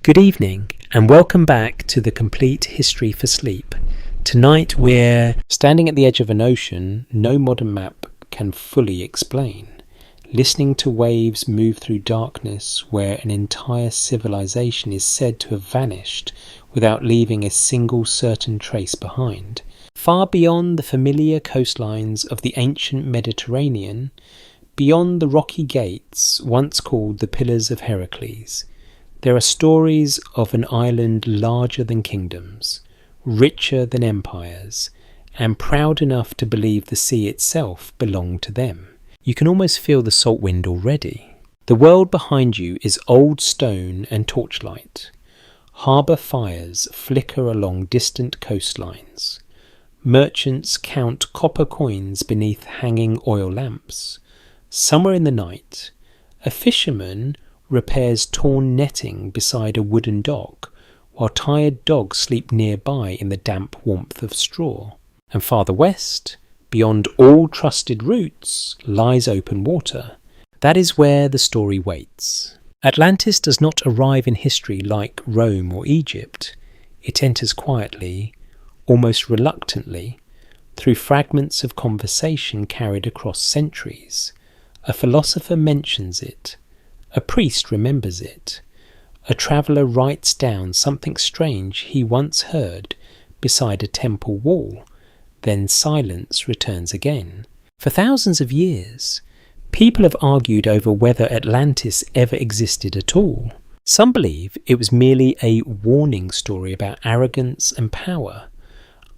Good evening and welcome back to the Complete History for Sleep. Tonight we're standing at the edge of an ocean no modern map can fully explain, listening to waves move through darkness where an entire civilization is said to have vanished without leaving a single certain trace behind. Far beyond the familiar coastlines of the ancient Mediterranean, beyond the rocky gates once called the Pillars of Heracles, there are stories of an island larger than kingdoms, richer than empires, and proud enough to believe the sea itself belonged to them. You can almost feel the salt wind already. The world behind you is old stone and torchlight. Harbour fires flicker along distant coastlines. Merchants count copper coins beneath hanging oil lamps. Somewhere in the night, a fisherman repairs torn netting beside a wooden dock, while tired dogs sleep nearby in the damp warmth of straw. And farther west, beyond all trusted routes, lies open water. That is where the story waits. Atlantis does not arrive in history like Rome or Egypt. It enters quietly, almost reluctantly, through fragments of conversation carried across centuries. A philosopher mentions it. A priest remembers it. A traveller writes down something strange he once heard beside a temple wall. Then silence returns again. For thousands of years, people have argued over whether Atlantis ever existed at all. Some believe it was merely a warning story about arrogance and power.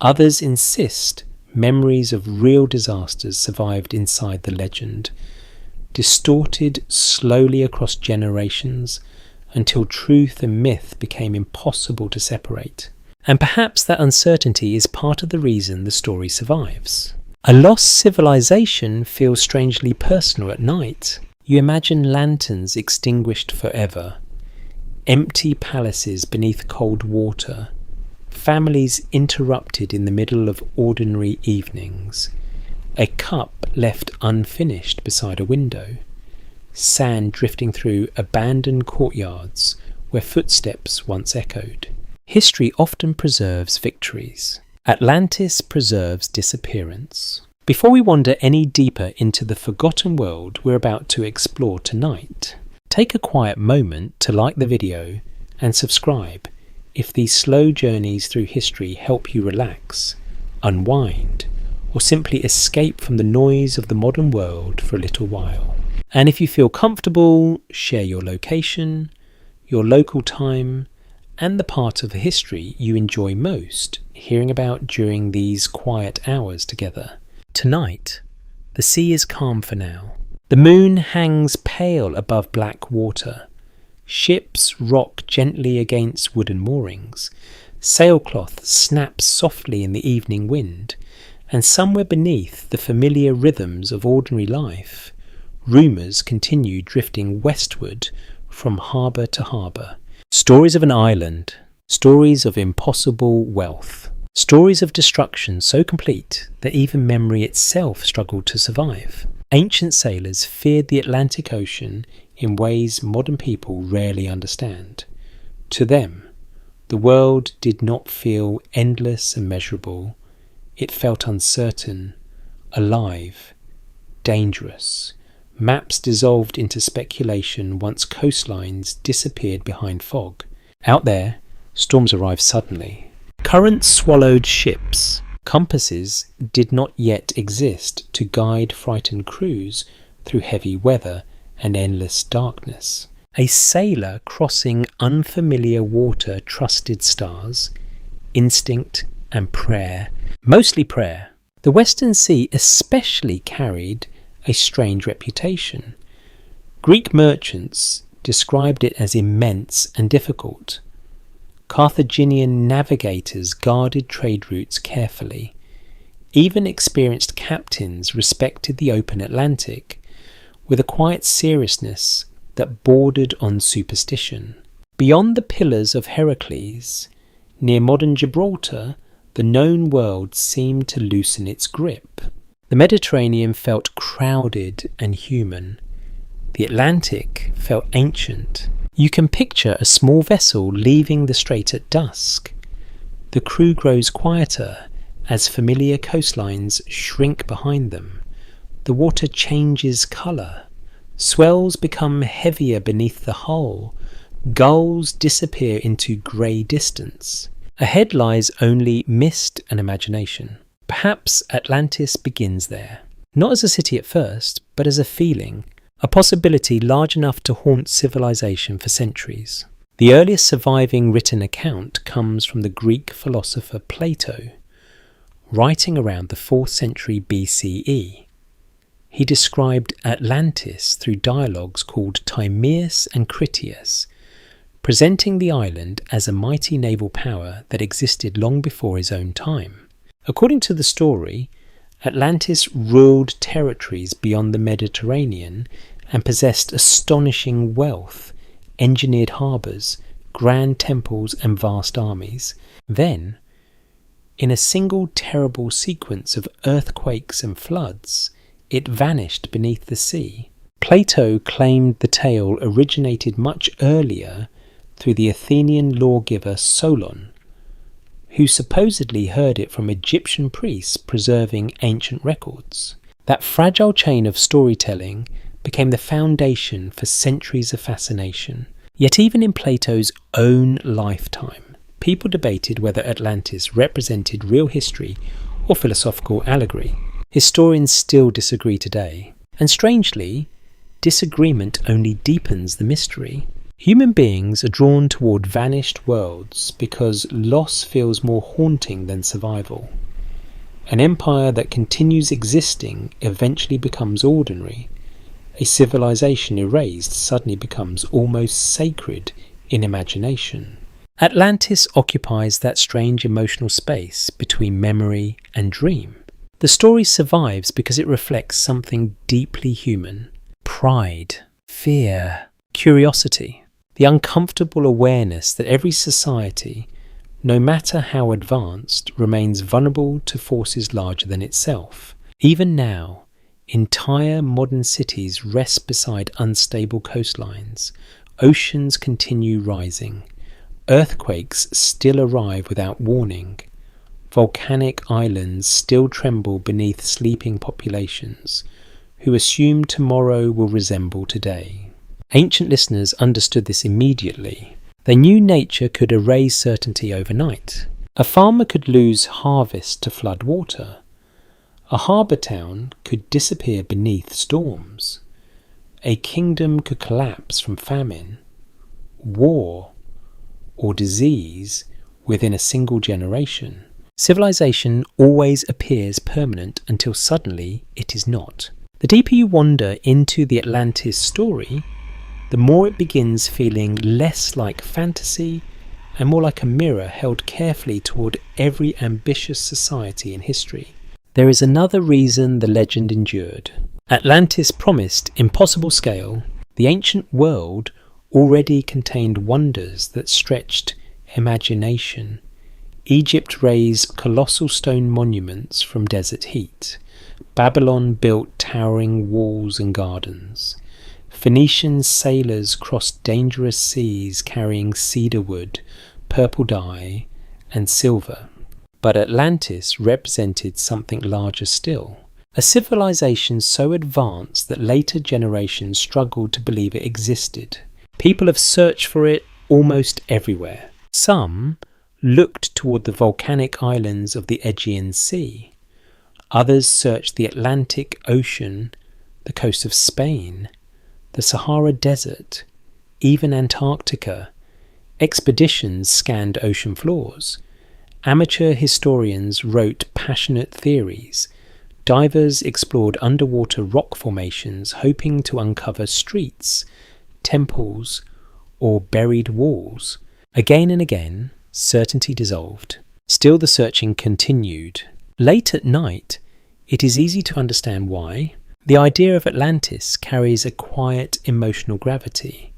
Others insist memories of real disasters survived inside the legend, distorted slowly across generations until truth and myth became impossible to separate. And perhaps that uncertainty is part of the reason the story survives. A lost civilization feels strangely personal at night. You imagine lanterns extinguished forever, empty palaces beneath cold water, families interrupted in the middle of ordinary evenings, a cup left unfinished beside a window, sand drifting through abandoned courtyards where footsteps once echoed. History often preserves victories. Atlantis preserves disappearance. Before we wander any deeper into the forgotten world we're about to explore tonight, take a quiet moment to like the video and subscribe if these slow journeys through history help you relax, unwind, or simply escape from the noise of the modern world for a little while. And if you feel comfortable, share your location, your local time, and the part of the history you enjoy most hearing about during these quiet hours together. Tonight, the sea is calm for now. The moon hangs pale above black water. Ships rock gently against wooden moorings. Sailcloth snaps softly in the evening wind. And somewhere beneath the familiar rhythms of ordinary life, rumours continue drifting westward from harbour to harbour. Stories of an island, stories of impossible wealth, stories of destruction so complete that even memory itself struggled to survive. Ancient sailors feared the Atlantic Ocean in ways modern people rarely understand. To them, the world did not feel endless and measurable. It felt uncertain, alive, dangerous. Maps dissolved into speculation once coastlines disappeared behind fog. Out there, storms arrived suddenly. Currents swallowed ships. Compasses did not yet exist to guide frightened crews through heavy weather and endless darkness. A sailor crossing unfamiliar water trusted stars, instinct, and prayer. Mostly prayer. The Western Sea especially carried a strange reputation. Greek merchants described it as immense and difficult. Carthaginian navigators guarded trade routes carefully. Even experienced captains respected the open Atlantic, with a quiet seriousness that bordered on superstition. Beyond the Pillars of Heracles, near modern Gibraltar, the known world seemed to loosen its grip. The Mediterranean felt crowded and human. The Atlantic felt ancient, You can picture a small vessel leaving the strait at dusk. The crew grows quieter as familiar coastlines shrink behind them. The water changes colour. Swells become heavier beneath the hull. Gulls disappear into grey distance. Ahead lies only mist and imagination. Perhaps Atlantis begins there. Not as a city at first, but as a feeling, a possibility large enough to haunt civilization for centuries. The earliest surviving written account comes from the Greek philosopher Plato, writing around the 4th century BCE. He described Atlantis through dialogues called Timaeus and Critias, presenting the island as a mighty naval power that existed long before his own time. According to the story, Atlantis ruled territories beyond the Mediterranean and possessed astonishing wealth, engineered harbours, grand temples and vast armies. Then, in a single terrible sequence of earthquakes and floods, it vanished beneath the sea. Plato claimed the tale originated much earlier through the Athenian lawgiver Solon, who supposedly heard it from Egyptian priests preserving ancient records. That fragile chain of storytelling became the foundation for centuries of fascination. Yet even in Plato's own lifetime, people debated whether Atlantis represented real history or philosophical allegory. Historians still disagree today, and strangely, disagreement only deepens the mystery. Human beings are drawn toward vanished worlds because loss feels more haunting than survival. An empire that continues existing eventually becomes ordinary. A civilization erased suddenly becomes almost sacred in imagination. Atlantis occupies that strange emotional space between memory and dream. The story survives because it reflects something deeply human: pride, fear, curiosity. The uncomfortable awareness that every society, no matter how advanced, remains vulnerable to forces larger than itself. Even now, entire modern cities rest beside unstable coastlines. Oceans continue rising. Earthquakes still arrive without warning. Volcanic islands still tremble beneath sleeping populations, who assume tomorrow will resemble today. Ancient listeners understood this immediately. They knew nature could erase certainty overnight. A farmer could lose harvest to flood water. A harbour town could disappear beneath storms. A kingdom could collapse from famine, war, or disease within a single generation. Civilization always appears permanent until suddenly it is not. The deeper you wander into the Atlantis story, the more it begins feeling less like fantasy and more like a mirror held carefully toward every ambitious society in history. There is another reason the legend endured. Atlantis promised impossible scale. The ancient world already contained wonders that stretched imagination. Egypt raised colossal stone monuments from desert heat. Babylon built towering walls and gardens. Phoenician sailors crossed dangerous seas carrying cedar wood, purple dye, and silver. But Atlantis represented something larger still. A civilization so advanced that later generations struggled to believe it existed. People have searched for it almost everywhere. Some looked toward the volcanic islands of the Aegean Sea. Others searched the Atlantic Ocean, the coast of Spain, the Sahara Desert, even Antarctica. Expeditions scanned ocean floors. Amateur historians wrote passionate theories. Divers explored underwater rock formations, hoping to uncover streets, temples, or buried walls. Again and again, certainty dissolved. Still the searching continued. Late at night, it is easy to understand why. The idea of Atlantis carries a quiet emotional gravity.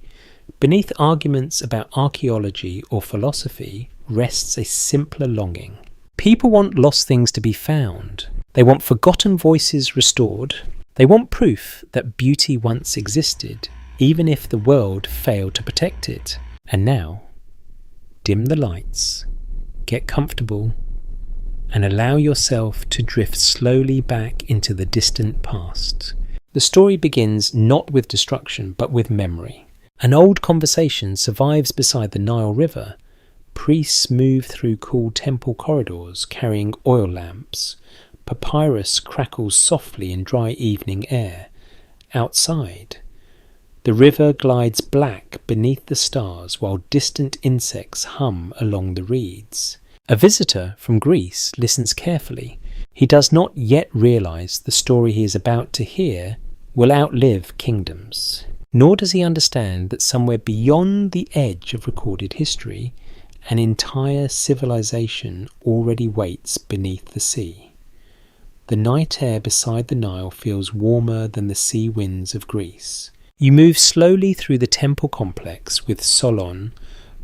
Beneath arguments about archaeology or philosophy rests a simpler longing. People want lost things to be found. They want forgotten voices restored. They want proof that beauty once existed, even if the world failed to protect it. And now, dim the lights, get comfortable, and allow yourself to drift slowly back into the distant past. The story begins not with destruction, but with memory. An old conversation survives beside the Nile River. Priests move through cool temple corridors carrying oil lamps. Papyrus crackles softly in dry evening air. Outside, the river glides black beneath the stars while distant insects hum along the reeds. A visitor from Greece listens carefully. He does not yet realize the story he is about to hear will outlive kingdoms. Nor does he understand that somewhere beyond the edge of recorded history, an entire civilization already waits beneath the sea. The night air beside the Nile feels warmer than the sea winds of Greece. You move slowly through the temple complex with Solon,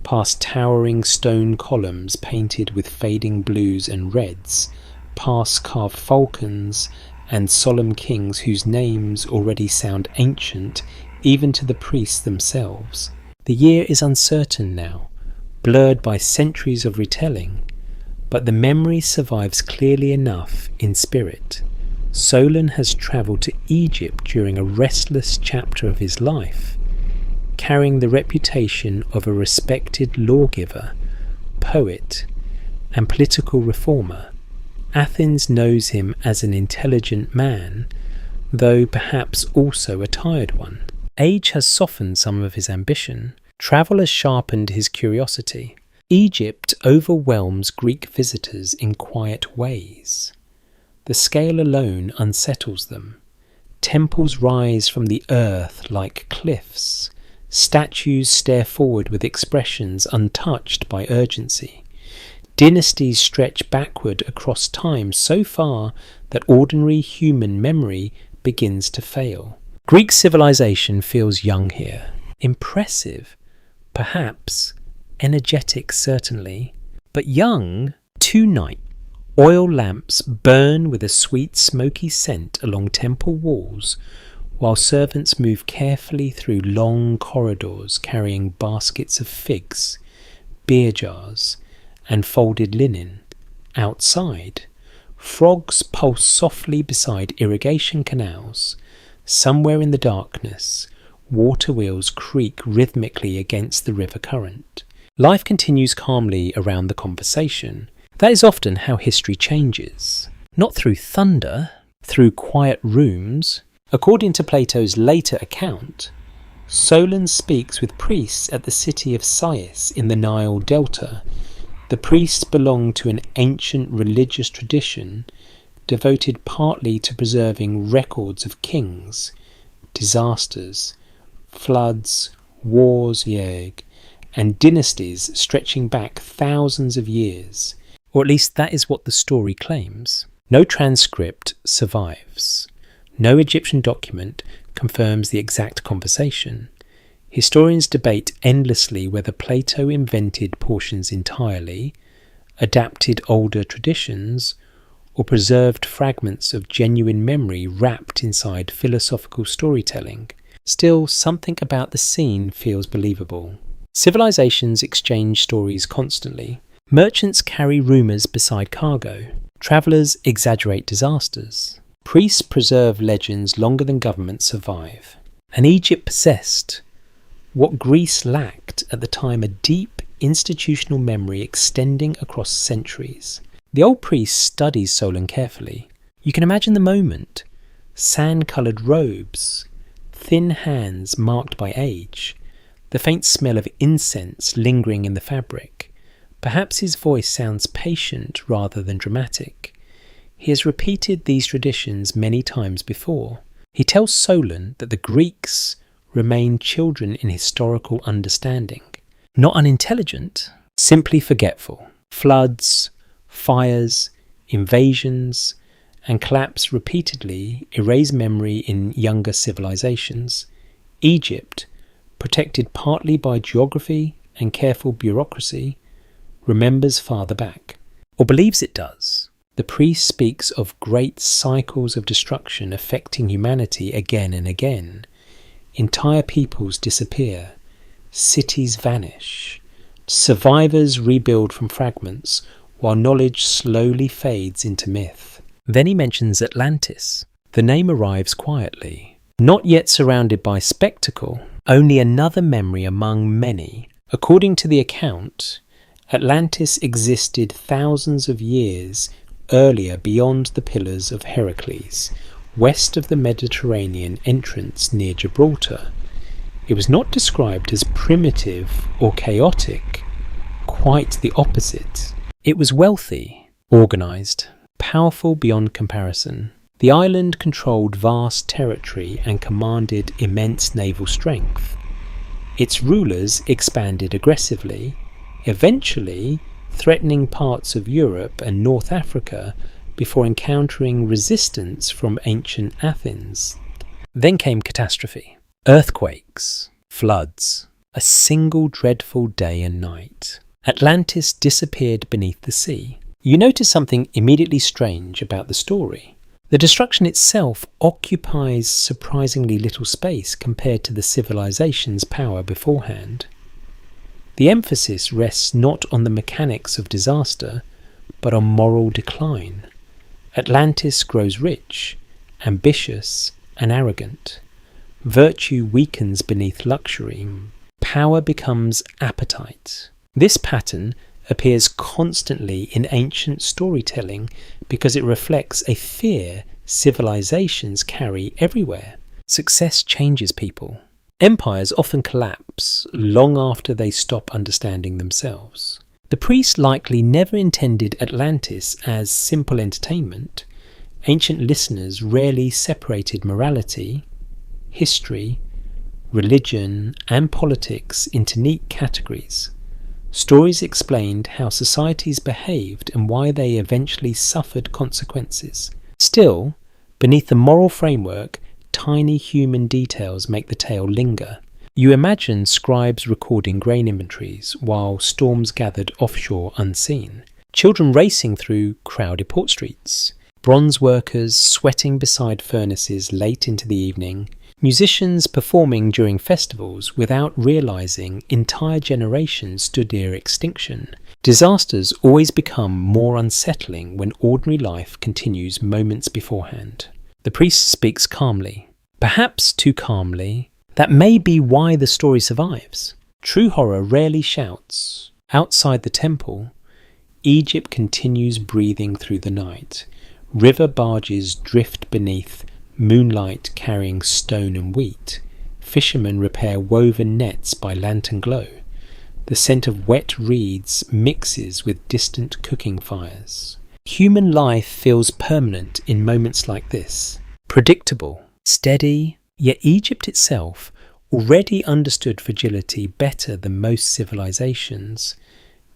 past towering stone columns painted with fading blues and reds, past carved falcons and solemn kings whose names already sound ancient even to the priests themselves. The year is uncertain now, blurred by centuries of retelling, but the memory survives clearly enough in spirit. Solon has travelled to Egypt during a restless chapter of his life, carrying the reputation of a respected lawgiver, poet, and political reformer. Athens knows him as an intelligent man, though perhaps also a tired one. Age has softened some of his ambition. Travel has sharpened his curiosity. Egypt overwhelms Greek visitors in quiet ways. The scale alone unsettles them. Temples rise from the earth like cliffs. Statues stare forward with expressions untouched by urgency. Dynasties stretch backward across time so far that ordinary human memory begins to fail. Greek civilization feels young here. Impressive, perhaps. Energetic, certainly. But young tonight. Oil lamps burn with a sweet smoky scent along temple walls, while servants move carefully through long corridors carrying baskets of figs, beer jars, and folded linen. Outside, frogs pulse softly beside irrigation canals. Somewhere in the darkness, water wheels creak rhythmically against the river current. Life continues calmly around the conversation. That is often how history changes. Not through thunder, through quiet rooms. According to Plato's later account, Solon speaks with priests at the city of Sais in the Nile Delta. The priests belong to an ancient religious tradition devoted partly to preserving records of kings, disasters, floods, wars, and dynasties stretching back thousands of years. Or at least that is what the story claims. No transcript survives. No Egyptian document confirms the exact conversation. Historians debate endlessly whether Plato invented portions entirely, adapted older traditions, or preserved fragments of genuine memory wrapped inside philosophical storytelling. Still, something about the scene feels believable. Civilizations exchange stories constantly. Merchants carry rumours beside cargo. Travellers exaggerate disasters. Priests preserve legends longer than governments survive. And Egypt possessed what Greece lacked at the time, a deep institutional memory extending across centuries. The old priest studies Solon carefully. You can imagine the moment. Sand-coloured robes, thin hands marked by age, the faint smell of incense lingering in the fabric. Perhaps his voice sounds patient rather than dramatic. He has repeated these traditions many times before. He tells Solon that the Greeks remain children in historical understanding. Not unintelligent, simply forgetful. Floods, fires, invasions, and collapse repeatedly erase memory in younger civilizations. Egypt, protected partly by geography and careful bureaucracy, remembers farther back, or believes it does. The priest speaks of great cycles of destruction affecting humanity again and again. Entire peoples disappear. Cities vanish. Survivors rebuild from fragments, while knowledge slowly fades into myth. Then he mentions Atlantis. The name arrives quietly, not yet surrounded by spectacle, only another memory among many. According to the account, Atlantis existed thousands of years earlier beyond the Pillars of Heracles, west of the Mediterranean entrance near Gibraltar. It was not described as primitive or chaotic, quite the opposite. It was wealthy, organised, powerful beyond comparison. The island controlled vast territory and commanded immense naval strength. Its rulers expanded aggressively, eventually threatening parts of Europe and North Africa before encountering resistance from ancient Athens. Then came catastrophe. Earthquakes, floods, a single dreadful day and night. Atlantis disappeared beneath the sea. You notice something immediately strange about the story. The destruction itself occupies surprisingly little space compared to the civilization's power beforehand. The emphasis rests not on the mechanics of disaster, but on moral decline. Atlantis grows rich, ambitious, and arrogant. Virtue weakens beneath luxury. Power becomes appetite. This pattern appears constantly in ancient storytelling because it reflects a fear civilizations carry everywhere. Success changes people. Empires often collapse long after they stop understanding themselves. The priests likely never intended Atlantis as simple entertainment. Ancient listeners rarely separated morality, history, religion, and politics into neat categories. Stories explained how societies behaved and why they eventually suffered consequences. Still, beneath the moral framework, tiny human details make the tale linger. You imagine scribes recording grain inventories while storms gathered offshore unseen. Children racing through crowded port streets. Bronze workers sweating beside furnaces late into the evening. Musicians performing during festivals without realizing entire generations stood near extinction. Disasters always become more unsettling when ordinary life continues moments beforehand. The priest speaks calmly, perhaps too calmly. That may be why the story survives. True horror rarely shouts. Outside the temple, Egypt continues breathing through the night. River barges drift beneath, moonlight carrying stone and wheat. Fishermen repair woven nets by lantern glow. The scent of wet reeds mixes with distant cooking fires. Human life feels permanent in moments like this. Predictable, steady, yet Egypt itself already understood fragility better than most civilizations.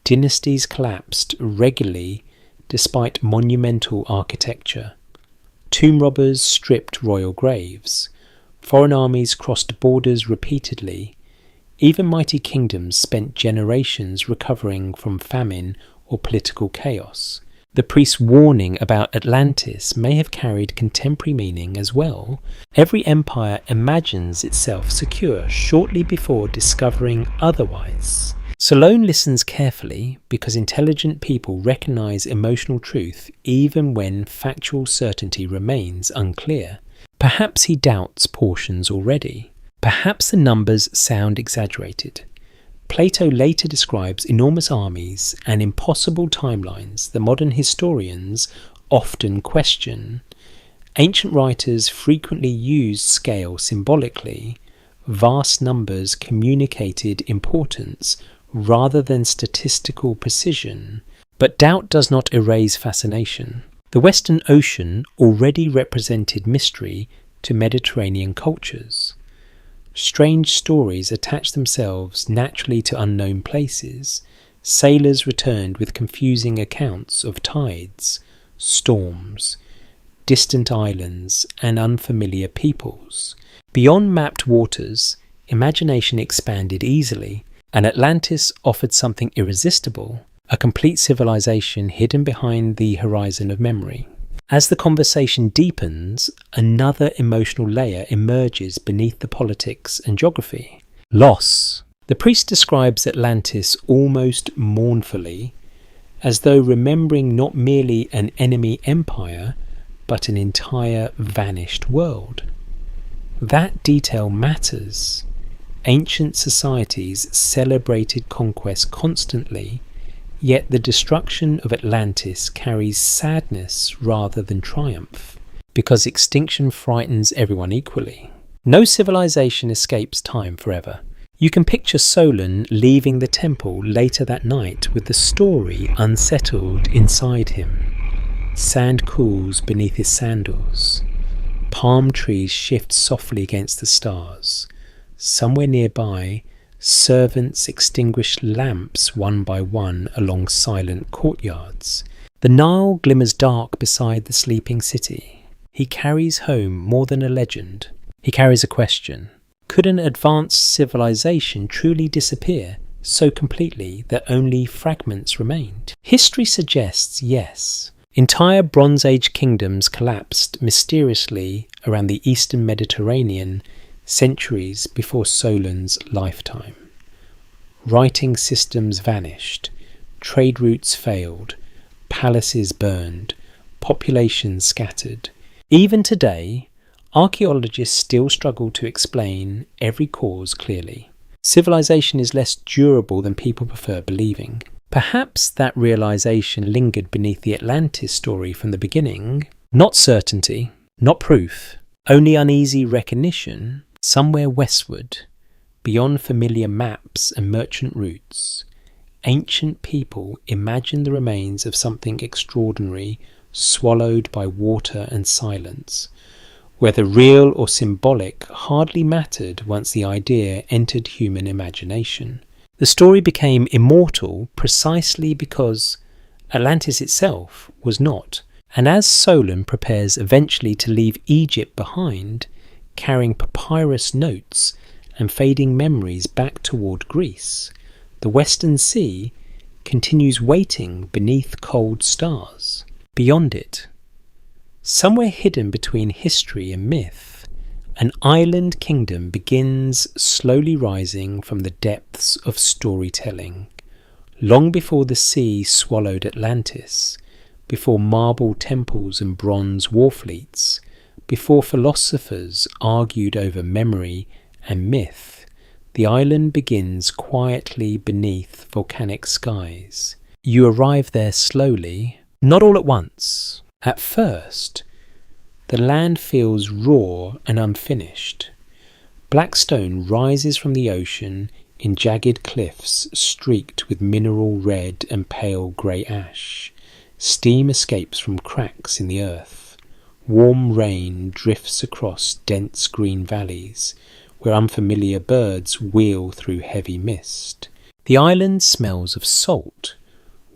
Dynasties collapsed regularly despite monumental architecture. Tomb robbers stripped royal graves. Foreign armies crossed borders repeatedly. Even mighty kingdoms spent generations recovering from famine or political chaos. The priest's warning about Atlantis may have carried contemporary meaning as well. Every empire imagines itself secure shortly before discovering otherwise. Solon listens carefully because intelligent people recognize emotional truth even when factual certainty remains unclear. Perhaps he doubts portions already. Perhaps the numbers sound exaggerated. Plato later describes enormous armies and impossible timelines that modern historians often question. Ancient writers frequently used scale symbolically. Vast numbers communicated importance rather than statistical precision. But doubt does not erase fascination. The Western Ocean already represented mystery to Mediterranean cultures. Strange stories attach themselves naturally to unknown places. Sailors returned with confusing accounts of tides, storms, distant islands, and unfamiliar peoples. Beyond mapped waters, imagination expanded easily, and Atlantis offered something irresistible, a complete civilization hidden behind the horizon of memory. As the conversation deepens, another emotional layer emerges beneath the politics and geography. Loss. The priest describes Atlantis almost mournfully, as though remembering not merely an enemy empire, but an entire vanished world. That detail matters. Ancient societies celebrated conquest constantly, yet the destruction of Atlantis carries sadness rather than triumph, because extinction frightens everyone equally. No civilization escapes time forever. You can picture Solon leaving the temple later that night with the story unsettled inside him. Sand cools beneath his sandals. Palm trees shift softly against the stars. Somewhere nearby, servants extinguish lamps one by one along silent courtyards. The Nile glimmers dark beside the sleeping city. He carries home more than a legend. He carries a question. Could an advanced civilization truly disappear so completely that only fragments remained? History suggests yes. Entire Bronze Age kingdoms collapsed mysteriously around the eastern Mediterranean centuries before Solon's lifetime. Writing systems vanished, trade routes failed, palaces burned, populations scattered. Even today, archaeologists still struggle to explain every cause clearly. Civilization is less durable than people prefer believing. Perhaps that realization lingered beneath the Atlantis story from the beginning. Not certainty, not proof, only uneasy recognition. Somewhere westward, beyond familiar maps and merchant routes, ancient people imagined the remains of something extraordinary swallowed by water and silence. Whether real or symbolic hardly mattered once the idea entered human imagination. The story became immortal precisely because Atlantis itself was not. And as Solon prepares eventually to leave Egypt behind, carrying papyrus notes and fading memories back toward Greece, the Western Sea continues waiting beneath cold stars. Beyond it, somewhere hidden between history and myth, an island kingdom begins slowly rising from the depths of storytelling. Long before the sea swallowed Atlantis, before marble temples and bronze war fleets, before philosophers argued over memory and myth, the island begins quietly beneath volcanic skies. You arrive there slowly, not all at once. At first, the land feels raw and unfinished. Black stone rises from the ocean in jagged cliffs streaked with mineral red and pale grey ash. Steam escapes from cracks in the earth. Warm rain drifts across dense green valleys, where unfamiliar birds wheel through heavy mist. The island smells of salt,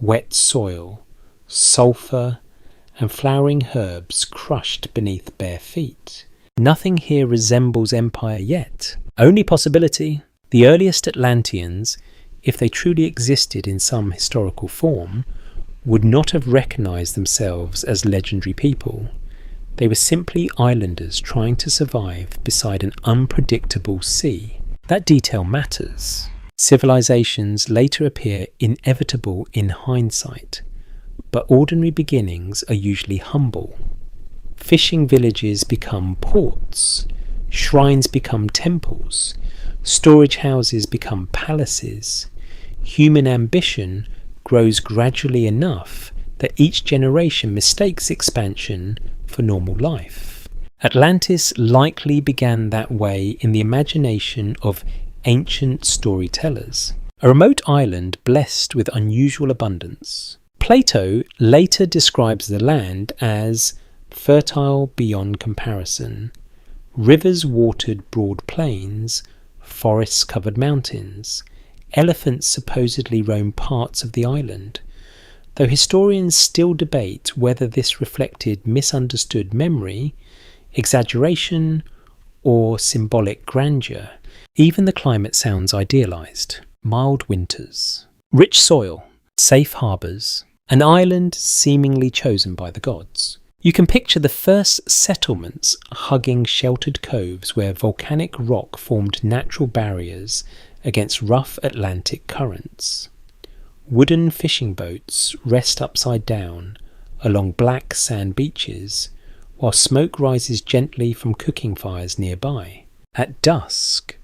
wet soil, sulphur, and flowering herbs crushed beneath bare feet. Nothing here resembles empire yet. Only possibility. The earliest Atlanteans, if they truly existed in some historical form, would not have recognized themselves as legendary people. They were simply islanders trying to survive beside an unpredictable sea. That detail matters. Civilizations later appear inevitable in hindsight, but ordinary beginnings are usually humble. Fishing villages become ports, shrines become temples, storage houses become palaces. Human ambition grows gradually enough that each generation mistakes expansion for normal life. Atlantis likely began that way in the imagination of ancient storytellers, a remote island blessed with unusual abundance. Plato later describes the land as fertile beyond comparison. Rivers watered broad plains, forests covered mountains. Elephants supposedly roam parts of the island, though historians still debate whether this reflected misunderstood memory, exaggeration, or symbolic grandeur. Even the climate sounds idealized. Mild winters, rich soil, safe harbours, an island seemingly chosen by the gods. You can picture the first settlements hugging sheltered coves where volcanic rock formed natural barriers against rough Atlantic currents. Wooden fishing boats rest upside down along black sand beaches, while smoke rises gently from cooking fires nearby. At dusk,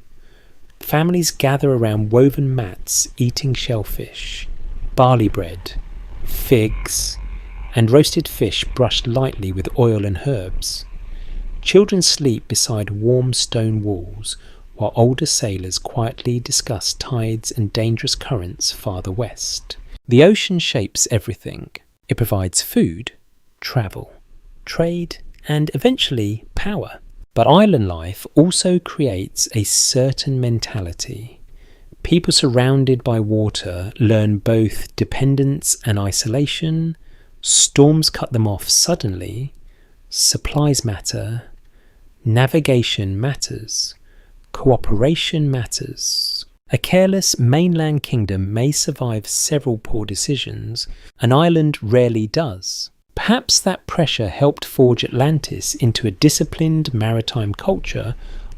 families gather around woven mats eating shellfish, barley bread, figs, and roasted fish brushed lightly with oil and herbs. Children sleep beside warm stone walls, while older sailors quietly discuss tides and dangerous currents farther west. The ocean shapes everything. It provides food, travel, trade, and eventually power. But island life also creates a certain mentality. People surrounded by water learn both dependence and isolation. Storms cut them off suddenly. Supplies matter. Navigation matters. Cooperation matters. A careless mainland kingdom may survive several poor decisions. An island rarely does. Perhaps that pressure helped forge Atlantis into a disciplined maritime culture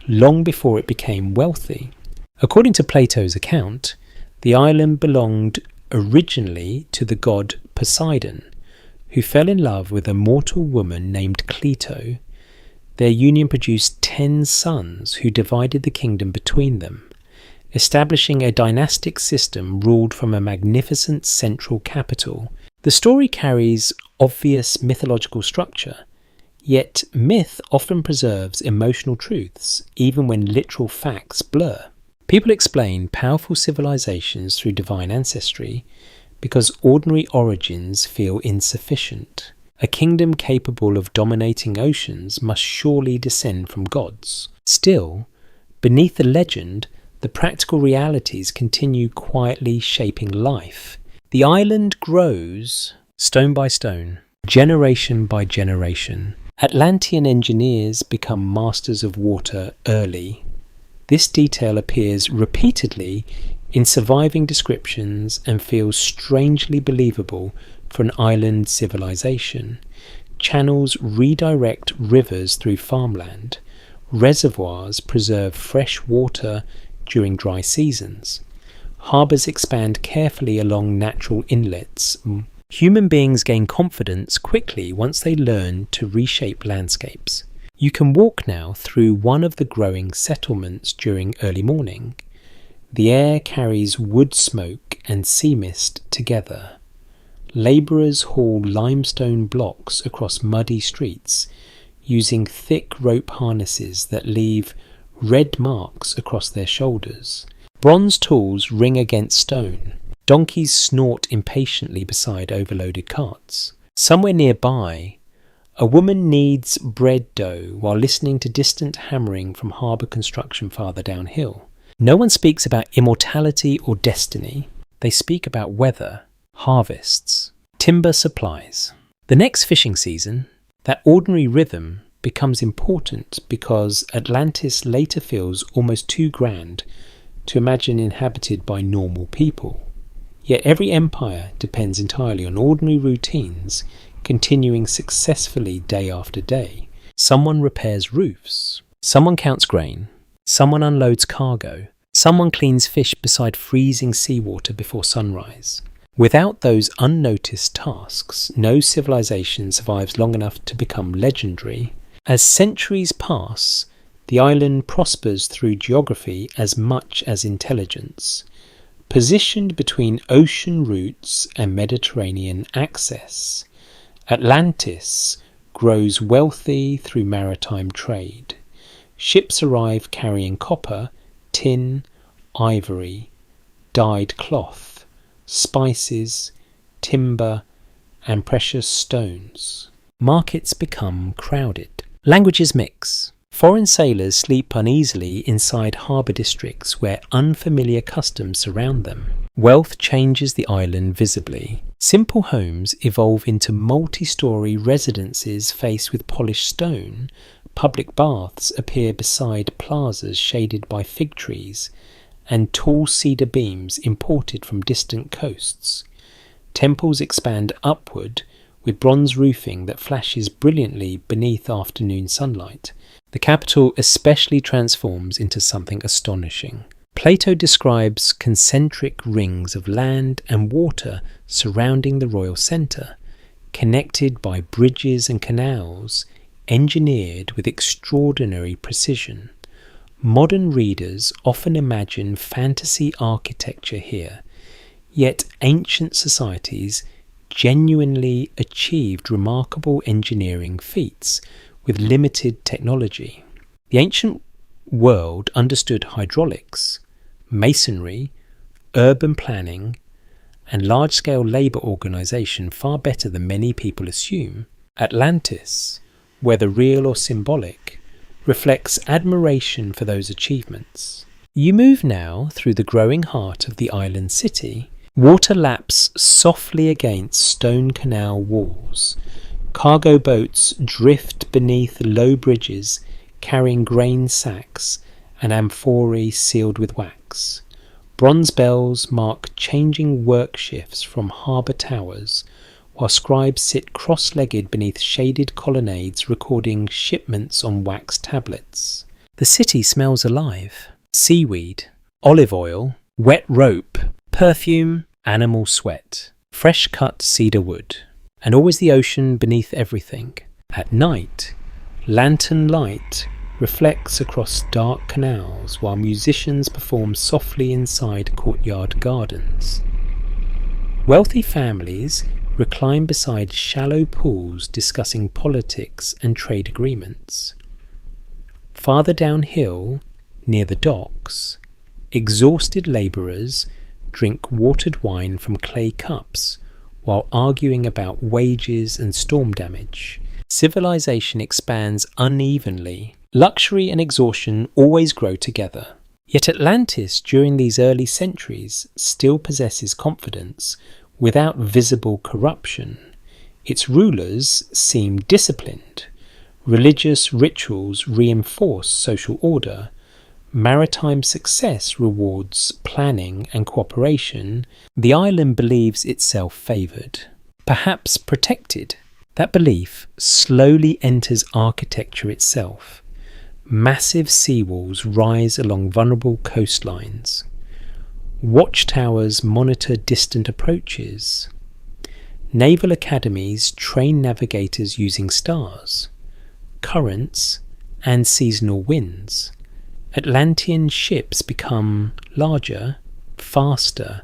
long before it became wealthy. According to Plato's account, the island belonged originally to the god Poseidon, who fell in love with a mortal woman named Plato. Their union produced 10 sons who divided the kingdom between them, establishing a dynastic system ruled from a magnificent central capital. The story carries obvious mythological structure, yet myth often preserves emotional truths, even when literal facts blur. People explain powerful civilizations through divine ancestry because ordinary origins feel insufficient. A kingdom capable of dominating oceans must surely descend from gods. Still, beneath the legend, the practical realities continue quietly shaping life. The island grows stone by stone, generation by generation. Atlantean engineers become masters of water early. This detail appears repeatedly in surviving descriptions and feels strangely believable for an island civilization. Channels redirect rivers through farmland. Reservoirs preserve fresh water during dry seasons. Harbours expand carefully along natural inlets. Human beings gain confidence quickly once they learn to reshape landscapes. You can walk now through one of the growing settlements during early morning. The air carries wood smoke and sea mist together. Labourers haul limestone blocks across muddy streets, using thick rope harnesses that leave red marks across their shoulders. Bronze tools ring against stone. Donkeys snort impatiently beside overloaded carts. Somewhere nearby, a woman kneads bread dough while listening to distant hammering from harbour construction farther downhill. No one speaks about immortality or destiny. They speak about weather, harvests, timber supplies. The next fishing season, that ordinary rhythm becomes important because Atlantis later feels almost too grand to imagine inhabited by normal people. Yet every empire depends entirely on ordinary routines continuing successfully day after day. Someone repairs roofs. Someone counts grain. Someone unloads cargo. Someone cleans fish beside freezing seawater before sunrise. Without those unnoticed tasks, no civilization survives long enough to become legendary. As centuries pass, the island prospers through geography as much as intelligence. Positioned between ocean routes and Mediterranean access, Atlantis grows wealthy through maritime trade. Ships arrive carrying copper, tin, ivory, dyed cloth, spices, timber, and precious stones. Markets become crowded. Languages mix. Foreign sailors sleep uneasily inside harbour districts where unfamiliar customs surround them. Wealth changes the island visibly. Simple homes evolve into multi-storey residences faced with polished stone. Public baths appear beside plazas shaded by fig trees and tall cedar beams imported from distant coasts. Temples expand upward with bronze roofing that flashes brilliantly beneath afternoon sunlight. The capital especially transforms into something astonishing. Plato describes concentric rings of land and water surrounding the royal centre, connected by bridges and canals, engineered with extraordinary precision. Modern readers often imagine fantasy architecture here, yet ancient societies genuinely achieved remarkable engineering feats with limited technology. The ancient world understood hydraulics, masonry, urban planning, and large-scale labour organisation far better than many people assume. Atlantis, whether real or symbolic, reflects admiration for those achievements. You move now through the growing heart of the island city. Water laps softly against stone canal walls. Cargo boats drift beneath low bridges carrying grain sacks and amphorae sealed with wax. Bronze bells mark changing work shifts from harbour towers, while scribes sit cross-legged beneath shaded colonnades recording shipments on wax tablets. The city smells alive. Seaweed, olive oil, wet rope, perfume, animal sweat, fresh-cut cedar wood, and always the ocean beneath everything. At night, lantern light reflects across dark canals while musicians perform softly inside courtyard gardens. Wealthy families recline beside shallow pools discussing politics and trade agreements. Farther downhill, near the docks, exhausted labourers drink watered wine from clay cups while arguing about wages and storm damage. Civilization expands unevenly. Luxury and exhaustion always grow together. Yet Atlantis, during these early centuries, still possesses confidence without visible corruption. Its rulers seem disciplined. Religious rituals reinforce social order. Maritime success rewards planning and cooperation. The island believes itself favoured, perhaps protected. That belief slowly enters architecture itself. Massive seawalls rise along vulnerable coastlines. Watchtowers monitor distant approaches. Naval academies train navigators using stars, currents, and seasonal winds. Atlantean ships become larger, faster,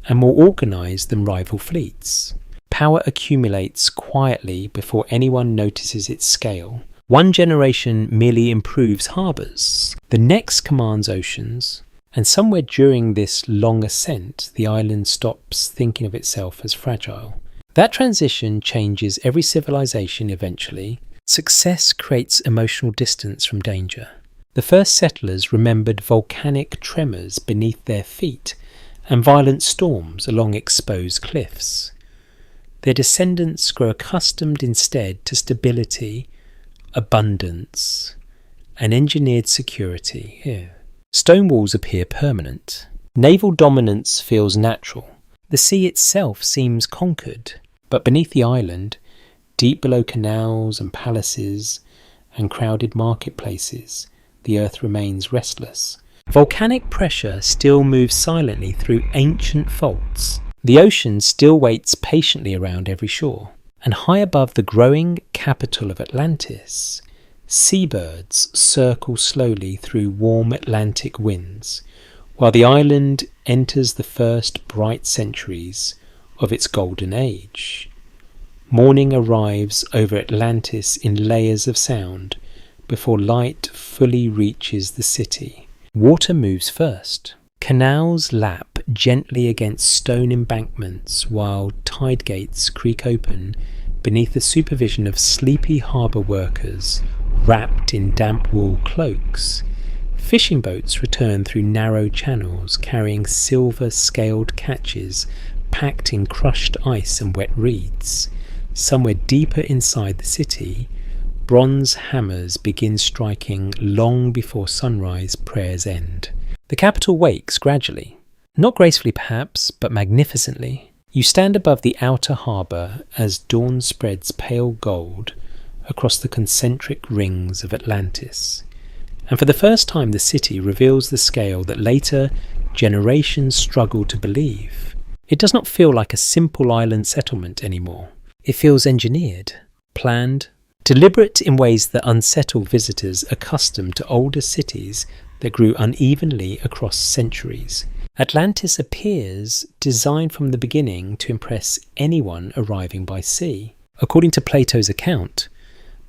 and more organised than rival fleets. Power accumulates quietly before anyone notices its scale. One generation merely improves harbours, the next commands oceans, and somewhere during this long ascent, the island stops thinking of itself as fragile. That transition changes every civilization eventually. Success creates emotional distance from danger. The first settlers remembered volcanic tremors beneath their feet and violent storms along exposed cliffs. Their descendants grow accustomed instead to stability, abundance, and engineered security here. Stone walls appear permanent. Naval dominance feels natural. The sea itself seems conquered, but beneath the island, deep below canals and palaces and crowded marketplaces, the earth remains restless. Volcanic pressure still moves silently through ancient faults. The ocean still waits patiently around every shore. And high above the growing capital of Atlantis, seabirds circle slowly through warm Atlantic winds, while the island enters the first bright centuries of its golden age. Morning arrives over Atlantis in layers of sound before light fully reaches the city. Water moves first. Canals lap gently against stone embankments while tide gates creak open beneath the supervision of sleepy harbour workers wrapped in damp wool cloaks. Fishing boats return through narrow channels carrying silver-scaled catches packed in crushed ice and wet reeds. Somewhere deeper inside the city, bronze hammers begin striking long before sunrise prayers end. The capital wakes gradually, not gracefully perhaps, but magnificently. You stand above the outer harbour as dawn spreads pale gold across the concentric rings of Atlantis. And for the first time the city reveals the scale that later generations struggled to believe. It does not feel like a simple island settlement anymore. It feels engineered, planned, deliberate in ways that unsettle visitors accustomed to older cities that grew unevenly across centuries. Atlantis appears designed from the beginning to impress anyone arriving by sea. According to Plato's account,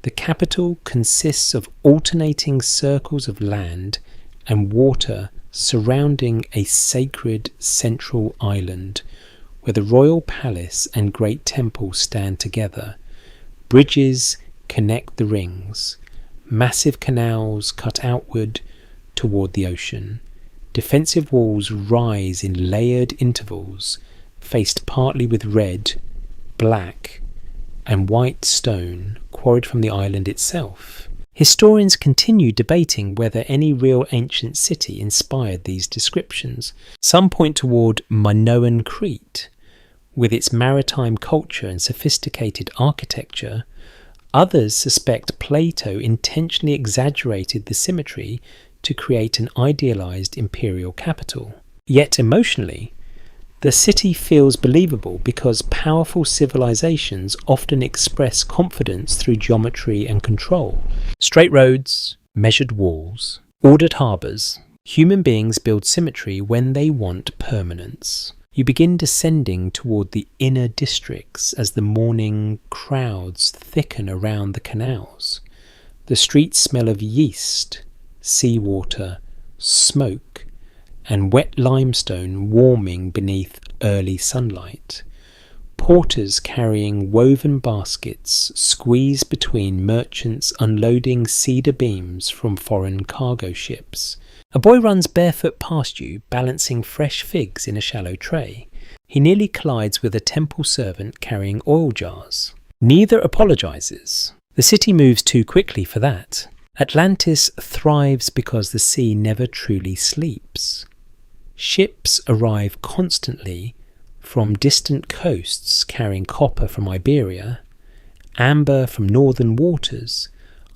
the capital consists of alternating circles of land and water surrounding a sacred central island where the royal palace and great temple stand together. Bridges connect the rings. Massive canals cut outward toward the ocean. Defensive walls rise in layered intervals, faced partly with red, black, and white stone quarried from the island itself. Historians continue debating whether any real ancient city inspired these descriptions. Some point toward Minoan Crete, with its maritime culture and sophisticated architecture. Others suspect Plato intentionally exaggerated the symmetry to create an idealized imperial capital. Yet emotionally, the city feels believable because powerful civilizations often express confidence through geometry and control. Straight roads, measured walls, ordered harbours. Human beings build symmetry when they want permanence. You begin descending toward the inner districts as the morning crowds thicken around the canals. The streets smell of yeast, seawater, smoke, and wet limestone warming beneath early sunlight. Porters carrying woven baskets squeeze between merchants unloading cedar beams from foreign cargo ships. A boy runs barefoot past you, balancing fresh figs in a shallow tray. He nearly collides with a temple servant carrying oil jars. Neither apologizes. The city moves too quickly for that. Atlantis thrives because the sea never truly sleeps. Ships arrive constantly from distant coasts carrying copper from Iberia, amber from northern waters,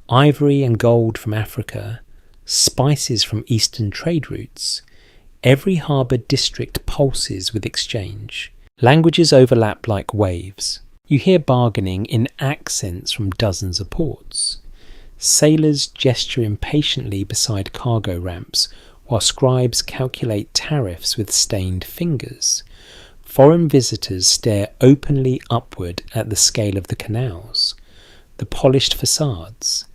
ivory and gold from Africa, spices from eastern trade routes. Every harbour district pulses with exchange. Languages overlap like waves. You hear bargaining in accents from dozens of ports. Sailors gesture impatiently beside cargo ramps, while scribes calculate tariffs with stained fingers. Foreign visitors stare openly upward at the scale of the canals, the polished facades,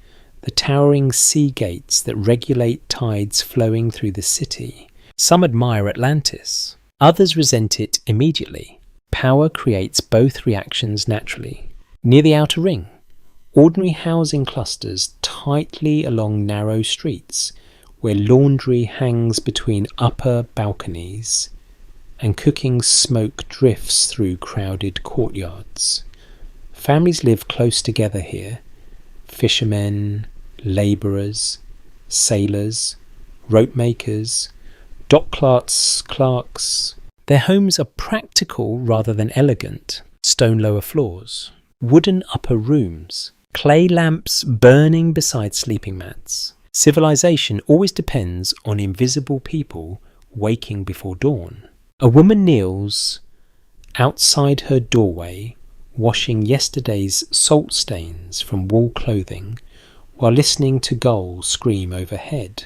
the towering sea gates that regulate tides flowing through the city. Some admire Atlantis, others resent it immediately. Power creates both reactions naturally. Near the outer ring, ordinary housing clusters tightly along narrow streets, where laundry hangs between upper balconies and cooking smoke drifts through crowded courtyards. Families live close together here. Fishermen, labourers, sailors, rope makers, dock clerks. Their homes are practical rather than elegant. Stone lower floors, wooden upper rooms, clay lamps burning beside sleeping mats. Civilization always depends on invisible people waking before dawn. A woman kneels outside her doorway, washing yesterday's salt stains from wool clothing, while listening to gulls scream overhead.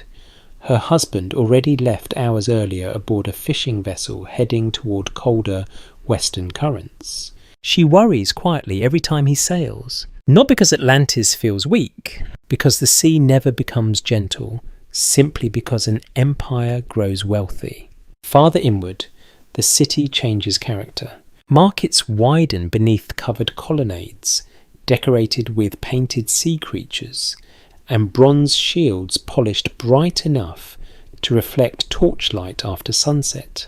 Her husband already left hours earlier aboard a fishing vessel heading toward colder western currents. She worries quietly every time he sails. Not because Atlantis feels weak, because the sea never becomes gentle, simply because an empire grows wealthy. Farther inward, the city changes character. Markets widen beneath covered colonnades, decorated with painted sea creatures, and bronze shields polished bright enough to reflect torchlight after sunset.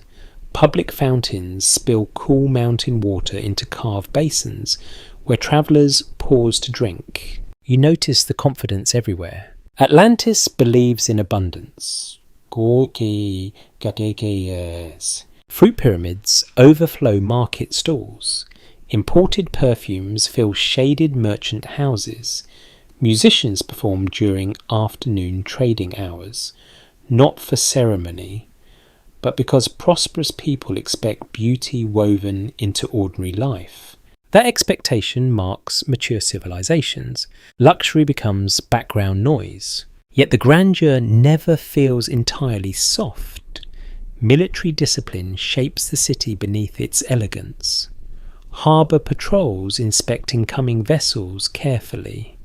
Public fountains spill cool mountain water into carved basins, where travellers pause to drink. You notice the confidence everywhere. Atlantis believes in abundance. Fruit pyramids overflow market stalls. Imported perfumes fill shaded merchant houses. Musicians perform during afternoon trading hours, not for ceremony, but because prosperous people expect beauty woven into ordinary life. That expectation marks mature civilizations. Luxury becomes background noise. Yet the grandeur never feels entirely soft. Military discipline shapes the city beneath its elegance. Harbour patrols inspect incoming vessels carefully.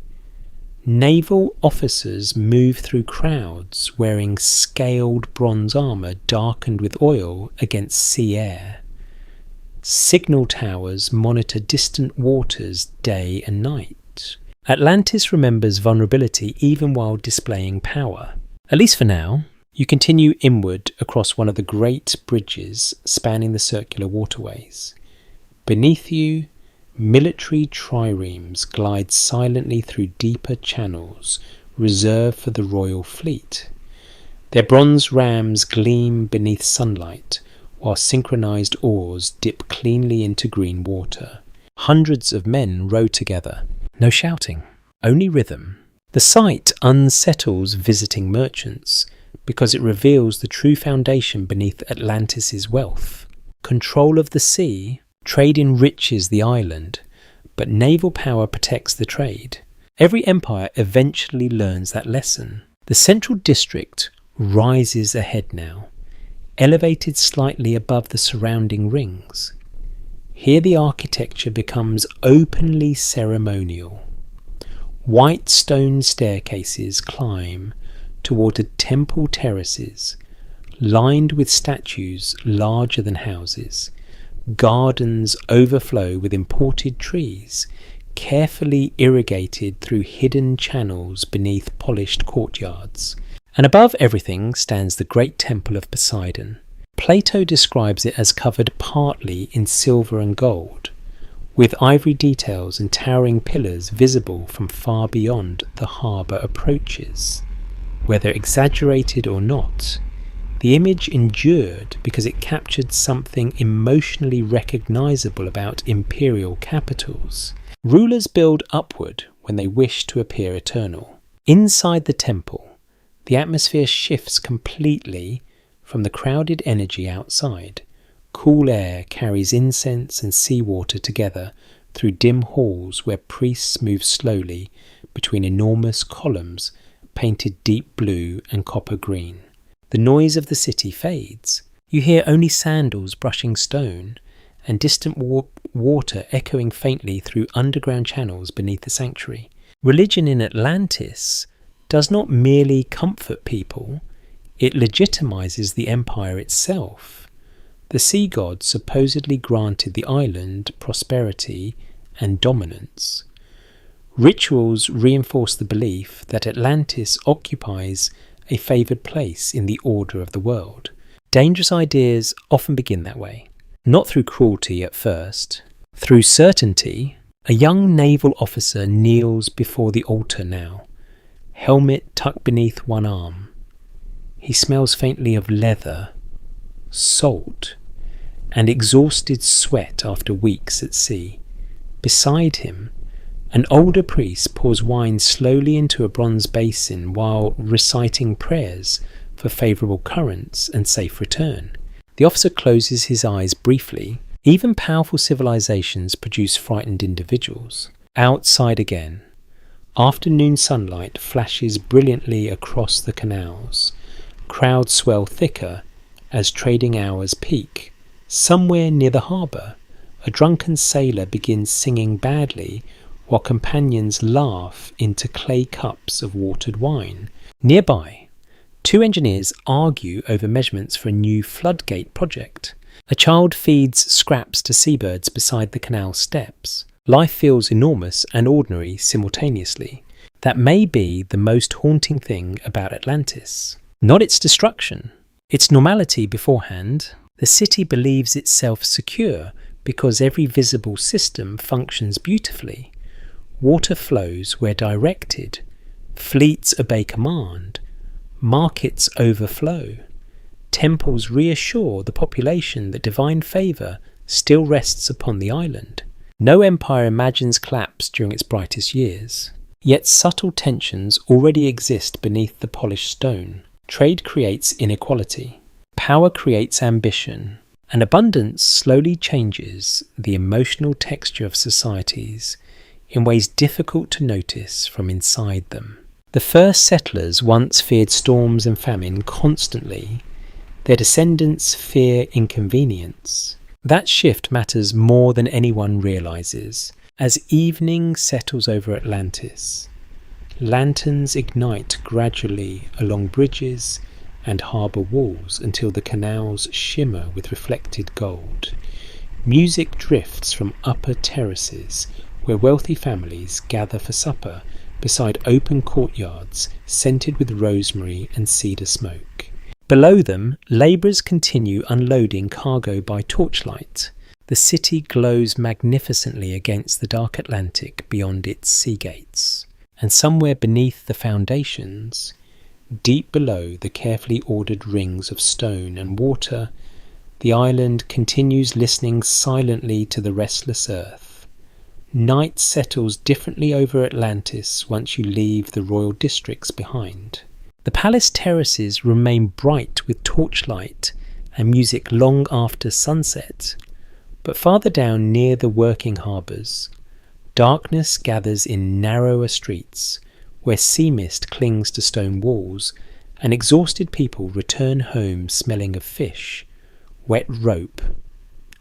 Naval officers move through crowds wearing scaled bronze armour darkened with oil against sea air. Signal towers monitor distant waters day and night. Atlantis remembers vulnerability even while displaying power. At least for now, you continue inward across one of the great bridges spanning the circular waterways. Beneath you, military triremes glide silently through deeper channels reserved for the royal fleet. Their bronze rams gleam beneath sunlight, while synchronized oars dip cleanly into green water. Hundreds of men row together. No shouting, only rhythm. The sight unsettles visiting merchants because it reveals the true foundation beneath Atlantis' wealth. Control of the sea, trade enriches the island, but naval power protects the trade. Every empire eventually learns that lesson. The central district rises ahead now, elevated slightly above the surrounding rings. Here the architecture becomes openly ceremonial. White stone staircases climb toward the temple terraces, lined with statues larger than houses. Gardens overflow with imported trees, carefully irrigated through hidden channels beneath polished courtyards. And above everything stands the great temple of Poseidon. Plato describes it as covered partly in silver and gold, with ivory details and towering pillars visible from far beyond the harbour approaches. Whether exaggerated or not, the image endured because it captured something emotionally recognisable about imperial capitals. Rulers build upward when they wish to appear eternal. Inside the temple, the atmosphere shifts completely from the crowded energy outside. Cool air carries incense and seawater together through dim halls where priests move slowly between enormous columns painted deep blue and copper green. The noise of the city fades. You hear only sandals brushing stone and distant water echoing faintly through underground channels beneath the sanctuary. Religion in Atlantis does not merely comfort people, it legitimizes the empire itself. The sea gods supposedly granted the island prosperity and dominance. Rituals reinforce the belief that Atlantis occupies a favoured place in the order of the world. Dangerous ideas often begin that way, not through cruelty at first. Through certainty, a young naval officer kneels before the altar now, helmet tucked beneath one arm. He smells faintly of leather, salt, and exhausted sweat after weeks at sea. Beside him, an older priest pours wine slowly into a bronze basin while reciting prayers for favourable currents and safe return. The officer closes his eyes briefly. Even powerful civilizations produce frightened individuals. Outside again, afternoon sunlight flashes brilliantly across the canals. Crowds swell thicker as trading hours peak. Somewhere near the harbour, a drunken sailor begins singing badly while companions laugh into clay cups of watered wine. Nearby, two engineers argue over measurements for a new floodgate project. A child feeds scraps to seabirds beside the canal steps. Life feels enormous and ordinary simultaneously. That may be the most haunting thing about Atlantis. Not its destruction, its normality beforehand. The city believes itself secure because every visible system functions beautifully. Water flows where directed. Fleets obey command. Markets overflow. temples reassure the population that divine favour still rests upon the island. No empire imagines collapse during its brightest years. Yet subtle tensions already exist beneath the polished stone. Trade creates inequality. Power creates ambition. And abundance slowly changes the emotional texture of societies in ways difficult to notice from inside them. The first settlers once feared storms and famine constantly. Their descendants fear inconvenience. That shift matters more than anyone realizes. As evening settles over Atlantis, lanterns ignite gradually along bridges and harbour walls until the canals shimmer with reflected gold. Music drifts from upper terraces where wealthy families gather for supper beside open courtyards scented with rosemary and cedar smoke. Below them, labourers continue unloading cargo by torchlight. The city glows magnificently against the dark Atlantic beyond its sea gates. And somewhere beneath the foundations, deep below the carefully ordered rings of stone and water, the island continues listening silently to the restless earth. Night settles differently over Atlantis once you leave the royal districts behind. The palace terraces remain bright with torchlight and music long after sunset, but farther down near the working harbours, darkness gathers in narrower streets where sea mist clings to stone walls and exhausted people return home smelling of fish, wet rope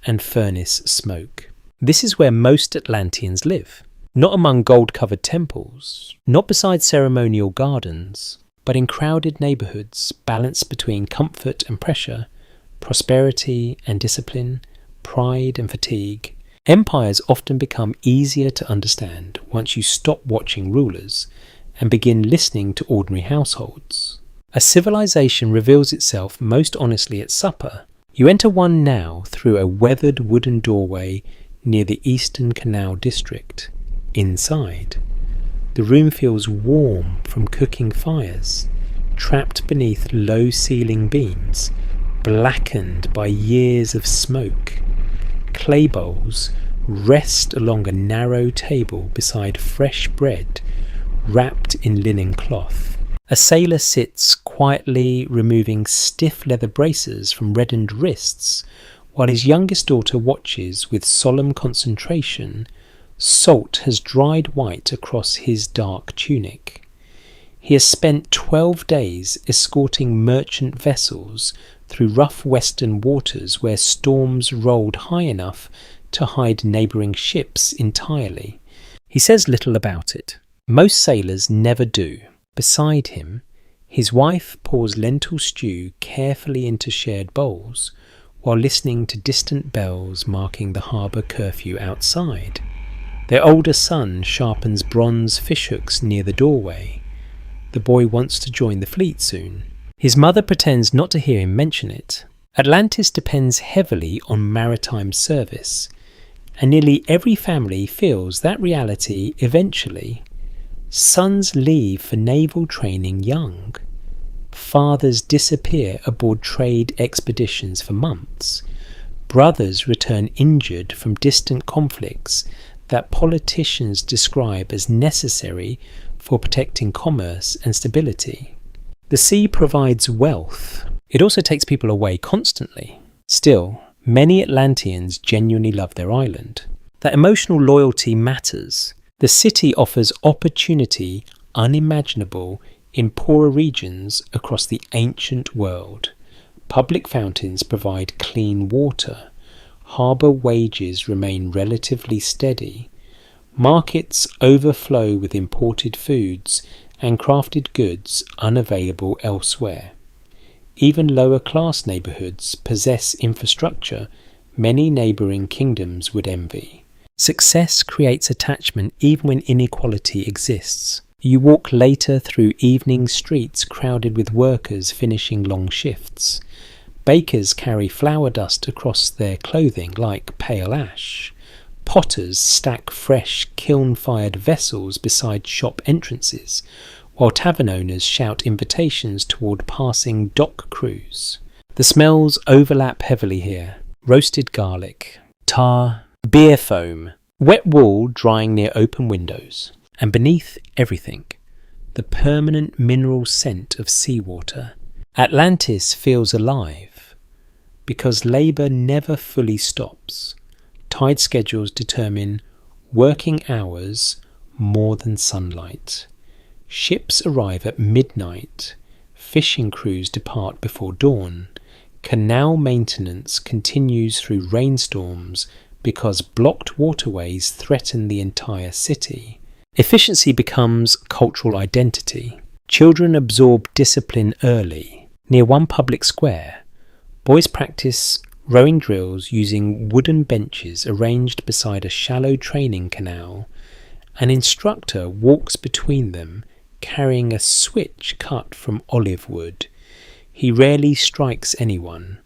and furnace smoke. This is where most Atlanteans live, not among gold-covered temples, not beside ceremonial gardens, but in crowded neighbourhoods balanced between comfort and pressure, prosperity and discipline, pride and fatigue. Empires often become easier to understand once you stop watching rulers and begin listening to ordinary households. A civilization reveals itself most honestly at supper. You enter one now through a weathered wooden doorway near the Eastern Canal district. Inside, the room feels warm from cooking fires, trapped beneath low ceiling beams, blackened by years of smoke. Clay bowls rest along a narrow table beside fresh bread wrapped in linen cloth. A sailor sits quietly removing stiff leather braces from reddened wrists while his youngest daughter watches with solemn concentration. Salt has dried white across his dark tunic. He has spent 12 days escorting merchant vessels through rough western waters where storms rolled high enough to hide neighbouring ships entirely. He says little about it. Most sailors never do. Beside him, his wife pours lentil stew carefully into shared bowls while listening to distant bells marking the harbour curfew outside. Their older son sharpens bronze fishhooks near the doorway. The boy wants to join the fleet soon. His mother pretends not to hear him mention it. Atlantis depends heavily on maritime service, and nearly every family feels that reality eventually. Sons leave for naval training young. Fathers disappear aboard trade expeditions for months. Brothers return injured from distant conflicts that politicians describe as necessary for protecting commerce and stability. The sea provides wealth. It also takes people away constantly. Still, many Atlanteans genuinely love their island. That emotional loyalty matters. The city offers opportunity unimaginable in poorer regions across the ancient world. Public fountains provide clean water. Harbour wages remain relatively steady. Markets overflow with imported foods and crafted goods unavailable elsewhere. Even lower class neighbourhoods possess infrastructure many neighbouring kingdoms would envy. Success creates attachment even when inequality exists. You walk later through evening streets crowded with workers finishing long shifts. Bakers carry flour dust across their clothing like pale ash. Potters stack fresh kiln-fired vessels beside shop entrances, while tavern owners shout invitations toward passing dock crews. The smells overlap heavily here. Roasted garlic, tar, beer foam, wet wool drying near open windows, and beneath everything, the permanent mineral scent of seawater. Atlantis feels alive because labour never fully stops. Tide schedules determine working hours more than sunlight. Ships arrive at midnight. Fishing crews depart before dawn. Canal maintenance continues through rainstorms because blocked waterways threaten the entire city. Efficiency becomes cultural identity. Children absorb discipline early. Near one public square, boys practice rowing drills using wooden benches arranged beside a shallow training canal. An instructor walks between them, carrying a switch cut from olive wood. He rarely strikes anyone.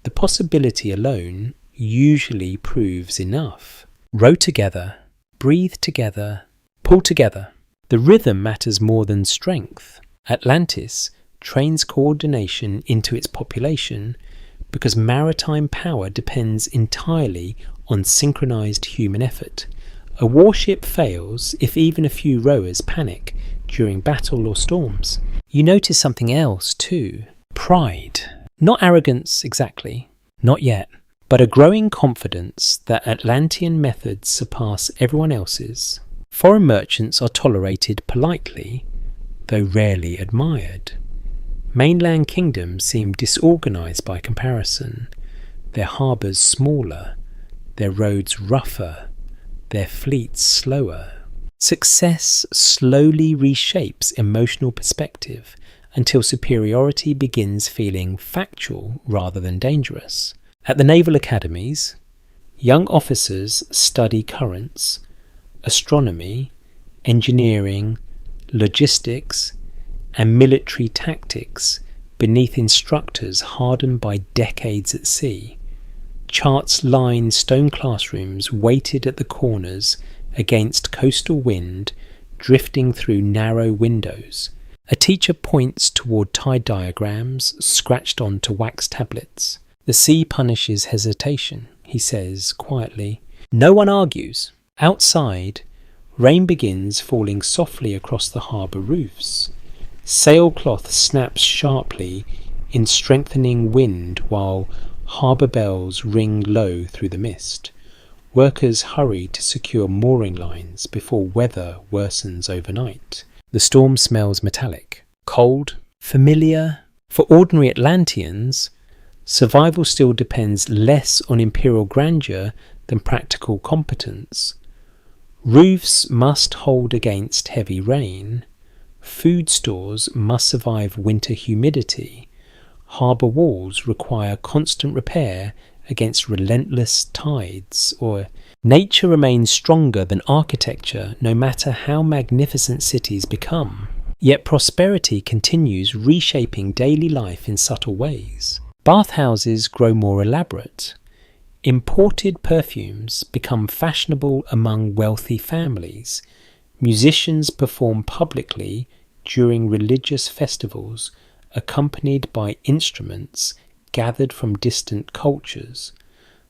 The possibility alone usually proves enough. Row together, breathe together, pull together. The rhythm matters more than strength. Atlantis trains coordination into its population because maritime power depends entirely on synchronized human effort. A warship fails if even a few rowers panic during battle or storms. You notice something else too. Pride. Not arrogance exactly, not yet, but a growing confidence that Atlantean methods surpass everyone else's. Foreign merchants are tolerated politely, though rarely admired. Mainland kingdoms seem disorganized by comparison, their harbours smaller, their roads rougher, their fleets slower. Success slowly reshapes emotional perspective until superiority begins feeling factual rather than dangerous. At the naval academies, young officers study currents, astronomy, engineering, logistics, and military tactics beneath instructors hardened by decades at sea. Charts line stone classrooms weighted at the corners against coastal wind drifting through narrow windows. A teacher points toward tide diagrams scratched onto wax tablets. The sea punishes hesitation, he says quietly. No one argues. Outside, rain begins falling softly across the harbour roofs. Sailcloth snaps sharply in strengthening wind while harbour bells ring low through the mist. Workers hurry to secure mooring lines before weather worsens overnight. The storm smells metallic, cold, familiar. For ordinary Atlanteans, survival still depends less on imperial grandeur than practical competence. Roofs must hold against heavy rain. Food stores must survive winter humidity. Harbour walls require constant repair against relentless tides. Or nature remains stronger than architecture no matter how magnificent cities become. Yet prosperity continues reshaping daily life in subtle ways. Bathhouses grow more elaborate. Imported perfumes become fashionable among wealthy families. Musicians perform publicly during religious festivals, accompanied by instruments gathered from distant cultures.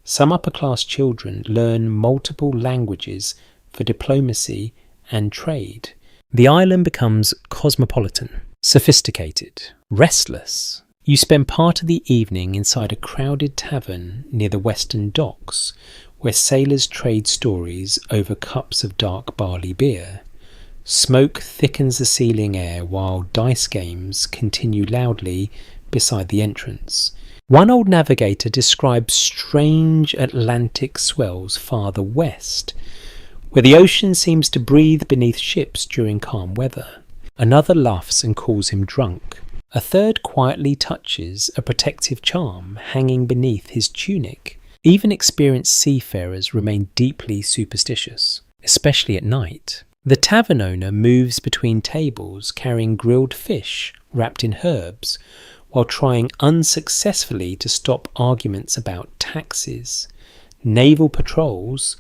Some upper-class children learn multiple languages for diplomacy and trade. The island becomes cosmopolitan, sophisticated, restless. You spend part of the evening inside a crowded tavern near the western docks, where sailors trade stories over cups of dark barley beer. Smoke thickens the ceiling air while dice games continue loudly beside the entrance. One old navigator describes strange Atlantic swells farther west, where the ocean seems to breathe beneath ships during calm weather. Another laughs and calls him drunk. A third quietly touches a protective charm hanging beneath his tunic. Even experienced seafarers remain deeply superstitious, especially at night. The tavern owner moves between tables carrying grilled fish wrapped in herbs, while trying unsuccessfully to stop arguments about taxes, naval patrols,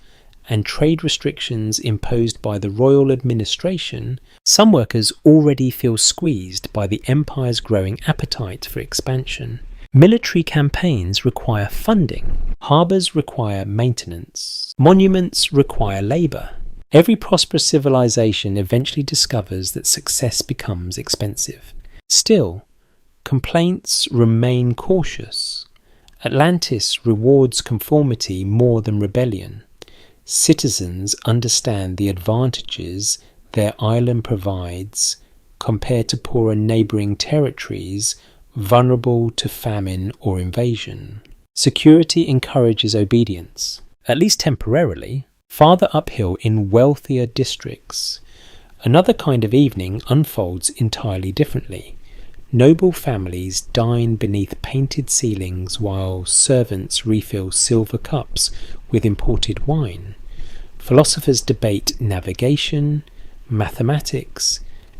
and trade restrictions imposed by the royal administration. Some workers already feel squeezed by the empire's growing appetite for expansion. Military campaigns require funding. Harbours require maintenance. Monuments require labour. Every prosperous civilization eventually discovers that success becomes expensive. Still, complaints remain cautious. Atlantis rewards conformity more than rebellion. Citizens understand the advantages their island provides compared to poorer neighbouring territories vulnerable to famine or invasion. Security encourages obedience, at least temporarily, farther uphill in wealthier districts. Another kind of evening unfolds entirely differently. Noble families dine beneath painted ceilings while servants refill silver cups with imported wine. Philosophers debate navigation, mathematics,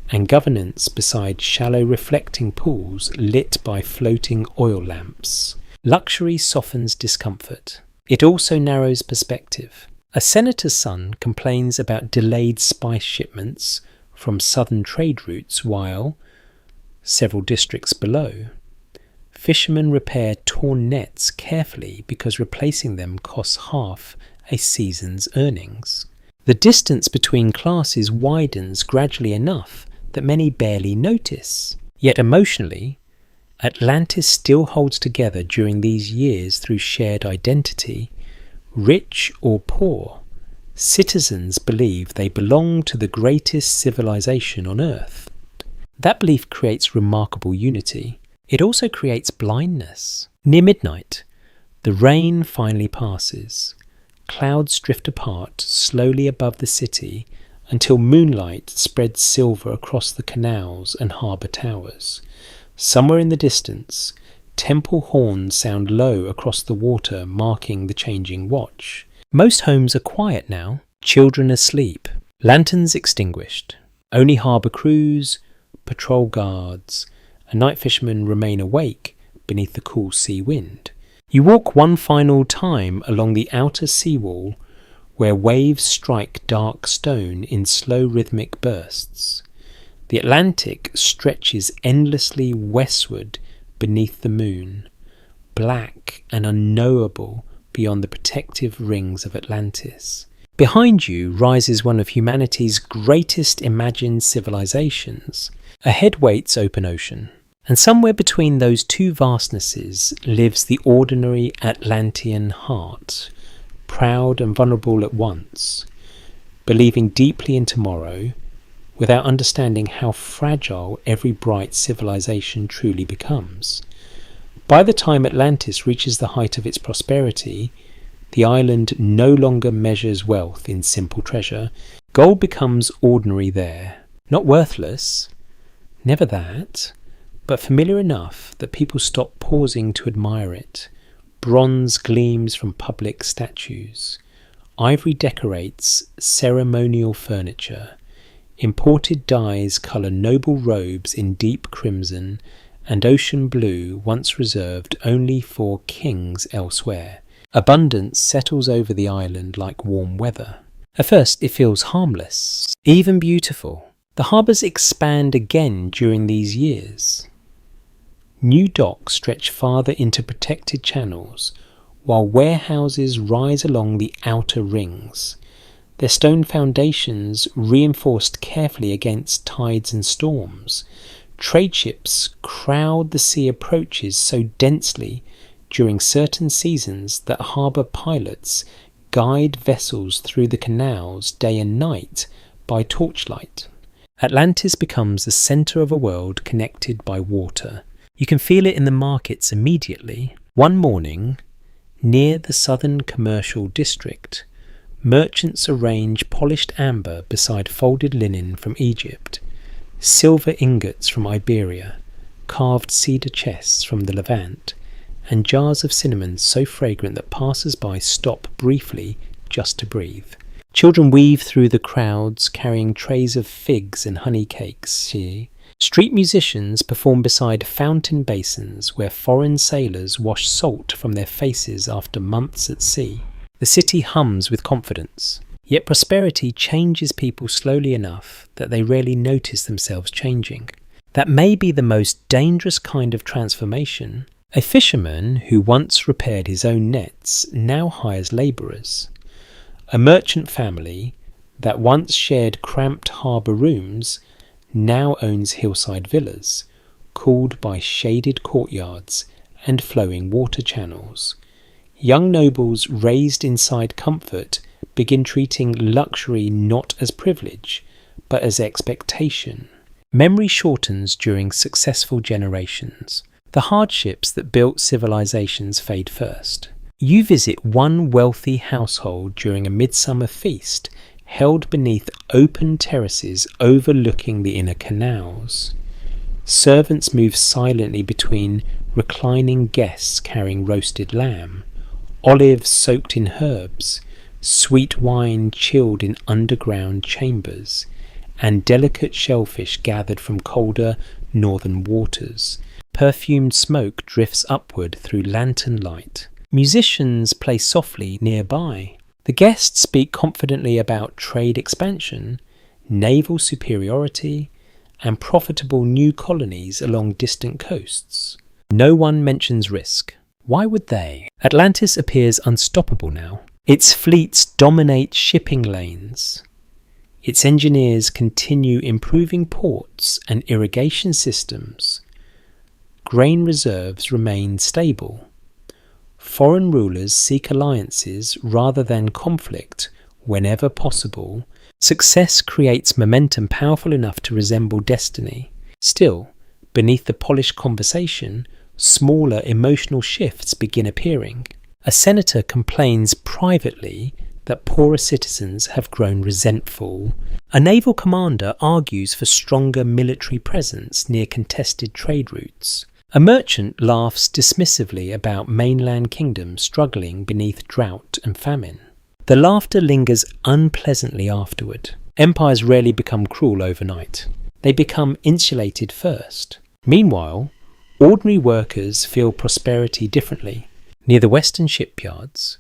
and governance beside shallow reflecting pools lit by floating oil lamps. Luxury softens discomfort. It also narrows perspective. A senator's son complains about delayed spice shipments from southern trade routes while, several districts below, fishermen repair torn nets carefully because replacing them costs half a season's earnings. The distance between classes widens gradually enough that many barely notice. Yet emotionally, Atlantis still holds together during these years through shared identity. Rich or poor, citizens believe they belong to the greatest civilization on Earth. That belief creates remarkable unity. It also creates blindness. Near midnight, the rain finally passes. Clouds drift apart slowly above the city until moonlight spreads silver across the canals and harbour towers. Somewhere in the distance, temple horns sound low across the water, marking the changing watch. Most homes are quiet now, children asleep, lanterns extinguished. Only harbour crews, patrol guards, and night fishermen remain awake beneath the cool sea wind. You walk one final time along the outer seawall where waves strike dark stone in slow rhythmic bursts. The Atlantic stretches endlessly westward beneath the moon, black and unknowable beyond the protective rings of Atlantis. Behind you rises one of humanity's greatest imagined civilizations. Ahead waits open ocean. And somewhere between those two vastnesses lives the ordinary Atlantean heart, proud and vulnerable at once, believing deeply in tomorrow, without understanding how fragile every bright civilization truly becomes. By the time Atlantis reaches the height of its prosperity, the island no longer measures wealth in simple treasure. Gold becomes ordinary there, not worthless, never that, but familiar enough that people stop pausing to admire it. Bronze gleams from public statues. Ivory decorates ceremonial furniture. Imported dyes colour noble robes in deep crimson and ocean blue once reserved only for kings elsewhere. Abundance settles over the island like warm weather. At first it feels harmless, even beautiful. The harbours expand again during these years. New docks stretch farther into protected channels, while warehouses rise along the outer rings, their stone foundations reinforced carefully against tides and storms. Trade ships crowd the sea approaches so densely during certain seasons that harbour pilots guide vessels through the canals day and night by torchlight. Atlantis becomes the centre of a world connected by water. You can feel it in the markets immediately. One morning, near the southern commercial district, merchants arrange polished amber beside folded linen from Egypt, silver ingots from Iberia, carved cedar chests from the Levant, and jars of cinnamon so fragrant that passers-by stop briefly just to breathe. Children weave through the crowds carrying trays of figs and honey cakes. Street musicians perform beside fountain basins where foreign sailors wash salt from their faces after months at sea. The city hums with confidence, yet prosperity changes people slowly enough that they rarely notice themselves changing. That may be the most dangerous kind of transformation. A fisherman who once repaired his own nets now hires labourers. A merchant family that once shared cramped harbour rooms now owns hillside villas, cooled by shaded courtyards and flowing water channels. Young nobles raised inside comfort begin treating luxury not as privilege, but as expectation. Memory shortens during successful generations. The hardships that built civilizations fade first. You visit one wealthy household during a midsummer feast held beneath open terraces overlooking the inner canals. Servants move silently between reclining guests carrying roasted lamb, olives soaked in herbs, sweet wine chilled in underground chambers, and delicate shellfish gathered from colder northern waters. Perfumed smoke drifts upward through lantern light. Musicians play softly nearby. The guests speak confidently about trade expansion, naval superiority, and profitable new colonies along distant coasts. No one mentions risk. Why would they? Atlantis appears unstoppable now. Its fleets dominate shipping lanes. Its engineers continue improving ports and irrigation systems. Grain reserves remain stable. Foreign rulers seek alliances rather than conflict whenever possible. Success creates momentum powerful enough to resemble destiny. Still, beneath the polished conversation, smaller emotional shifts begin appearing. A senator complains privately that poorer citizens have grown resentful. A naval commander argues for stronger military presence near contested trade routes. A merchant laughs dismissively about mainland kingdoms struggling beneath drought and famine. The laughter lingers unpleasantly afterward. Empires rarely become cruel overnight. They become insulated first. Meanwhile, ordinary workers feel prosperity differently. Near the western shipyards,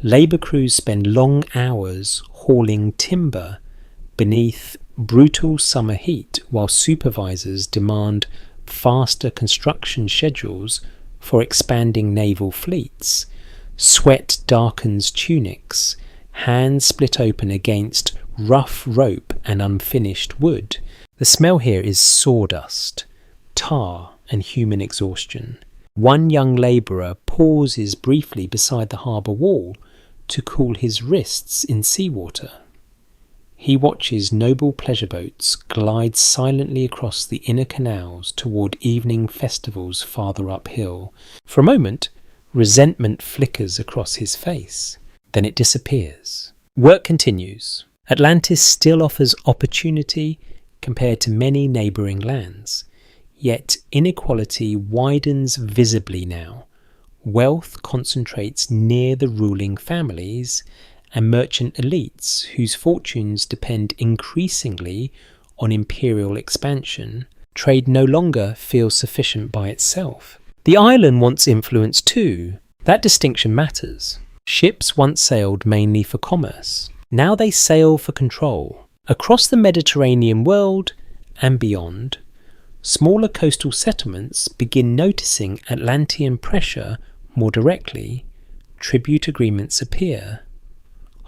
labour crews spend long hours hauling timber beneath brutal summer heat, while supervisors demand faster construction schedules for expanding naval fleets. Sweat darkens tunics, hands split open against rough rope and unfinished wood. The smell here is sawdust, tar, and human exhaustion. One young labourer pauses briefly beside the harbour wall to cool his wrists in seawater. He watches noble pleasure boats glide silently across the inner canals toward evening festivals farther uphill. For a moment, resentment flickers across his face. Then it disappears. Work continues. Atlantis still offers opportunity compared to many neighbouring lands. Yet inequality widens visibly now. Wealth concentrates near the ruling families and merchant elites whose fortunes depend increasingly on imperial expansion. Trade no longer feels sufficient by itself. The island wants influence too. That distinction matters. Ships once sailed mainly for commerce. Now they sail for control. Across the Mediterranean world and beyond, smaller coastal settlements begin noticing Atlantean pressure more directly. Tribute agreements appear.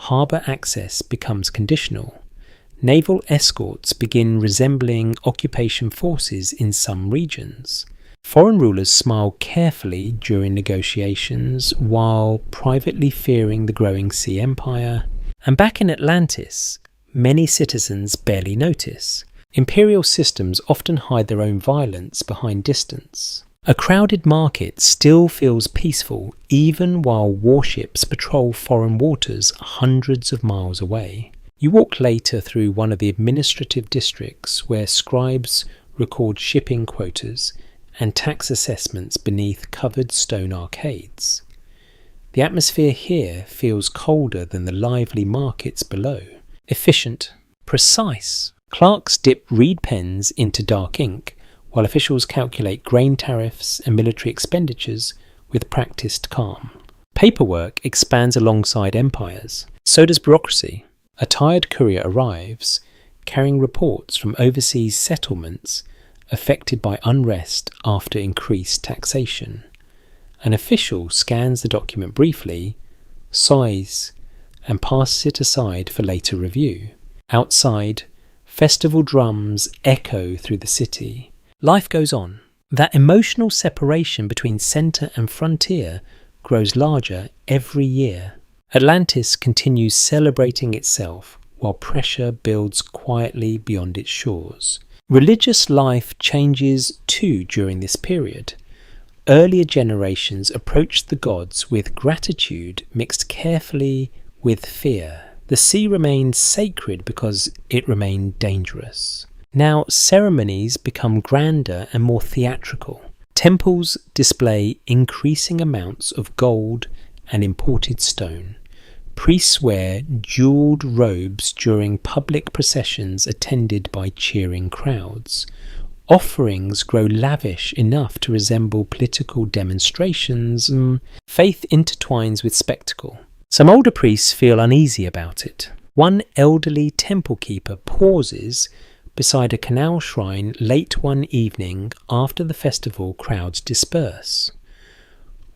Harbour access becomes conditional. Naval escorts begin resembling occupation forces in some regions. Foreign rulers smile carefully during negotiations while privately fearing the growing sea empire. And back in Atlantis, many citizens barely notice. Imperial systems often hide their own violence behind distance. A crowded market still feels peaceful even while warships patrol foreign waters hundreds of miles away. You walk later through one of the administrative districts where scribes record shipping quotas and tax assessments beneath covered stone arcades. The atmosphere here feels colder than the lively markets below. Efficient, precise. Clerks dip reed pens into dark ink, while officials calculate grain tariffs and military expenditures with practiced calm. Paperwork expands alongside empires. So does bureaucracy. A tired courier arrives, carrying reports from overseas settlements affected by unrest after increased taxation. An official scans the document briefly, sighs, and passes it aside for later review. Outside, festival drums echo through the city. Life goes on. That emotional separation between centre and frontier grows larger every year. Atlantis continues celebrating itself while pressure builds quietly beyond its shores. Religious life changes too during this period. Earlier generations approached the gods with gratitude mixed carefully with fear. The sea remained sacred because it remained dangerous. Now ceremonies become grander and more theatrical. Temples display increasing amounts of gold and imported stone. Priests wear jewelled robes during public processions attended by cheering crowds. Offerings grow lavish enough to resemble political demonstrations. Faith intertwines with spectacle. Some older priests feel uneasy about it. One elderly temple keeper pauses beside a canal shrine late one evening after the festival crowds disperse.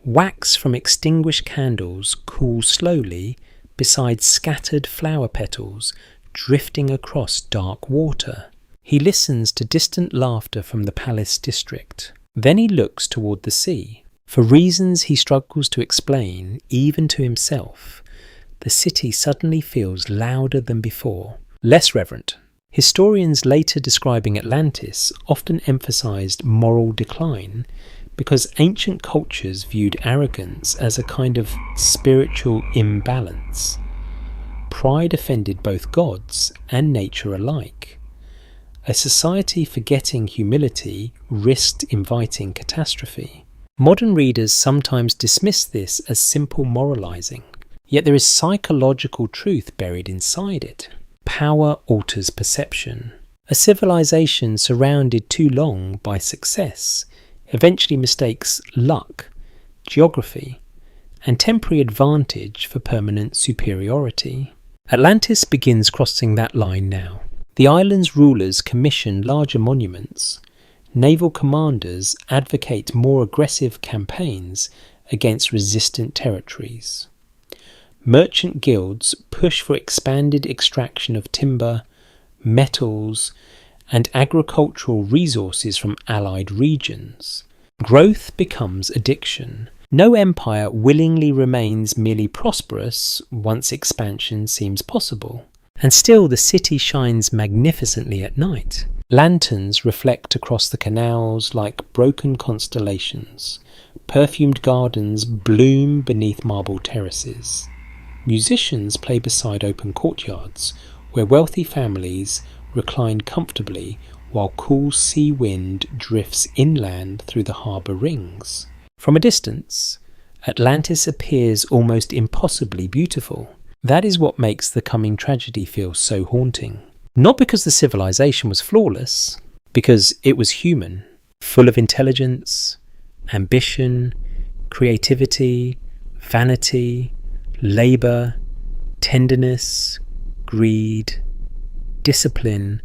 Wax from extinguished candles cools slowly beside scattered flower petals drifting across dark water. He listens to distant laughter from the palace district. Then he looks toward the sea. For reasons he struggles to explain, even to himself, the city suddenly feels louder than before, less reverent. Historians later describing Atlantis often emphasized moral decline because ancient cultures viewed arrogance as a kind of spiritual imbalance. Pride offended both gods and nature alike. A society forgetting humility risked inviting catastrophe. Modern readers sometimes dismiss this as simple moralizing, yet there is psychological truth buried inside it. Power alters perception. A civilization surrounded too long by success eventually mistakes luck, geography, and temporary advantage for permanent superiority. Atlantis begins crossing that line now. The island's rulers commission larger monuments. Naval commanders advocate more aggressive campaigns against resistant territories. Merchant guilds push for expanded extraction of timber, metals, and agricultural resources from allied regions. Growth becomes addiction. No empire willingly remains merely prosperous once expansion seems possible. And still the city shines magnificently at night. Lanterns reflect across the canals like broken constellations. Perfumed gardens bloom beneath marble terraces. Musicians play beside open courtyards, where wealthy families recline comfortably while cool sea wind drifts inland through the harbour rings. From a distance, Atlantis appears almost impossibly beautiful. That is what makes the coming tragedy feel so haunting. Not because the civilization was flawless, because it was human, full of intelligence, ambition, creativity, vanity, labour, tenderness, greed, discipline,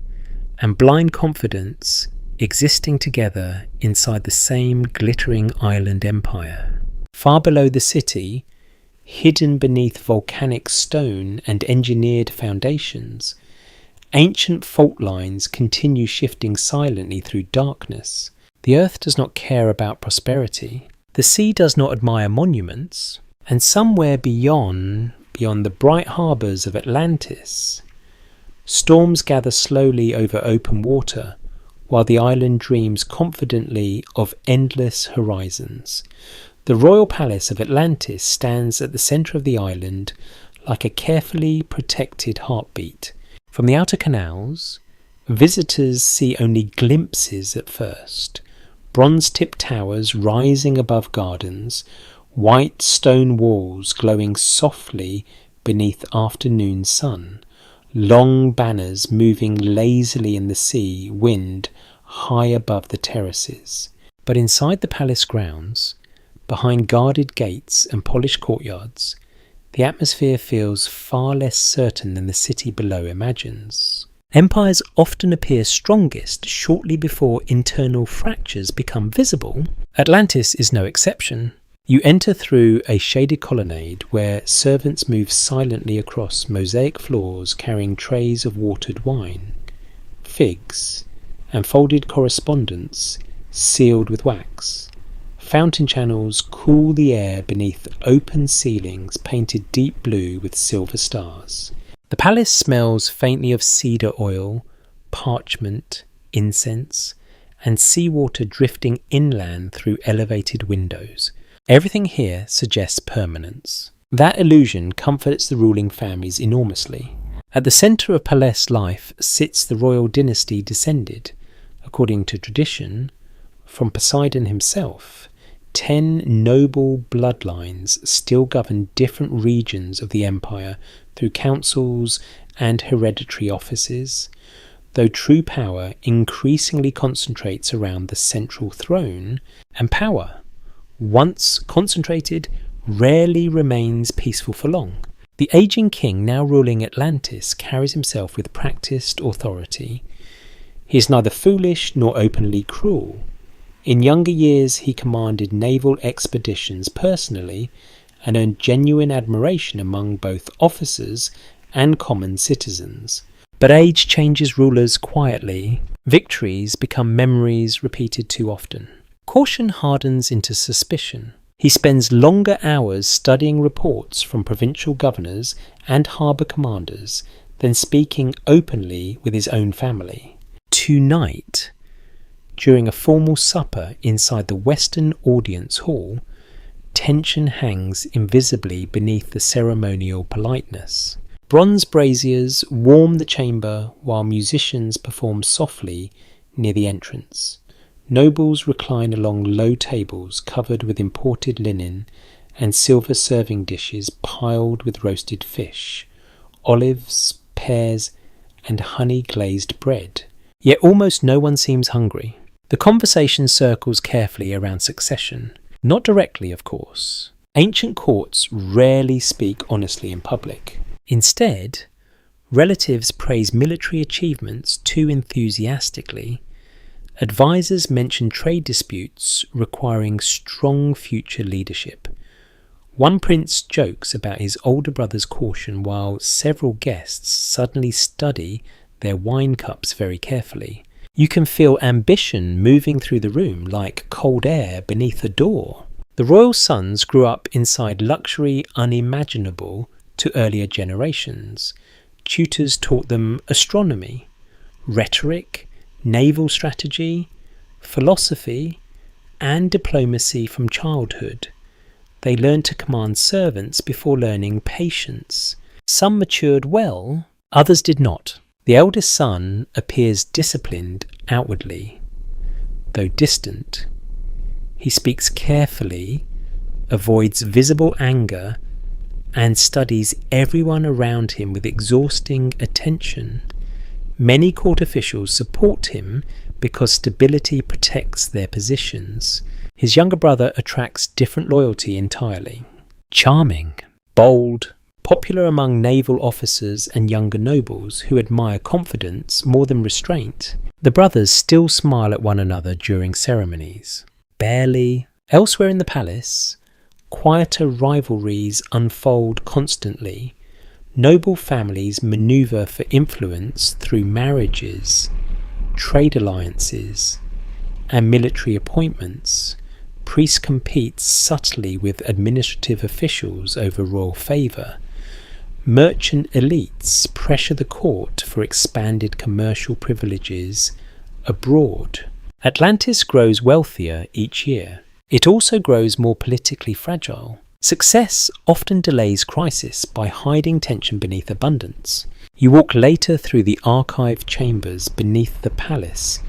and blind confidence existing together inside the same glittering island empire. Far below the city, hidden beneath volcanic stone and engineered foundations, ancient fault lines continue shifting silently through darkness. The earth does not care about prosperity. The sea does not admire monuments. And somewhere beyond the bright harbours of Atlantis, storms gather slowly over open water, while the island dreams confidently of endless horizons. The royal palace of Atlantis stands at the centre of the island like a carefully protected heartbeat. From the outer canals, visitors see only glimpses at first. Bronze-tipped towers rising above gardens, white stone walls glowing softly beneath afternoon sun, long banners moving lazily in the sea wind high above the terraces. But inside the palace grounds, behind guarded gates and polished courtyards, the atmosphere feels far less certain than the city below imagines. Empires often appear strongest shortly before internal fractures become visible. Atlantis is no exception. You enter through a shaded colonnade where servants move silently across mosaic floors carrying trays of watered wine, figs, and folded correspondence sealed with wax. Fountain channels cool the air beneath open ceilings painted deep blue with silver stars. The palace smells faintly of cedar oil, parchment, incense, and seawater drifting inland through elevated windows. Everything here suggests permanence. That illusion comforts the ruling families enormously. At the centre of palace life sits the royal dynasty descended, according to tradition, from Poseidon himself. 10 noble bloodlines still govern different regions of the empire through councils and hereditary offices, though true power increasingly concentrates around the central throne, and power, once concentrated, rarely remains peaceful for long. The aging king now ruling Atlantis carries himself with practised authority. He is neither foolish nor openly cruel. In younger years he commanded naval expeditions personally and earned genuine admiration among both officers and common citizens. But age changes rulers quietly. Victories become memories repeated too often. Caution hardens into suspicion. He spends longer hours studying reports from provincial governors and harbour commanders than speaking openly with his own family. Tonight, during a formal supper inside the Western Audience Hall, tension hangs invisibly beneath the ceremonial politeness. Bronze braziers warm the chamber while musicians perform softly near the entrance. Nobles recline along low tables covered with imported linen and silver serving dishes piled with roasted fish, olives, pears, and honey-glazed bread. Yet almost no one seems hungry. The conversation circles carefully around succession. Not directly, of course. Ancient courts rarely speak honestly in public. Instead, relatives praise military achievements too enthusiastically. Advisors mention trade disputes requiring strong future leadership. One prince jokes about his older brother's caution while several guests suddenly study their wine cups very carefully. You can feel ambition moving through the room like cold air beneath a door. The royal sons grew up inside luxury unimaginable to earlier generations. Tutors taught them astronomy, rhetoric, naval strategy, philosophy, and diplomacy from childhood. They learned to command servants before learning patience. Some matured well, others did not. The eldest son appears disciplined outwardly, though distant. He speaks carefully, avoids visible anger, and studies everyone around him with exhausting attention. Many court officials support him because stability protects their positions. His younger brother attracts different loyalty entirely. Charming, bold, popular among naval officers and younger nobles who admire confidence more than restraint. The brothers still smile at one another during ceremonies. Barely. Elsewhere in the palace, quieter rivalries unfold constantly. Noble families maneuver for influence through marriages, trade alliances, and military appointments. Priests compete subtly with administrative officials over royal favour. Merchant elites pressure the court for expanded commercial privileges abroad. Atlantis grows wealthier each year. It also grows more politically fragile. Success often delays crisis by hiding tension beneath abundance. You walk later through the archive chambers beneath the palace,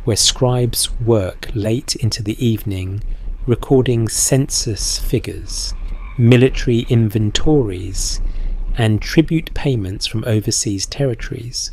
where scribes work late into the evening, recording census figures, military inventories, and tribute payments from overseas territories.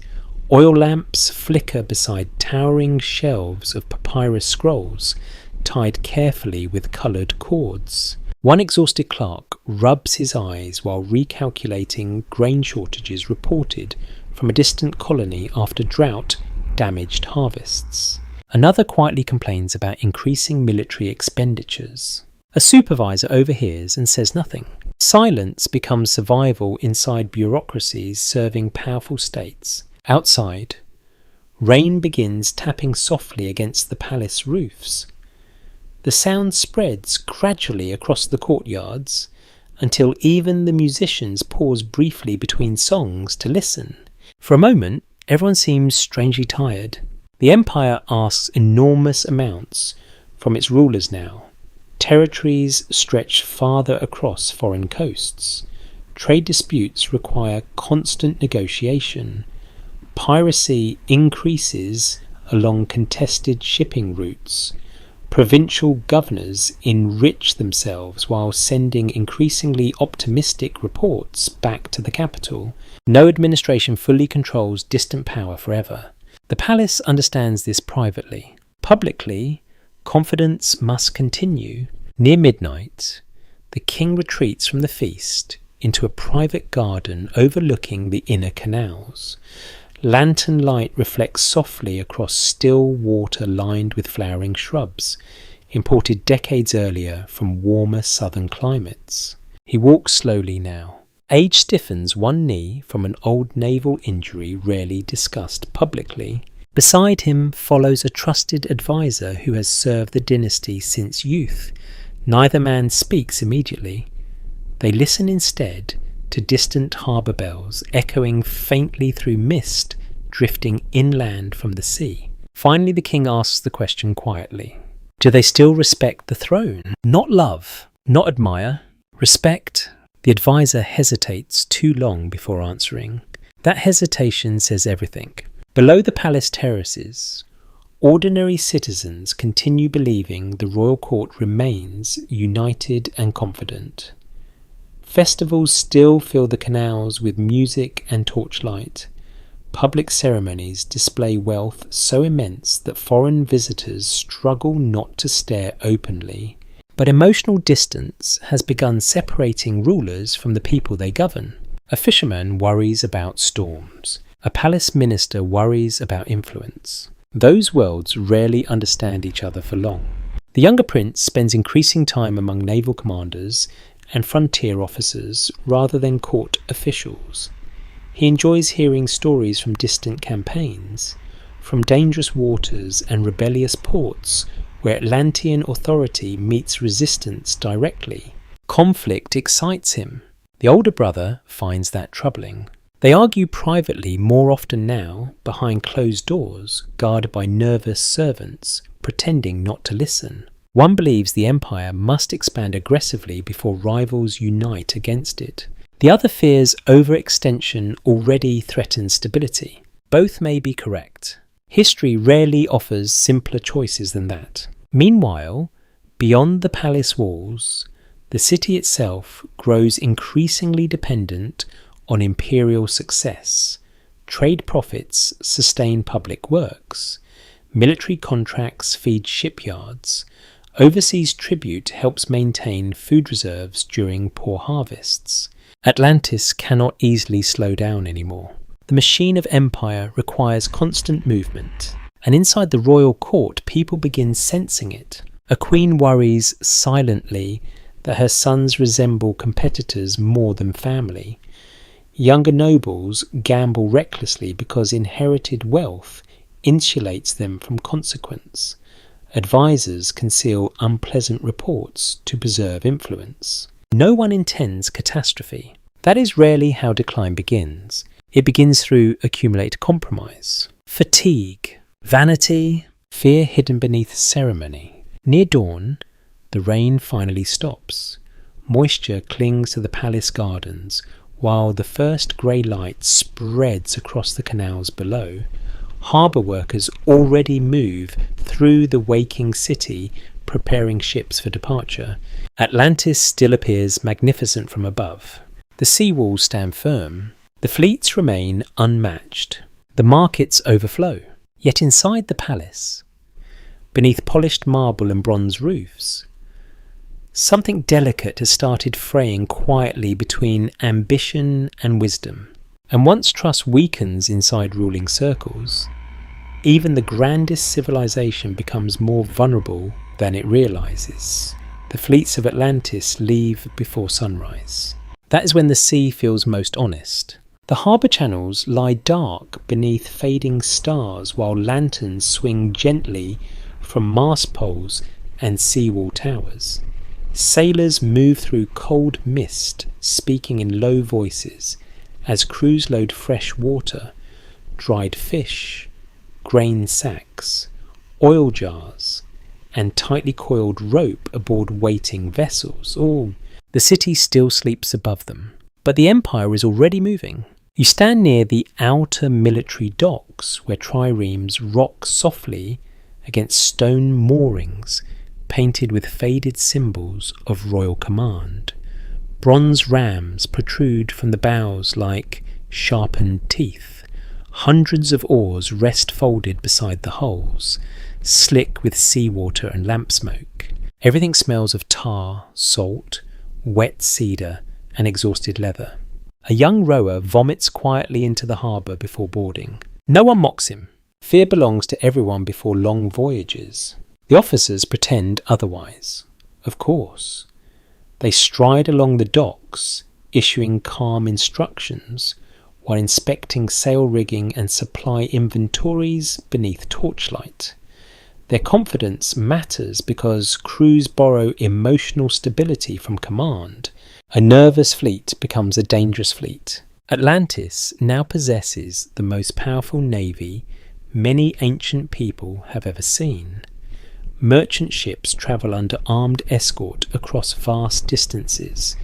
Oil lamps flicker beside towering shelves of papyrus scrolls, tied carefully with coloured cords. One exhausted clerk rubs his eyes while recalculating grain shortages reported from a distant colony after drought-damaged harvests. Another quietly complains about increasing military expenditures. A supervisor overhears and says nothing. Silence becomes survival inside bureaucracies serving powerful states. Outside, rain begins tapping softly against the palace roofs. The sound spreads gradually across the courtyards until even the musicians pause briefly between songs to listen. For a moment, everyone seems strangely tired. The empire asks enormous amounts from its rulers now. Territories stretch farther across foreign coasts. Trade disputes require constant negotiation. Piracy increases along contested shipping routes. Provincial governors enrich themselves while sending increasingly optimistic reports back to the capital. No administration fully controls distant power forever. The palace understands this privately. Publicly, confidence must continue. Near midnight, the king retreats from the feast into a private garden overlooking the inner canals. Lantern light reflects softly across still water lined with flowering shrubs, imported decades earlier from warmer southern climates. He walks slowly now. Age stiffens one knee from an old naval injury rarely discussed publicly. Beside him follows a trusted advisor who has served the dynasty since youth. Neither man speaks immediately. They listen instead to distant harbour bells echoing faintly through mist drifting inland from the sea. Finally the king asks the question quietly. Do they still respect the throne? Not love, not admire, respect. The advisor hesitates too long before answering. That hesitation says everything. Below the palace terraces, ordinary citizens continue believing the royal court remains united and confident. Festivals still fill the canals with music and torchlight. Public ceremonies display wealth so immense that foreign visitors struggle not to stare openly. But emotional distance has begun separating rulers from the people they govern. A fisherman worries about storms. A palace minister worries about influence. Those worlds rarely understand each other for long. The younger prince spends increasing time among naval commanders and frontier officers rather than court officials. He enjoys hearing stories from distant campaigns, from dangerous waters and rebellious ports where Atlantean authority meets resistance directly. Conflict excites him. The older brother finds that troubling. They argue privately more often now, behind closed doors, guarded by nervous servants, pretending not to listen. One believes the empire must expand aggressively before rivals unite against it. The other fears overextension already threatens stability. Both may be correct. History rarely offers simpler choices than that. Meanwhile, beyond the palace walls, the city itself grows increasingly dependent on imperial success. Trade profits sustain public works. Military contracts feed shipyards. Overseas tribute helps maintain food reserves during poor harvests. Atlantis cannot easily slow down anymore. The machine of empire requires constant movement, and inside the royal court people begin sensing it. A queen worries silently that her sons resemble competitors more than family. Younger nobles gamble recklessly because inherited wealth insulates them from consequence. Advisors conceal unpleasant reports to preserve influence. No one intends catastrophe. That is rarely how decline begins. It begins through accumulated compromise, fatigue, vanity, fear hidden beneath ceremony. Near dawn, the rain finally stops. Moisture clings to the palace gardens, while the first grey light spreads across the canals below. Harbour workers already move through the waking city, preparing ships for departure. Atlantis still appears magnificent from above. The sea walls stand firm. The fleets remain unmatched. The markets overflow. Yet inside the palace, beneath polished marble and bronze roofs, something delicate has started fraying quietly between ambition and wisdom. And once trust weakens inside ruling circles, even the grandest civilization becomes more vulnerable than it realizes. The fleets of Atlantis leave before sunrise. That is when the sea feels most honest. The harbour channels lie dark beneath fading stars while lanterns swing gently from mast poles and seawall towers. Sailors move through cold mist, speaking in low voices, as crews load fresh water, dried fish, grain sacks, oil jars, and tightly coiled rope aboard waiting vessels. The city still sleeps above them, but the empire is already moving. You stand near the outer military docks where triremes rock softly against stone moorings painted with faded symbols of royal command. Bronze rams protrude from the bows like sharpened teeth. Hundreds of oars rest folded beside the hulls, slick with seawater and lamp smoke. Everything smells of tar, salt, wet cedar, and exhausted leather. A young rower vomits quietly into the harbour before boarding. No one mocks him. Fear belongs to everyone before long voyages. The officers pretend otherwise. Of course. They stride along the docks, issuing calm instructions, while inspecting sail rigging and supply inventories beneath torchlight. Their confidence matters because crews borrow emotional stability from command. A nervous fleet becomes a dangerous fleet. Atlantis now possesses the most powerful navy many ancient people have ever seen. Merchant ships travel under armed escort across vast distances.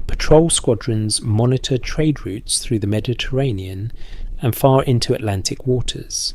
Patrol squadrons monitor trade routes through the Mediterranean and far into Atlantic waters.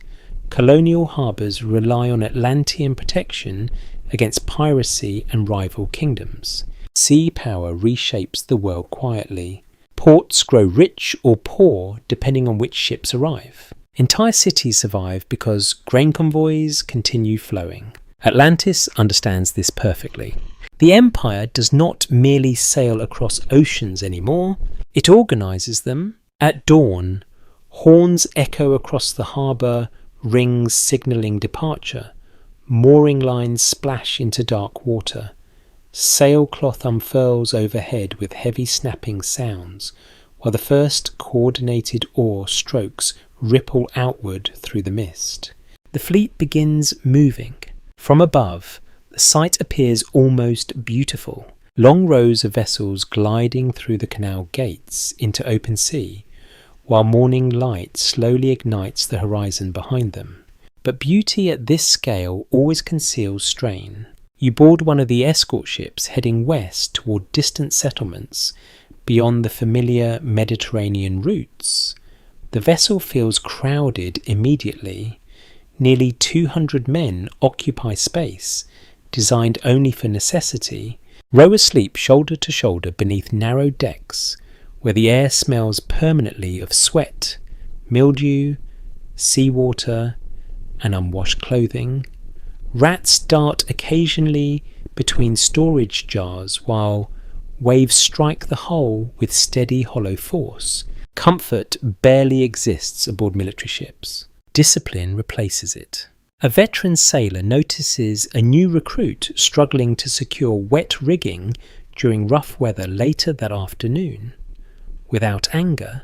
Colonial harbours rely on Atlantean protection against piracy and rival kingdoms. Sea power reshapes the world quietly. Ports grow rich or poor depending on which ships arrive. Entire cities survive because grain convoys continue flowing. Atlantis understands this perfectly. The empire does not merely sail across oceans anymore, it organises them. At dawn, horns echo across the harbour, rings signalling departure. Mooring lines splash into dark water. Sailcloth unfurls overhead with heavy snapping sounds, while the first coordinated oar strokes ripple outward through the mist. The fleet begins moving. From above, the sight appears almost beautiful. Long rows of vessels gliding through the canal gates into open sea, while morning light slowly ignites the horizon behind them. But beauty at this scale always conceals strain. You board one of the escort ships heading west toward distant settlements beyond the familiar Mediterranean routes. The vessel feels crowded immediately. Nearly 200 men occupy space, designed only for necessity. Rowers sleep shoulder to shoulder beneath narrow decks, where the air smells permanently of sweat, mildew, seawater, and unwashed clothing. Rats dart occasionally between storage jars while waves strike the hull with steady hollow force. Comfort barely exists aboard military ships. Discipline replaces it. A veteran sailor notices a new recruit struggling to secure wet rigging during rough weather later that afternoon. Without anger,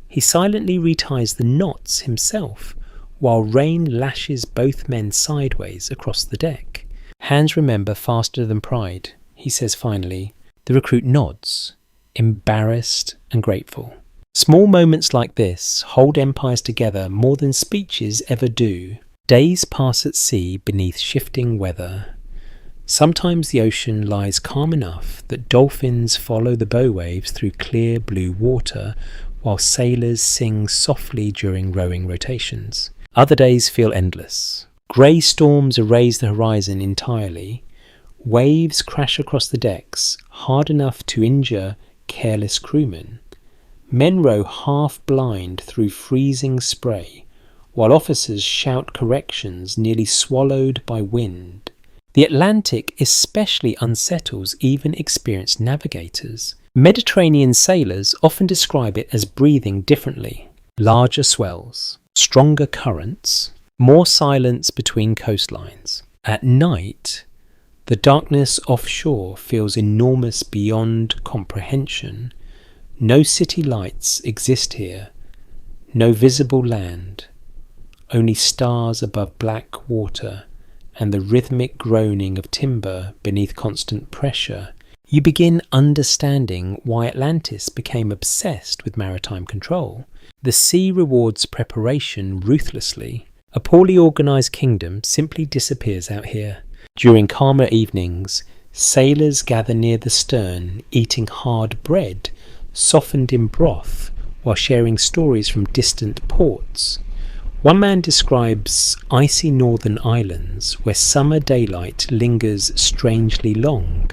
he silently reties the knots himself, while rain lashes both men sideways across the deck. Hands remember faster than pride, he says finally. The recruit nods, embarrassed and grateful. Small moments like this hold empires together more than speeches ever do. Days pass at sea beneath shifting weather. Sometimes the ocean lies calm enough that dolphins follow the bow waves through clear blue water, while sailors sing softly during rowing rotations. Other days feel endless. Grey storms erase the horizon entirely. Waves crash across the decks, hard enough to injure careless crewmen. Men row half blind through freezing spray, while officers shout corrections nearly swallowed by wind. The Atlantic especially unsettles even experienced navigators. Mediterranean sailors often describe it as breathing differently. Larger swells, stronger currents, more silence between coastlines. At night, The darkness offshore feels enormous beyond comprehension. No city lights exist here, no visible land, only stars above black water and the rhythmic groaning of timber beneath constant pressure. You begin understanding why Atlantis became obsessed with maritime control. The sea rewards preparation ruthlessly. A poorly organised kingdom simply disappears out here. During calmer evenings, sailors gather near the stern, eating hard bread, softened in broth, while sharing stories from distant ports. One man describes icy northern islands where summer daylight lingers strangely long.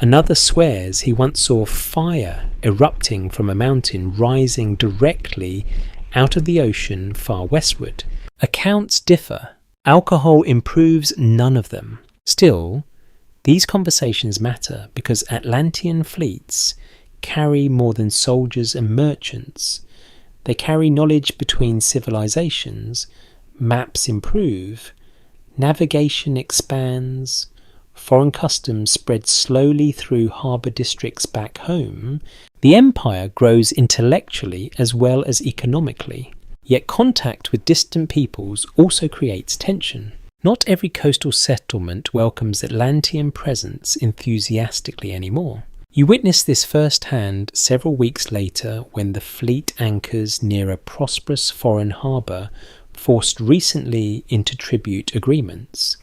Another swears he once saw fire erupting from a mountain rising directly out of the ocean far westward. Accounts differ. Alcohol improves none of them. Still, these conversations matter because Atlantean fleets carry more than soldiers and merchants. They carry knowledge between civilizations, maps improve, navigation expands, foreign customs spread slowly through harbour districts back home. The empire grows intellectually as well as economically. Yet contact with distant peoples also creates tension. Not every coastal settlement welcomes Atlantean presence enthusiastically anymore. You witness this firsthand several weeks later when the fleet anchors near a prosperous foreign harbour forced recently into tribute agreements.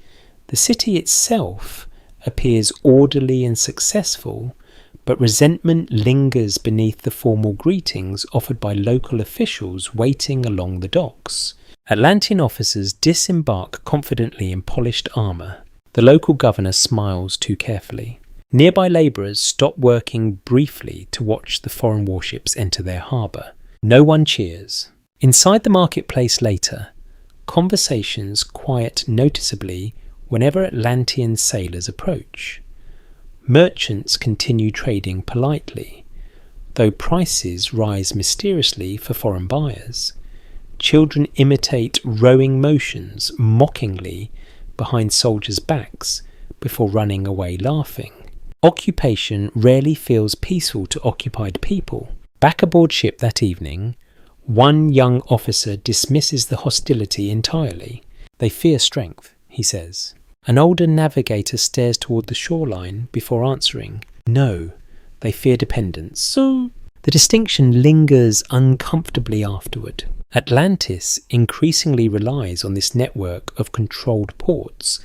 The city itself appears orderly and successful, but resentment lingers beneath the formal greetings offered by local officials waiting along the docks. Atlantean officers disembark confidently in polished armour. The local governor smiles too carefully. Nearby labourers stop working briefly to watch the foreign warships enter their harbour. No one cheers. Inside the marketplace later, conversations quiet noticeably whenever Atlantean sailors approach. Merchants continue trading politely, though prices rise mysteriously for foreign buyers. Children imitate rowing motions mockingly behind soldiers' backs before running away laughing. Occupation rarely feels peaceful to occupied people. Back aboard ship that evening, one young officer dismisses the hostility entirely. They fear strength, he says. An older navigator stares toward the shoreline before answering. No, they fear dependence. So the distinction lingers uncomfortably afterward. Atlantis increasingly relies on this network of controlled ports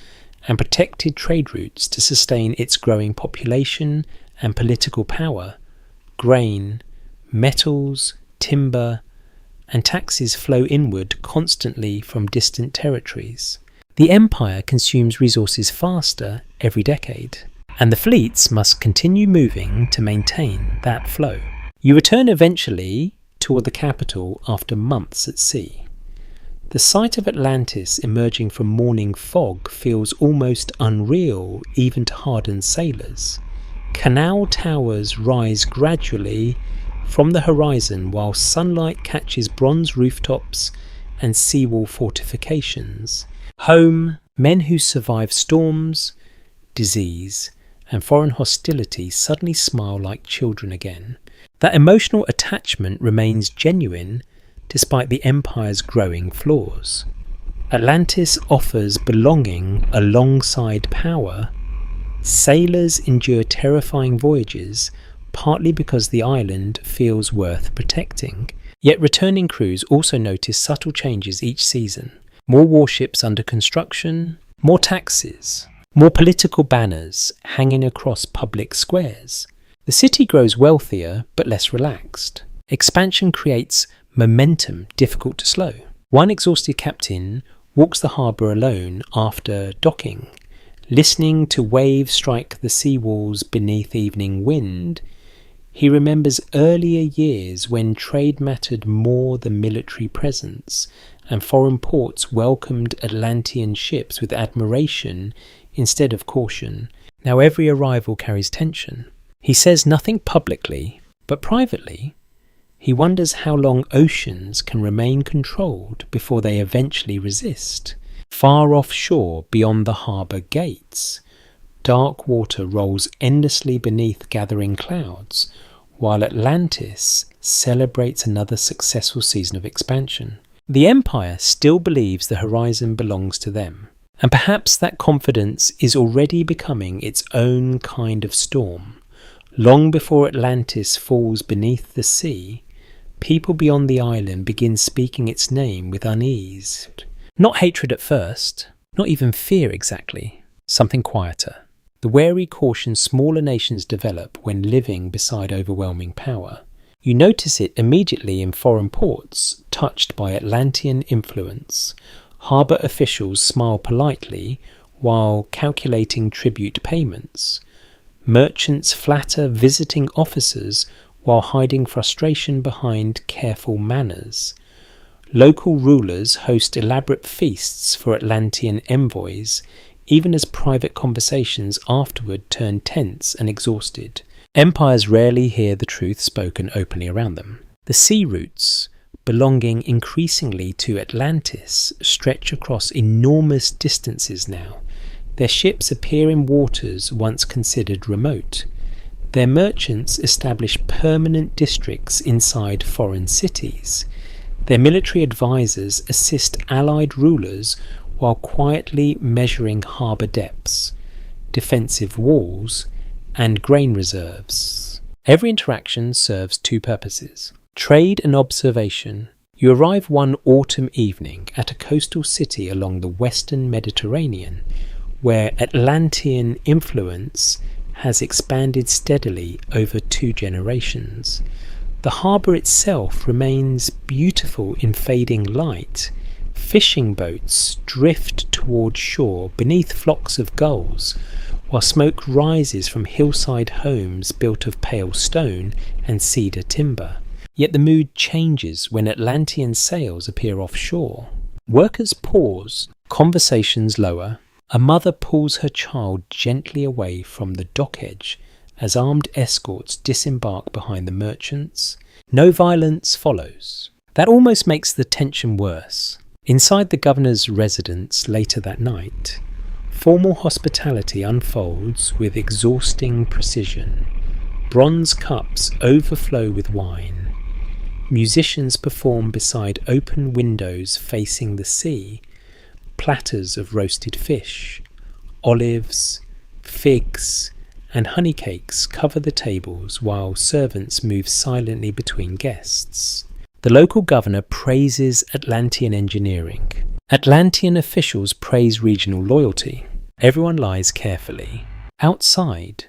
and protected trade routes to sustain its growing population and political power. Grain, metals, timber, and taxes flow inward constantly from distant territories. The empire consumes resources faster every decade, and the fleets must continue moving to maintain that flow. You return eventually toward the capital after months at sea. The sight of Atlantis emerging from morning fog feels almost unreal even to hardened sailors. Canal towers rise gradually from the horizon while sunlight catches bronze rooftops and seawall fortifications. Home, men who survive storms, disease, and foreign hostility suddenly smile like children again. That emotional attachment remains genuine despite the empire's growing flaws. Atlantis offers belonging alongside power. Sailors endure terrifying voyages partly because the island feels worth protecting. Yet returning crews also notice subtle changes each season. More warships under construction, more taxes, more political banners hanging across public squares. The city grows wealthier but less relaxed. Expansion creates momentum difficult to slow. One exhausted captain walks the harbour alone after docking, listening to waves strike the sea walls beneath evening wind. He remembers earlier years when trade mattered more than military presence, and foreign ports welcomed Atlantean ships with admiration instead of caution. Now every arrival carries tension. He says nothing publicly, but privately, he wonders how long oceans can remain controlled before they eventually resist. Far offshore, beyond the harbour gates, dark water rolls endlessly beneath gathering clouds, while Atlantis celebrates another successful season of expansion. The Empire still believes the horizon belongs to them, and perhaps that confidence is already becoming its own kind of storm. Long before Atlantis falls beneath the sea, people beyond the island begin speaking its name with unease. Not hatred at first, not even fear exactly, something quieter. The wary caution smaller nations develop when living beside overwhelming power. You notice it immediately in foreign ports touched by Atlantean influence. Harbour officials smile politely while calculating tribute payments. Merchants flatter visiting officers while hiding frustration behind careful manners. Local rulers host elaborate feasts for Atlantean envoys, even as private conversations afterward turn tense and exhausted. Empires rarely hear the truth spoken openly around them. The sea routes, belonging increasingly to Atlantis, stretch across enormous distances now. Their ships appear in waters once considered remote. Their merchants establish permanent districts inside foreign cities. Their military advisors assist allied rulers while quietly measuring harbour depths, defensive walls, and grain reserves. Every interaction serves two purposes: trade and observation. You arrive one autumn evening at a coastal city along the western Mediterranean, where Atlantean influence has expanded steadily over 2 generations. The harbour itself remains beautiful in fading light. Fishing boats drift towards shore beneath flocks of gulls, while smoke rises from hillside homes built of pale stone and cedar timber. Yet the mood changes when Atlantean sails appear offshore. Workers pause, conversations lower. A mother pulls her child gently away from the dock edge as armed escorts disembark behind the merchants. No violence follows. That almost makes the tension worse. Inside the governor's residence later that night, formal hospitality unfolds with exhausting precision. Bronze cups overflow with wine. Musicians perform beside open windows facing the sea. Platters of roasted fish, olives, figs, and honey cakes cover the tables while servants move silently between guests. The local governor praises Atlantean engineering. Atlantean officials praise regional loyalty. Everyone lies carefully. Outside,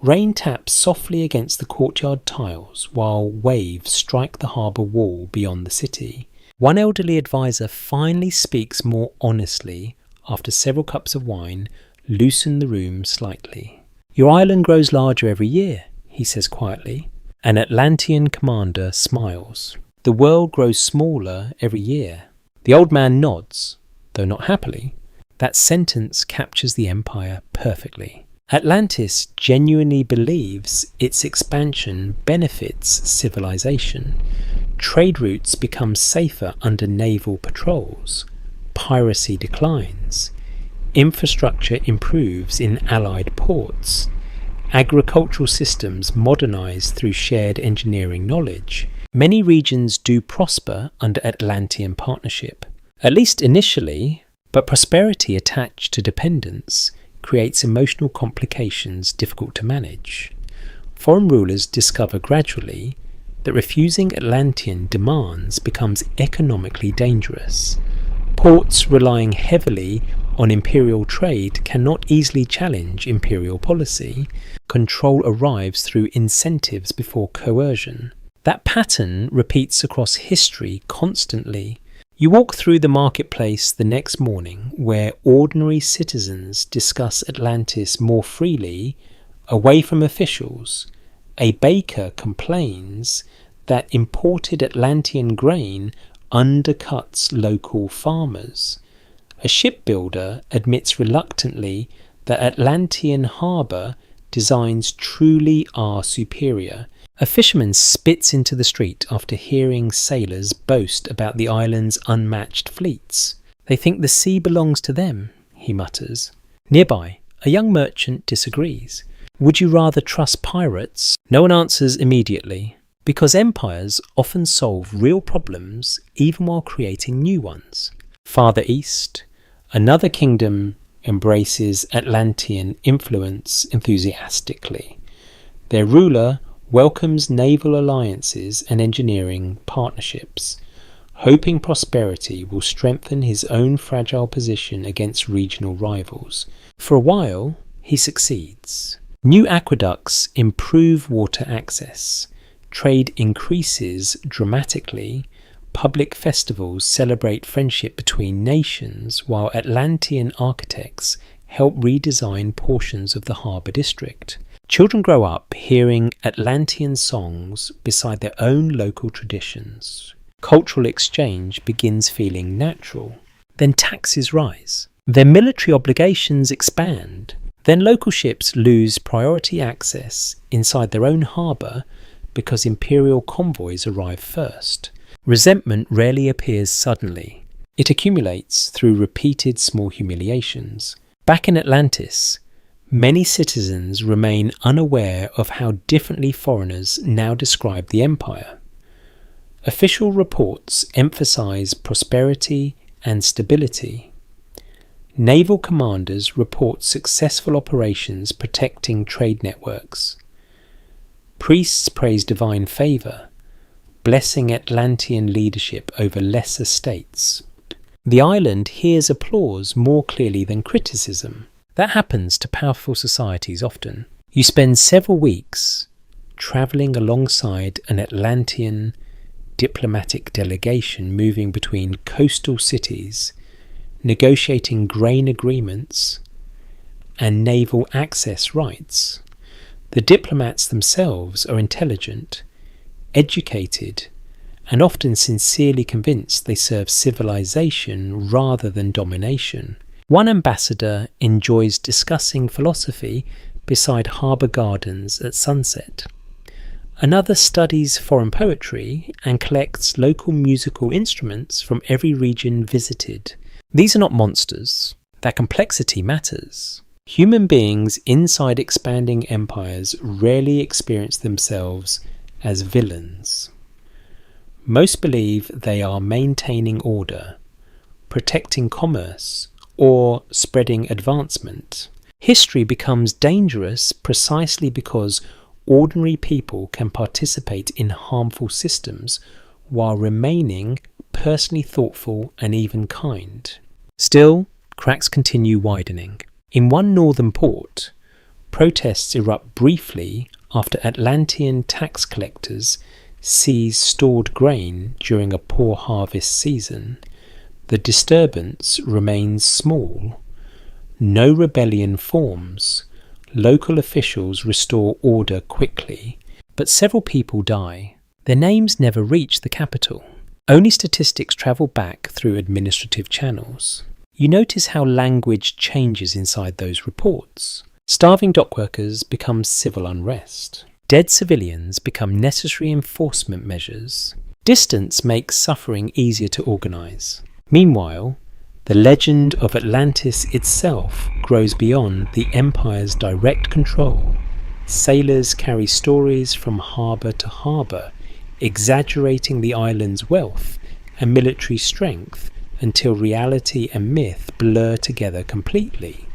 rain taps softly against the courtyard tiles while waves strike the harbour wall beyond the city. One elderly advisor finally speaks more honestly after several cups of wine loosen the room slightly. "Your island grows larger every year," he says quietly. An Atlantean commander smiles. "The world grows smaller every year." The old man nods, though not happily. That sentence captures the empire perfectly. Atlantis genuinely believes its expansion benefits civilization. Trade routes become safer under naval patrols. Piracy declines. Infrastructure improves in allied ports. Agricultural systems modernize through shared engineering knowledge. Many regions do prosper under Atlantean partnership, at least initially, but prosperity attached to dependence creates emotional complications difficult to manage. Foreign rulers discover gradually that refusing Atlantean demands becomes economically dangerous. Ports relying heavily on imperial trade cannot easily challenge imperial policy. Control arrives through incentives before coercion. That pattern repeats across history constantly. You walk through the marketplace the next morning where ordinary citizens discuss Atlantis more freely, away from officials. A baker complains that imported Atlantean grain undercuts local farmers. A shipbuilder admits reluctantly that Atlantean harbour designs truly are superior. A fisherman spits into the street after hearing sailors boast about the island's unmatched fleets. "They think the sea belongs to them," he mutters. Nearby, A young merchant disagrees. Would you rather trust pirates? No one answers immediately, because empires often solve real problems even while creating new ones. Farther east, another kingdom embraces Atlantean influence enthusiastically. Their ruler welcomes naval alliances and engineering partnerships, hoping prosperity will strengthen his own fragile position against regional rivals. For a while, he succeeds. New aqueducts improve water access. Trade increases dramatically. Public festivals celebrate friendship between nations, while Atlantean architects help redesign portions of the harbour district. Children grow up hearing Atlantean songs beside their own local traditions. Cultural exchange begins feeling natural. Then taxes rise. Their military obligations expand. Then local ships lose priority access inside their own harbour because imperial convoys arrive first. Resentment rarely appears suddenly. It accumulates through repeated small humiliations. Back in Atlantis, many citizens remain unaware of how differently foreigners now describe the empire. Official reports emphasize prosperity and stability. Naval commanders report successful operations protecting trade networks. Priests praise divine favor, blessing Atlantean leadership over lesser states. The island hears applause more clearly than criticism. That happens to powerful societies often. You spend several weeks travelling alongside an Atlantean diplomatic delegation moving between coastal cities, negotiating grain agreements and naval access rights. The diplomats themselves are intelligent, educated, and often sincerely convinced they serve civilization rather than domination. One ambassador enjoys discussing philosophy beside harbour gardens at sunset. Another studies foreign poetry and collects local musical instruments from every region visited. These are not monsters. Their complexity matters. Human beings inside expanding empires rarely experience themselves as villains. Most believe they are maintaining order, protecting commerce, or spreading advancement. History becomes dangerous precisely because ordinary people can participate in harmful systems while remaining personally thoughtful and even kind. Still, cracks continue widening. In one northern port, protests erupt briefly after Atlantean tax collectors seize stored grain during a poor harvest season. The disturbance remains small. No rebellion forms. Local officials restore order quickly, but several people die. Their names never reach the capital. Only statistics travel back through administrative channels. You notice how language changes inside those reports. Starving dockworkers become civil unrest. Dead civilians become necessary enforcement measures. Distance makes suffering easier to organise. Meanwhile, the legend of Atlantis itself grows beyond the empire's direct control. Sailors carry stories from harbour to harbour, exaggerating the island's wealth and military strength until reality and myth blur together completely.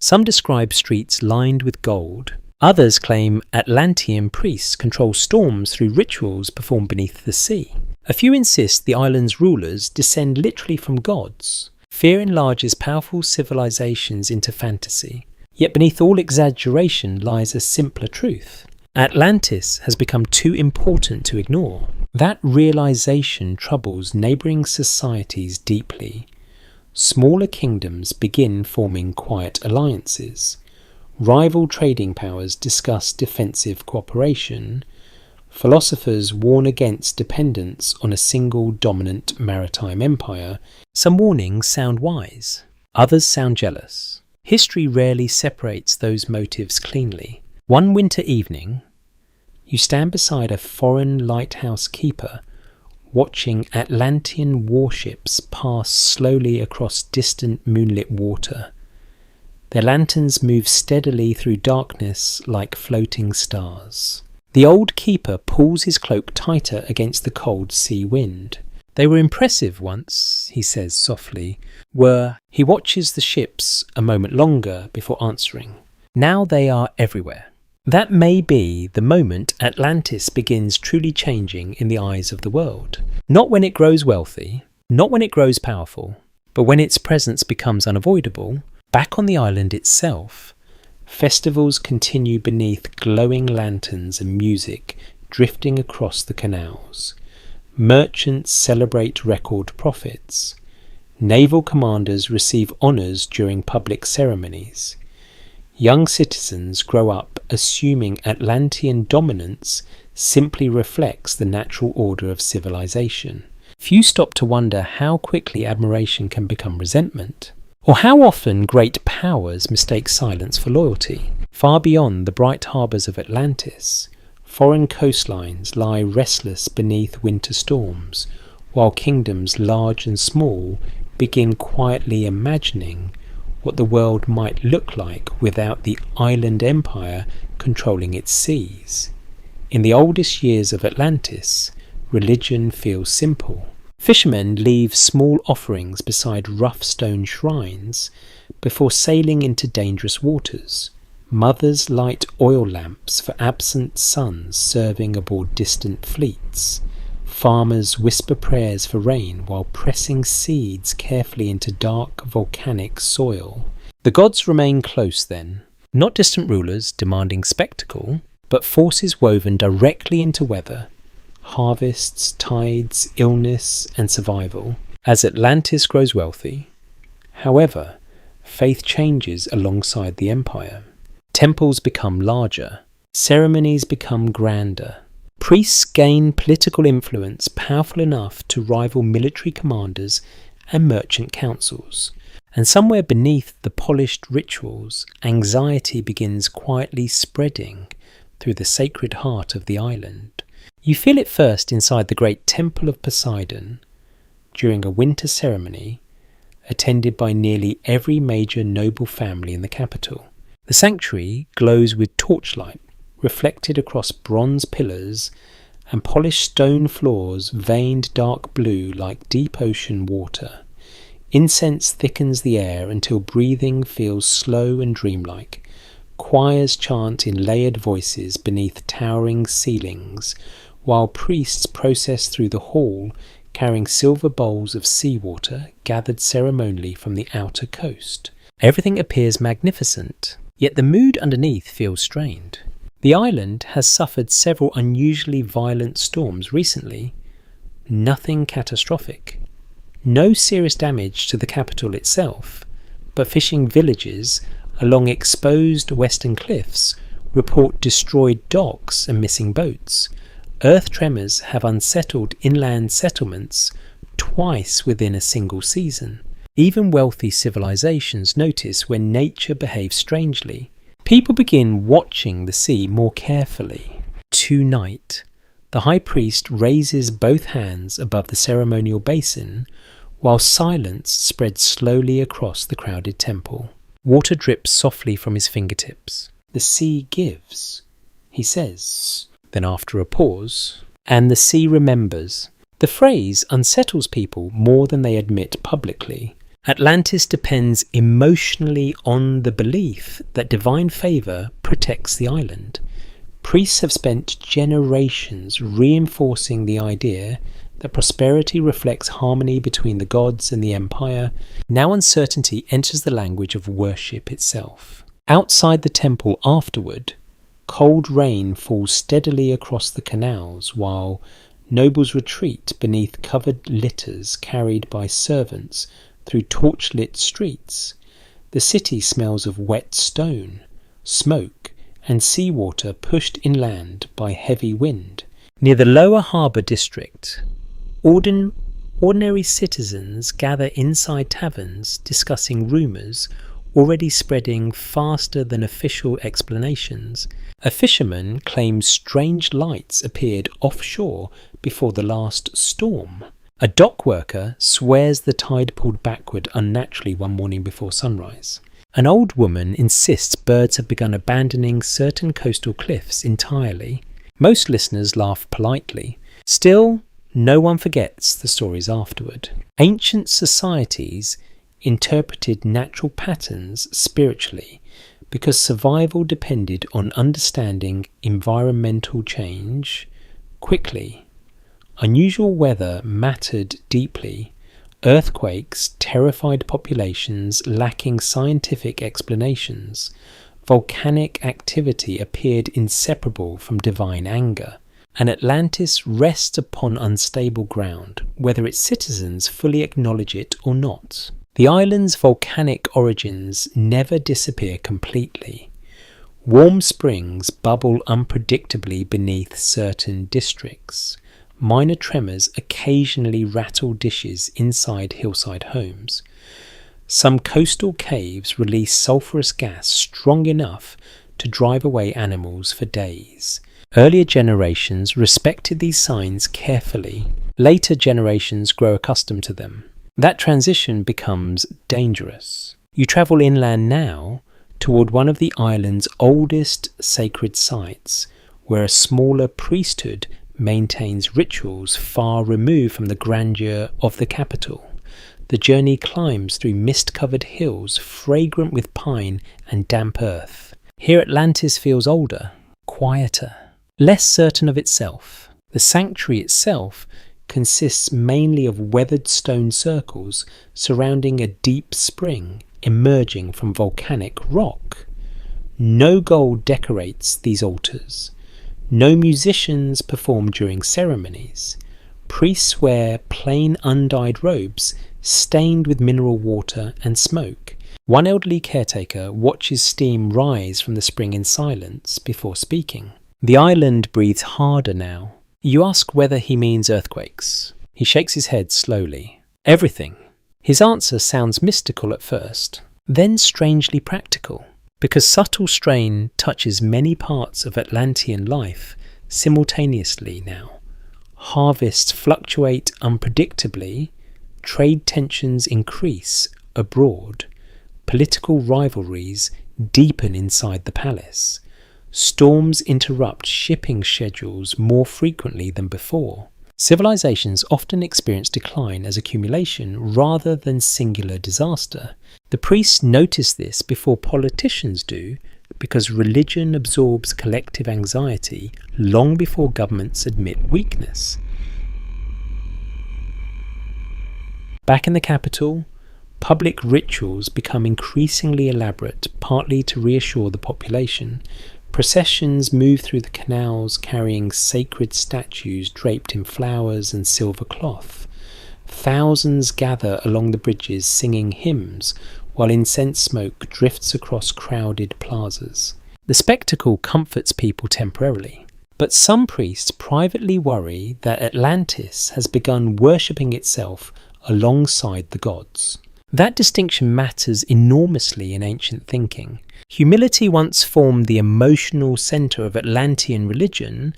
Some describe streets lined with gold. Others claim Atlantean priests control storms through rituals performed beneath the sea. A few insist the island's rulers descend literally from gods. Fear enlarges powerful civilizations into fantasy. Yet beneath all exaggeration lies a simpler truth. Atlantis has become too important to ignore. That realization troubles neighbouring societies deeply. Smaller kingdoms begin forming quiet alliances. Rival trading powers discuss defensive cooperation. Philosophers warn against dependence on a single dominant maritime empire. Some warnings sound wise, others sound jealous. History rarely separates those motives cleanly. One winter evening, you stand beside a foreign lighthouse keeper, watching Atlantean warships pass slowly across distant moonlit water. Their lanterns move steadily through darkness like floating stars. The old keeper pulls his cloak tighter against the cold sea wind. They were impressive once, he says softly. He watches the ships a moment longer before answering. Now they are everywhere. That may be the moment Atlantis begins truly changing in the eyes of the world. Not when it grows wealthy, not when it grows powerful, but when its presence becomes unavoidable. Back on the island itself, festivals continue beneath glowing lanterns and music drifting across the canals. Merchants celebrate record profits. Naval commanders receive honours during public ceremonies. Young citizens grow up assuming Atlantean dominance simply reflects the natural order of civilization. Few stop to wonder how quickly admiration can become resentment, or how often great powers mistake silence for loyalty. Far beyond the bright harbours of Atlantis, foreign coastlines lie restless beneath winter storms, while kingdoms large and small begin quietly imagining what the world might look like without the island empire controlling its seas. In the oldest years of Atlantis, religion feels simple. Fishermen leave small offerings beside rough stone shrines before sailing into dangerous waters. Mothers light oil lamps for absent sons serving aboard distant fleets. Farmers whisper prayers for rain while pressing seeds carefully into dark volcanic soil. The gods remain close then, not distant rulers demanding spectacle, but forces woven directly into weather, harvests, tides, illness, and survival. As Atlantis grows wealthy, however, faith changes alongside the empire. Temples become larger, ceremonies become grander. Priests gain political influence powerful enough to rival military commanders and merchant councils. And somewhere beneath the polished rituals, anxiety begins quietly spreading through the sacred heart of the island. You feel it first inside the great Temple of Poseidon during a winter ceremony attended by nearly every major noble family in the capital. The sanctuary glows with torchlight reflected across bronze pillars and polished stone floors veined dark blue like deep ocean water. Incense thickens the air until breathing feels slow and dreamlike. Choirs chant in layered voices beneath towering ceilings, while priests process through the hall carrying silver bowls of seawater gathered ceremonially from the outer coast. Everything appears magnificent, yet the mood underneath feels strained. The island has suffered several unusually violent storms recently. Nothing catastrophic. No serious damage to the capital itself, but fishing villages along exposed western cliffs report destroyed docks and missing boats. Earth tremors have unsettled inland settlements twice within a single season. Even wealthy civilizations notice when nature behaves strangely. People begin watching the sea more carefully. Tonight, the high priest raises both hands above the ceremonial basin, while silence spreads slowly across the crowded temple. Water drips softly from his fingertips. The sea gives, he says. Then after a pause, and the sea remembers. The phrase unsettles people more than they admit publicly. Atlantis depends emotionally on the belief that divine favour protects the island. Priests have spent generations reinforcing the idea that prosperity reflects harmony between the gods and the empire. Now uncertainty enters the language of worship itself. Outside the temple afterward, cold rain falls steadily across the canals while nobles retreat beneath covered litters carried by servants through torch-lit streets. The city smells of wet stone, smoke, and seawater pushed inland by heavy wind. Near the lower harbour district, ordinary citizens gather inside taverns discussing rumours already spreading faster than official explanations. A fisherman claims strange lights appeared offshore before the last storm. A dock worker swears the tide pulled backward unnaturally one morning before sunrise. An old woman insists birds have begun abandoning certain coastal cliffs entirely. Most listeners laugh politely. Still, no one forgets the stories afterward. Ancient societies interpreted natural patterns spiritually because survival depended on understanding environmental change quickly. Unusual weather mattered deeply. Earthquakes terrified populations lacking scientific explanations. Volcanic activity appeared inseparable from divine anger. And Atlantis rests upon unstable ground, whether its citizens fully acknowledge it or not. The island's volcanic origins never disappear completely. Warm springs bubble unpredictably beneath certain districts. Minor tremors occasionally rattle dishes inside hillside homes. Some coastal caves release sulphurous gas strong enough to drive away animals for days. Earlier generations respected these signs carefully. Later generations grow accustomed to them. That transition becomes dangerous. You travel inland now toward one of the island's oldest sacred sites, where a smaller priesthood maintains rituals far removed from the grandeur of the capital. The journey climbs through mist-covered hills fragrant with pine and damp earth. Here Atlantis feels older, quieter, less certain of itself. The sanctuary itself consists mainly of weathered stone circles surrounding a deep spring emerging from volcanic rock. No gold decorates these altars. No musicians perform during ceremonies. Priests wear plain undyed robes stained with mineral water and smoke. One elderly caretaker watches steam rise from the spring in silence before speaking. The island breathes harder now. You ask whether he means earthquakes. He shakes his head slowly. Everything. His answer sounds mystical at first, then strangely practical. Because subtle strain touches many parts of Atlantean life simultaneously now. Harvests fluctuate unpredictably, trade tensions increase abroad, political rivalries deepen inside the palace, storms interrupt shipping schedules more frequently than before. Civilizations often experience decline as accumulation rather than singular disaster. The priests notice this before politicians do, because religion absorbs collective anxiety long before governments admit weakness. Back in the capital, public rituals become increasingly elaborate, partly to reassure the population. Processions move through the canals carrying sacred statues draped in flowers and silver cloth. Thousands gather along the bridges singing hymns, while incense smoke drifts across crowded plazas. The spectacle comforts people temporarily, but some priests privately worry that Atlantis has begun worshipping itself alongside the gods. That distinction matters enormously in ancient thinking. Humility once formed the emotional centre of Atlantean religion.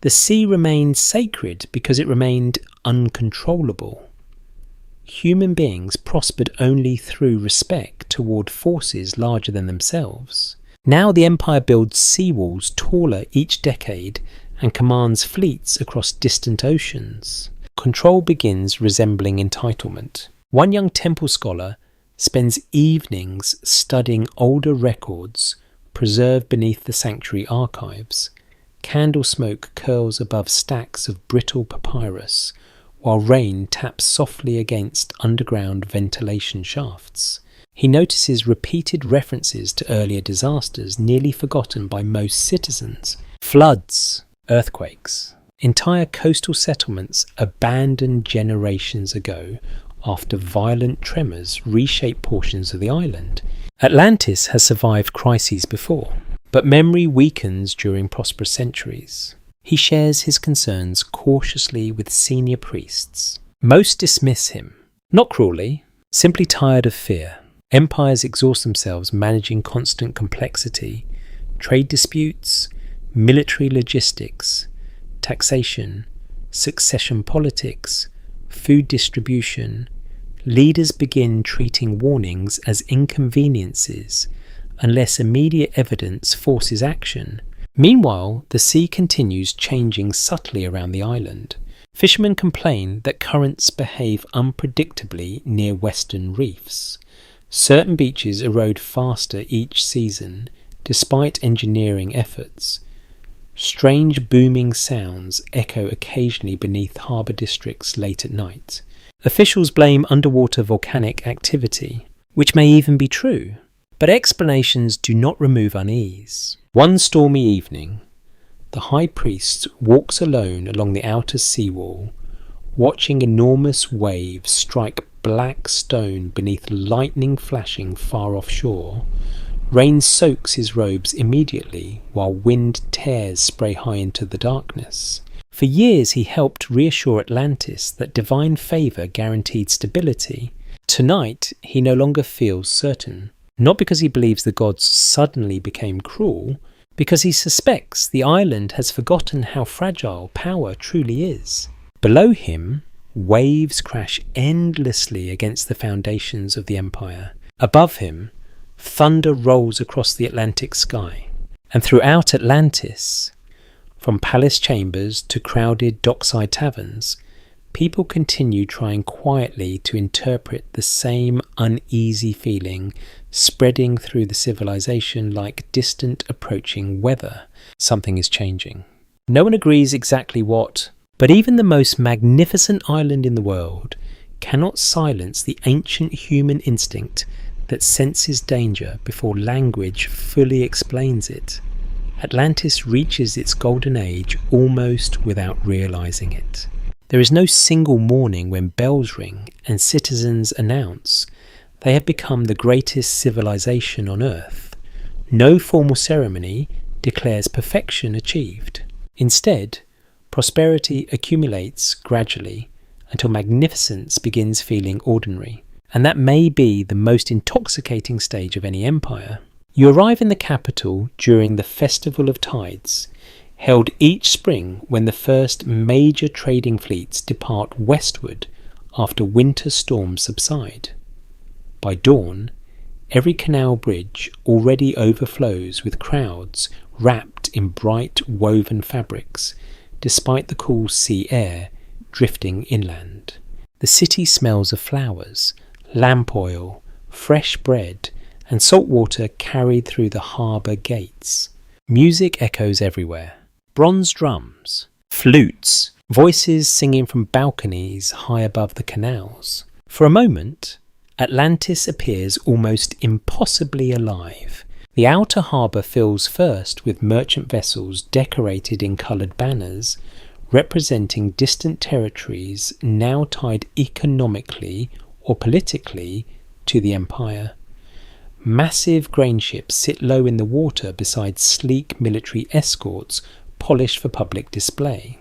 The sea remained sacred because it remained uncontrollable. Human beings prospered only through respect toward forces larger than themselves. Now the empire builds seawalls taller each decade and commands fleets across distant oceans. Control begins resembling entitlement. One young temple scholar spends evenings studying older records preserved beneath the sanctuary archives. Candle smoke curls above stacks of brittle papyrus, while rain taps softly against underground ventilation shafts. He notices repeated references to earlier disasters nearly forgotten by most citizens. Floods, earthquakes. Entire coastal settlements abandoned generations ago after violent tremors reshaped portions of the island. Atlantis has survived crises before, but memory weakens during prosperous centuries. He shares his concerns cautiously with senior priests. Most dismiss him, not cruelly, simply tired of fear. Empires exhaust themselves managing constant complexity, trade disputes, military logistics, taxation, succession politics, food distribution, leaders begin treating warnings as inconveniences unless immediate evidence forces action. Meanwhile, the sea continues changing subtly around the island. Fishermen complain that currents behave unpredictably near western reefs. Certain beaches erode faster each season, despite engineering efforts. Strange booming sounds echo occasionally beneath harbour districts late at night. Officials blame underwater volcanic activity, which may even be true, but explanations do not remove unease. One stormy evening, the high priest walks alone along the outer seawall, watching enormous waves strike black stone beneath lightning flashing far offshore. Rain soaks his robes immediately, while wind tears spray high into the darkness. For years he helped reassure Atlantis that divine favour guaranteed stability. Tonight he no longer feels certain, not because he believes the gods suddenly became cruel, because he suspects the island has forgotten how fragile power truly is. Below him, waves crash endlessly against the foundations of the empire. Above him, thunder rolls across the Atlantic sky. And throughout Atlantis, from palace chambers to crowded dockside taverns, people continue trying quietly to interpret the same uneasy feeling spreading through the civilization like distant approaching weather. Something is changing. No one agrees exactly what, but even the most magnificent island in the world cannot silence the ancient human instinct that senses danger before language fully explains it. Atlantis reaches its golden age almost without realizing it. There is no single morning when bells ring and citizens announce they have become the greatest civilization on Earth. No formal ceremony declares perfection achieved. Instead, prosperity accumulates gradually until magnificence begins feeling ordinary. And that may be the most intoxicating stage of any empire. You arrive in the capital during the Festival of Tides, held each spring when the first major trading fleets depart westward after winter storms subside. By dawn, every canal bridge already overflows with crowds wrapped in bright woven fabrics, despite the cool sea air drifting inland. The city smells of flowers, lamp oil, fresh bread, and salt water carried through the harbour gates. Music echoes everywhere. Bronze drums, flutes, voices singing from balconies high above the canals. For a moment, Atlantis appears almost impossibly alive. The outer harbour fills first with merchant vessels decorated in coloured banners, representing distant territories now tied economically or politically to the empire. Massive grain ships sit low in the water beside sleek military escorts polished for public display.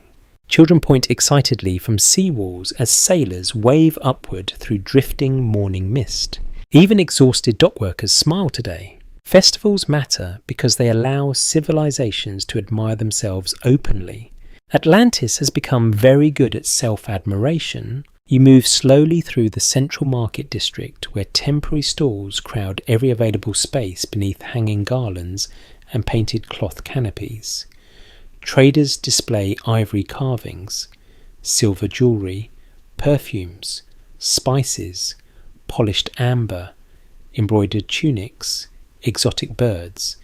Children point excitedly from sea walls as sailors wave upward through drifting morning mist. Even exhausted dockworkers smile today. Festivals matter because they allow civilizations to admire themselves openly. Atlantis has become very good at self-admiration. You move slowly through the central market district where temporary stalls crowd every available space beneath hanging garlands and painted cloth canopies. Traders display ivory carvings, silver jewellery, perfumes, spices, polished amber, embroidered tunics, exotic birds,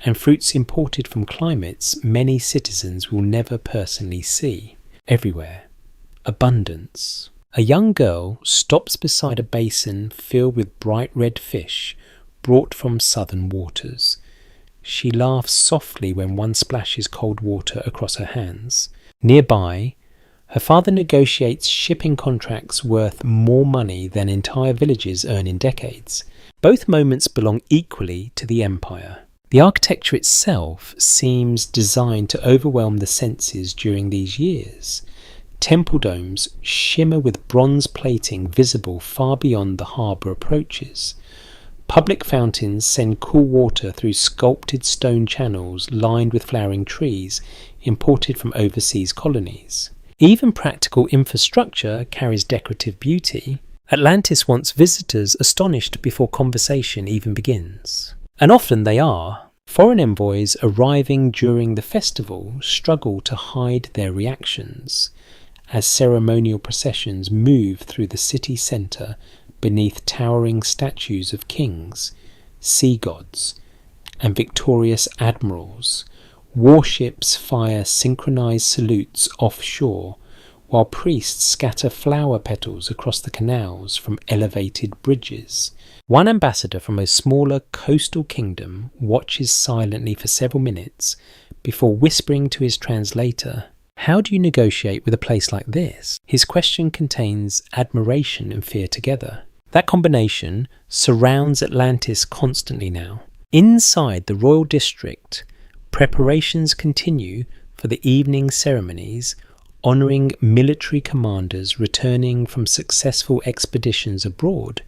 and fruits imported from climates many citizens will never personally see. Everywhere, abundance. A young girl stops beside a basin filled with bright red fish brought from southern waters. She laughs softly when one splashes cold water across her hands. Nearby, her father negotiates shipping contracts worth more money than entire villages earn in decades. Both moments belong equally to the empire. The architecture itself seems designed to overwhelm the senses during these years. Temple domes shimmer with bronze plating visible far beyond the harbour approaches. Public fountains send cool water through sculpted stone channels lined with flowering trees imported from overseas colonies. Even practical infrastructure carries decorative beauty. Atlantis wants visitors astonished before conversation even begins. And often they are. Foreign envoys arriving during the festival struggle to hide their reactions as ceremonial processions move through the city centre beneath towering statues of kings, sea gods, and victorious admirals. Warships fire synchronized salutes offshore, while priests scatter flower petals across the canals from elevated bridges. One ambassador from a smaller coastal kingdom watches silently for several minutes before whispering to his translator, "How do you negotiate with a place like this?" His question contains admiration and fear together. That combination surrounds Atlantis constantly now. Inside the royal district, preparations continue for the evening ceremonies, honouring military commanders returning from successful expeditions abroad.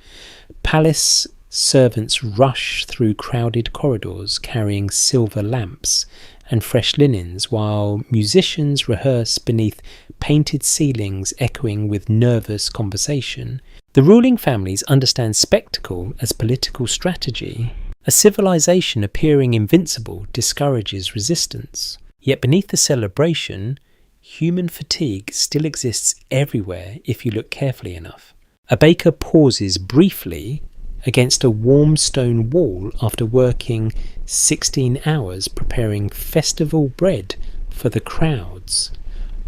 Palace servants rush through crowded corridors carrying silver lamps and fresh linens, while musicians rehearse beneath painted ceilings echoing with nervous conversation. The ruling families understand spectacle as political strategy. A civilization appearing invincible discourages resistance. Yet beneath the celebration, human fatigue still exists everywhere if you look carefully enough. A baker pauses briefly against a warm stone wall after working 16 hours preparing festival bread for the crowds.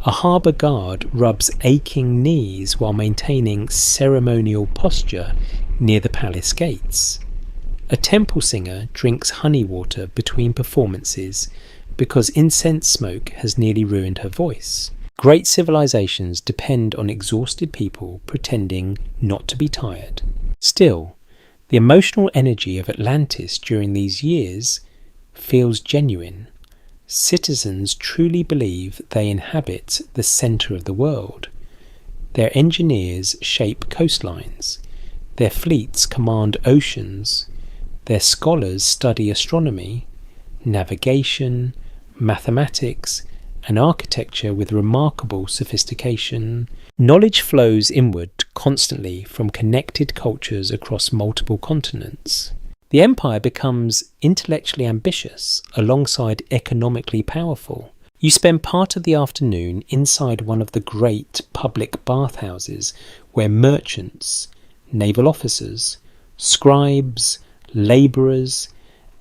A harbour guard rubs aching knees while maintaining ceremonial posture near the palace gates. A temple singer drinks honey water between performances because incense smoke has nearly ruined her voice. Great civilizations depend on exhausted people pretending not to be tired. Still, the emotional energy of Atlantis during these years feels genuine. Citizens truly believe they inhabit the centre of the world. Their engineers shape coastlines. Their fleets command oceans. Their scholars study astronomy, navigation, mathematics, and architecture with remarkable sophistication. Knowledge flows inward constantly from connected cultures across multiple continents. The empire becomes intellectually ambitious alongside economically powerful. You spend part of the afternoon inside one of the great public bathhouses where merchants, naval officers, scribes, labourers,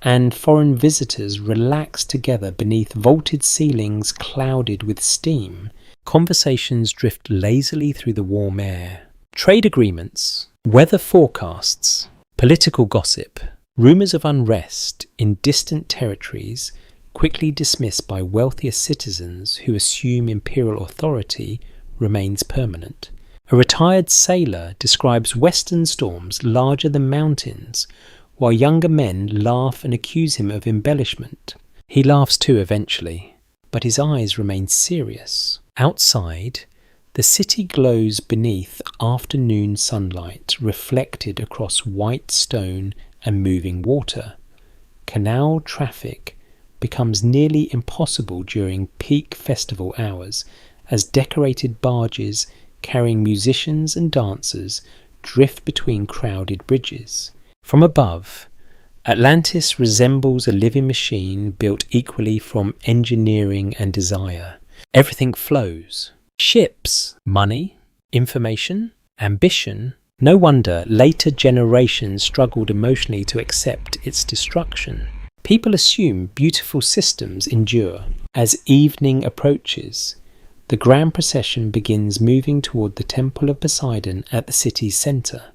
and foreign visitors relax together beneath vaulted ceilings clouded with steam. Conversations drift lazily through the warm air. Trade agreements, weather forecasts, political gossip, rumours of unrest in distant territories quickly dismissed by wealthier citizens who assume imperial authority remains permanent. A retired sailor describes western storms larger than mountains, while younger men laugh and accuse him of embellishment. He laughs too eventually, but his eyes remain serious. Outside, the city glows beneath afternoon sunlight reflected across white stone and moving water. Canal traffic becomes nearly impossible during peak festival hours as decorated barges carrying musicians and dancers drift between crowded bridges. From above, Atlantis resembles a living machine built equally from engineering and desire. Everything flows. Ships, money, information, ambition. No wonder later generations struggled emotionally to accept its destruction. People assume beautiful systems endure. As evening approaches, the grand procession begins moving toward the Temple of Poseidon at the city's centre.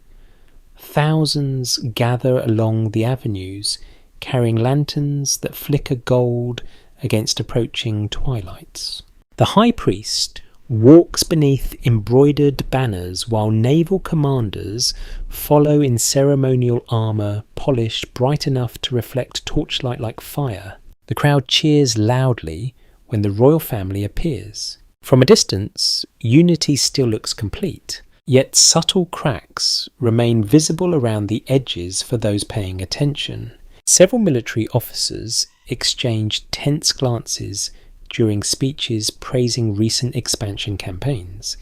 Thousands gather along the avenues, carrying lanterns that flicker gold against approaching twilights. The high priest walks beneath embroidered banners while naval commanders follow in ceremonial armour polished bright enough to reflect torchlight like fire. The crowd cheers loudly when the royal family appears. From a distance, unity still looks complete. Yet subtle cracks remain visible around the edges for those paying attention. Several military officers exchange tense glances during speeches praising recent expansion campaigns.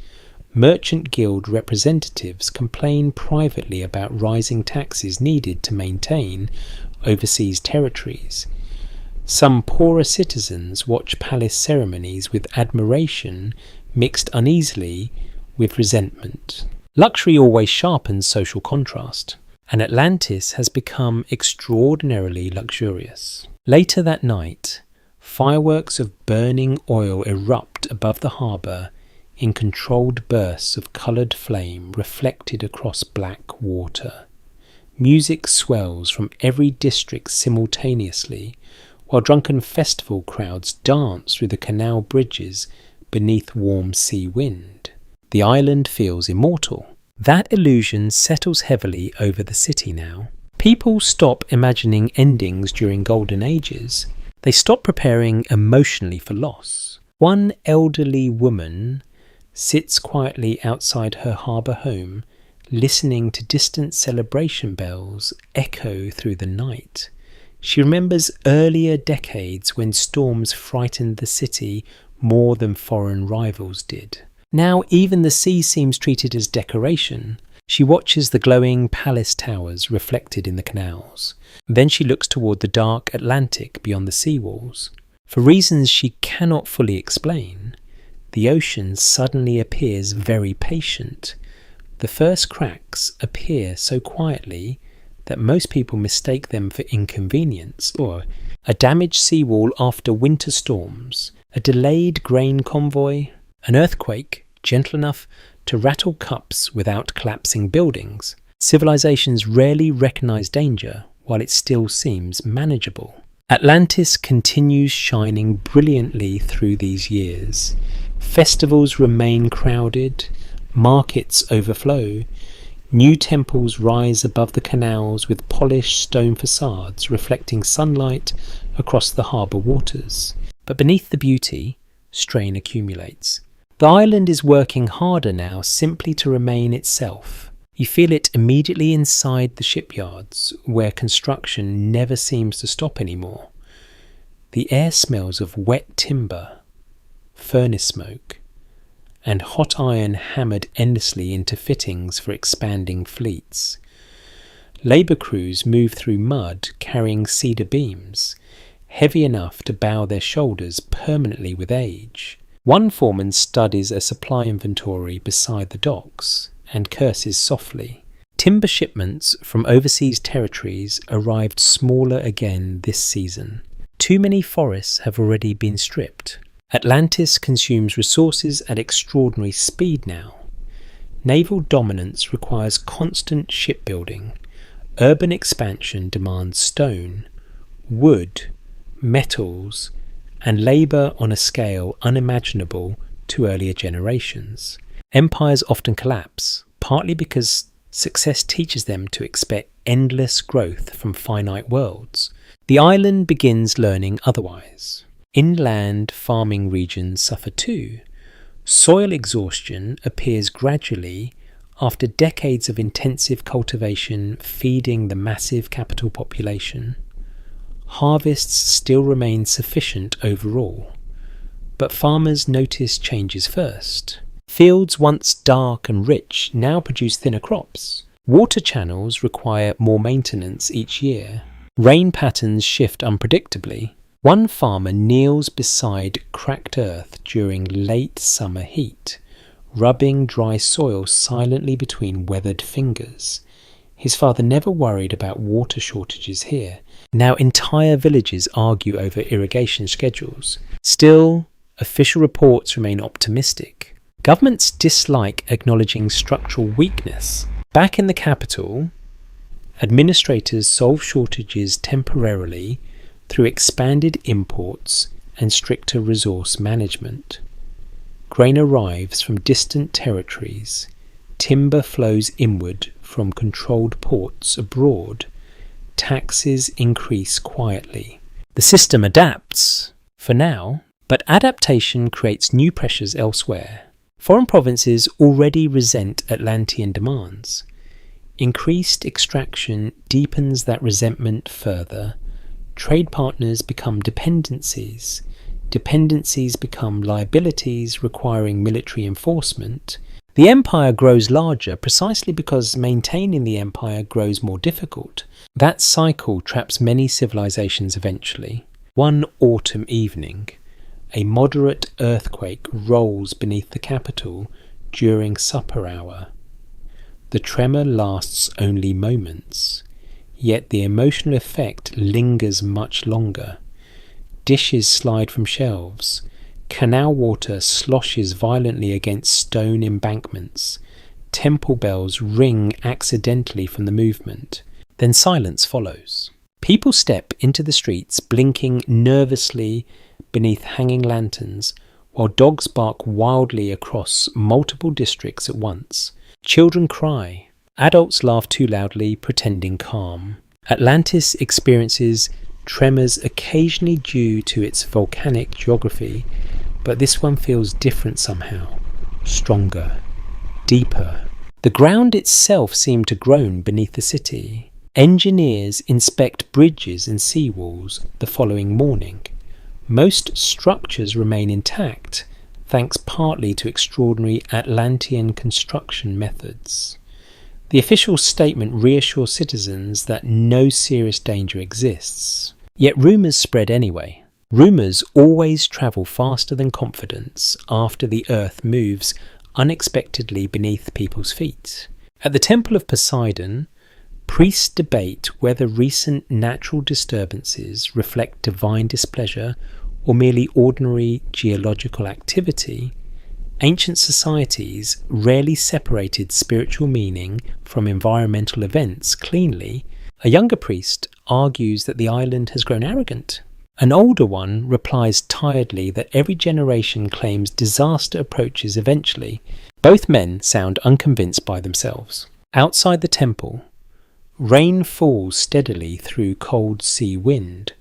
Merchant guild representatives complain privately about rising taxes needed to maintain overseas territories. Some poorer citizens watch palace ceremonies with admiration mixed uneasily with resentment. Luxury always sharpens social contrast, and Atlantis has become extraordinarily luxurious. Later that night, fireworks of burning oil erupt above the harbour in controlled bursts of coloured flame reflected across black water. Music swells from every district simultaneously, while drunken festival crowds dance through the canal bridges beneath warm sea wind. The island feels immortal. That illusion settles heavily over the city now. People stop imagining endings during golden ages. They stop preparing emotionally for loss. One elderly woman sits quietly outside her harbour home, listening to distant celebration bells echo through the night. She remembers earlier decades when storms frightened the city more than foreign rivals did. Now even the sea seems treated as decoration. She watches the glowing palace towers reflected in the canals. Then she looks toward the dark Atlantic beyond the seawalls. For reasons she cannot fully explain, the ocean suddenly appears very patient. The first cracks appear so quietly that most people mistake them for inconvenience, or a damaged seawall after winter storms, a delayed grain convoy, an earthquake gentle enough to rattle cups without collapsing buildings. Civilizations rarely recognize danger while it still seems manageable. Atlantis continues shining brilliantly through these years. Festivals remain crowded, markets overflow, new temples rise above the canals with polished stone facades reflecting sunlight across the harbour waters. But beneath the beauty, strain accumulates. The island is working harder now simply to remain itself. You feel it immediately inside the shipyards, where construction never seems to stop anymore. The air smells of wet timber, furnace smoke, and hot iron hammered endlessly into fittings for expanding fleets. Labour crews move through mud carrying cedar beams, heavy enough to bow their shoulders permanently with age. One foreman studies a supply inventory beside the docks and curses softly. Timber shipments from overseas territories arrived smaller again this season. Too many forests have already been stripped. Atlantis consumes resources at extraordinary speed now. Naval dominance requires constant shipbuilding. Urban expansion demands stone, wood, metals, and labour on a scale unimaginable to earlier generations. Empires often collapse, partly because success teaches them to expect endless growth from finite worlds. The island begins learning otherwise. Inland farming regions suffer too. Soil exhaustion appears gradually after decades of intensive cultivation feeding the massive capital population. Harvests still remain sufficient overall, but farmers notice changes first. Fields once dark and rich now produce thinner crops. Water channels require more maintenance each year. Rain patterns shift unpredictably. One farmer kneels beside cracked earth during late summer heat, rubbing dry soil silently between weathered fingers. His father never worried about water shortages here. Now entire villages argue over irrigation schedules. Still, official reports remain optimistic. Governments dislike acknowledging structural weakness. Back in the capital, administrators solve shortages temporarily through expanded imports and stricter resource management. Grain arrives from distant territories. Timber flows inward from controlled ports abroad. Taxes increase quietly. The system adapts, for now, but adaptation creates new pressures elsewhere. Foreign provinces already resent Atlantean demands. Increased extraction deepens that resentment further. Trade partners become dependencies. Dependencies become liabilities requiring military enforcement. The empire grows larger precisely because maintaining the empire grows more difficult. That cycle traps many civilizations eventually. One autumn evening, a moderate earthquake rolls beneath the capital during supper hour. The tremor lasts only moments, yet the emotional effect lingers much longer. Dishes slide from shelves. Canal water sloshes violently against stone embankments. Temple bells ring accidentally from the movement. Then silence follows. People step into the streets, blinking nervously beneath hanging lanterns, while dogs bark wildly across multiple districts at once. Children cry. Adults laugh too loudly, pretending calm. Atlantis experiences tremors occasionally due to its volcanic geography, but this one feels different somehow. Stronger. Deeper. The ground itself seemed to groan beneath the city. Engineers inspect bridges and seawalls the following morning. Most structures remain intact, thanks partly to extraordinary Atlantean construction methods. The official statement reassures citizens that no serious danger exists. Yet rumours spread anyway. Rumours always travel faster than confidence after the earth moves unexpectedly beneath people's feet. At the Temple of Poseidon, priests debate whether recent natural disturbances reflect divine displeasure or merely ordinary geological activity. Ancient societies rarely separated spiritual meaning from environmental events cleanly. A younger priest argues that the island has grown arrogant. An older one replies tiredly that every generation claims disaster approaches eventually. Both men sound unconvinced by themselves. Outside the temple, rain falls steadily through cold sea wind,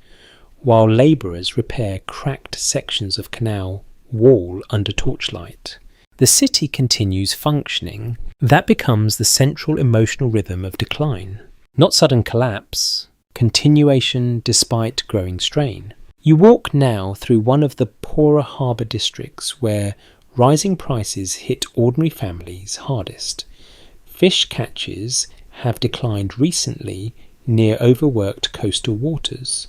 while labourers repair cracked sections of canal wall under torchlight. The city continues functioning. That becomes the central emotional rhythm of decline. Not sudden collapse, continuation despite growing strain. You walk now through one of the poorer harbour districts where rising prices hit ordinary families hardest. Fish catches have declined recently near overworked coastal waters.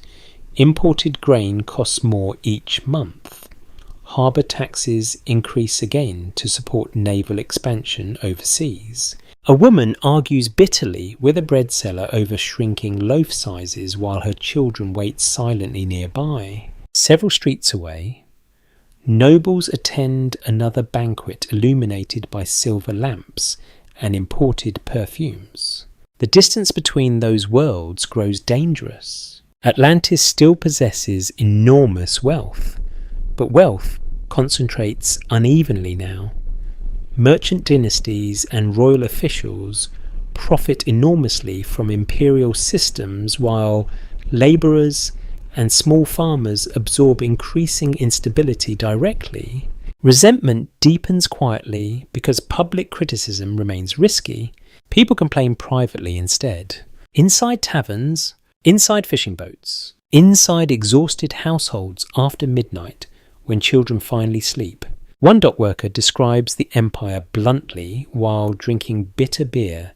Imported grain costs more each month. Harbour taxes increase again to support naval expansion overseas. A woman argues bitterly with a bread seller over shrinking loaf sizes while her children wait silently nearby. Several streets away, nobles attend another banquet illuminated by silver lamps and imported perfumes. The distance between those worlds grows dangerous. Atlantis still possesses enormous wealth, but wealth concentrates unevenly now. Merchant dynasties and royal officials profit enormously from imperial systems, while labourers and small farmers absorb increasing instability directly. Resentment deepens quietly because public criticism remains risky. People complain privately instead. Inside taverns, inside fishing boats, inside exhausted households after midnight when children finally sleep. One dock worker describes the empire bluntly while drinking bitter beer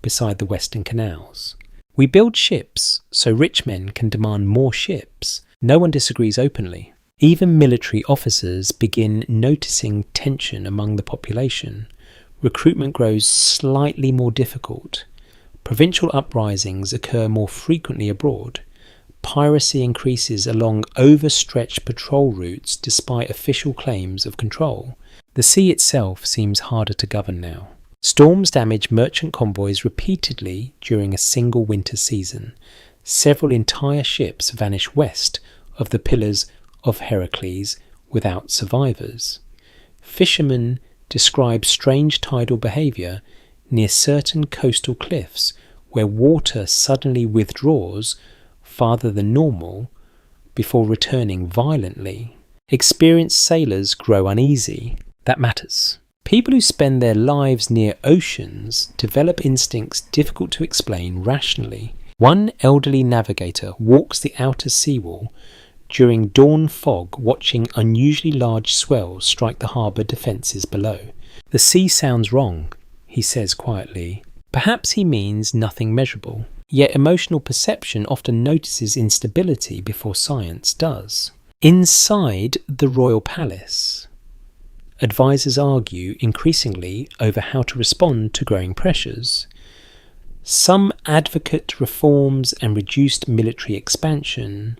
beside the western canals. We build ships so rich men can demand more ships. No one disagrees openly. Even military officers begin noticing tension among the population. Recruitment grows slightly more difficult. Provincial uprisings occur more frequently abroad. Piracy increases along overstretched patrol routes despite official claims of control. The sea itself seems harder to govern now. Storms damage merchant convoys repeatedly during a single winter season. Several entire ships vanish west of the Pillars of Heracles without survivors. Fishermen describe strange tidal behaviour near certain coastal cliffs where water suddenly withdraws farther than normal before returning violently. Experienced sailors grow uneasy. That matters. People who spend their lives near oceans develop instincts difficult to explain rationally. One elderly navigator walks the outer seawall during dawn fog, watching unusually large swells strike the harbour defences below. "The sea sounds wrong," he says quietly. Perhaps he means nothing measurable. Yet emotional perception often notices instability before science does. Inside the royal palace, advisors argue increasingly over how to respond to growing pressures. Some advocate reforms and reduced military expansion.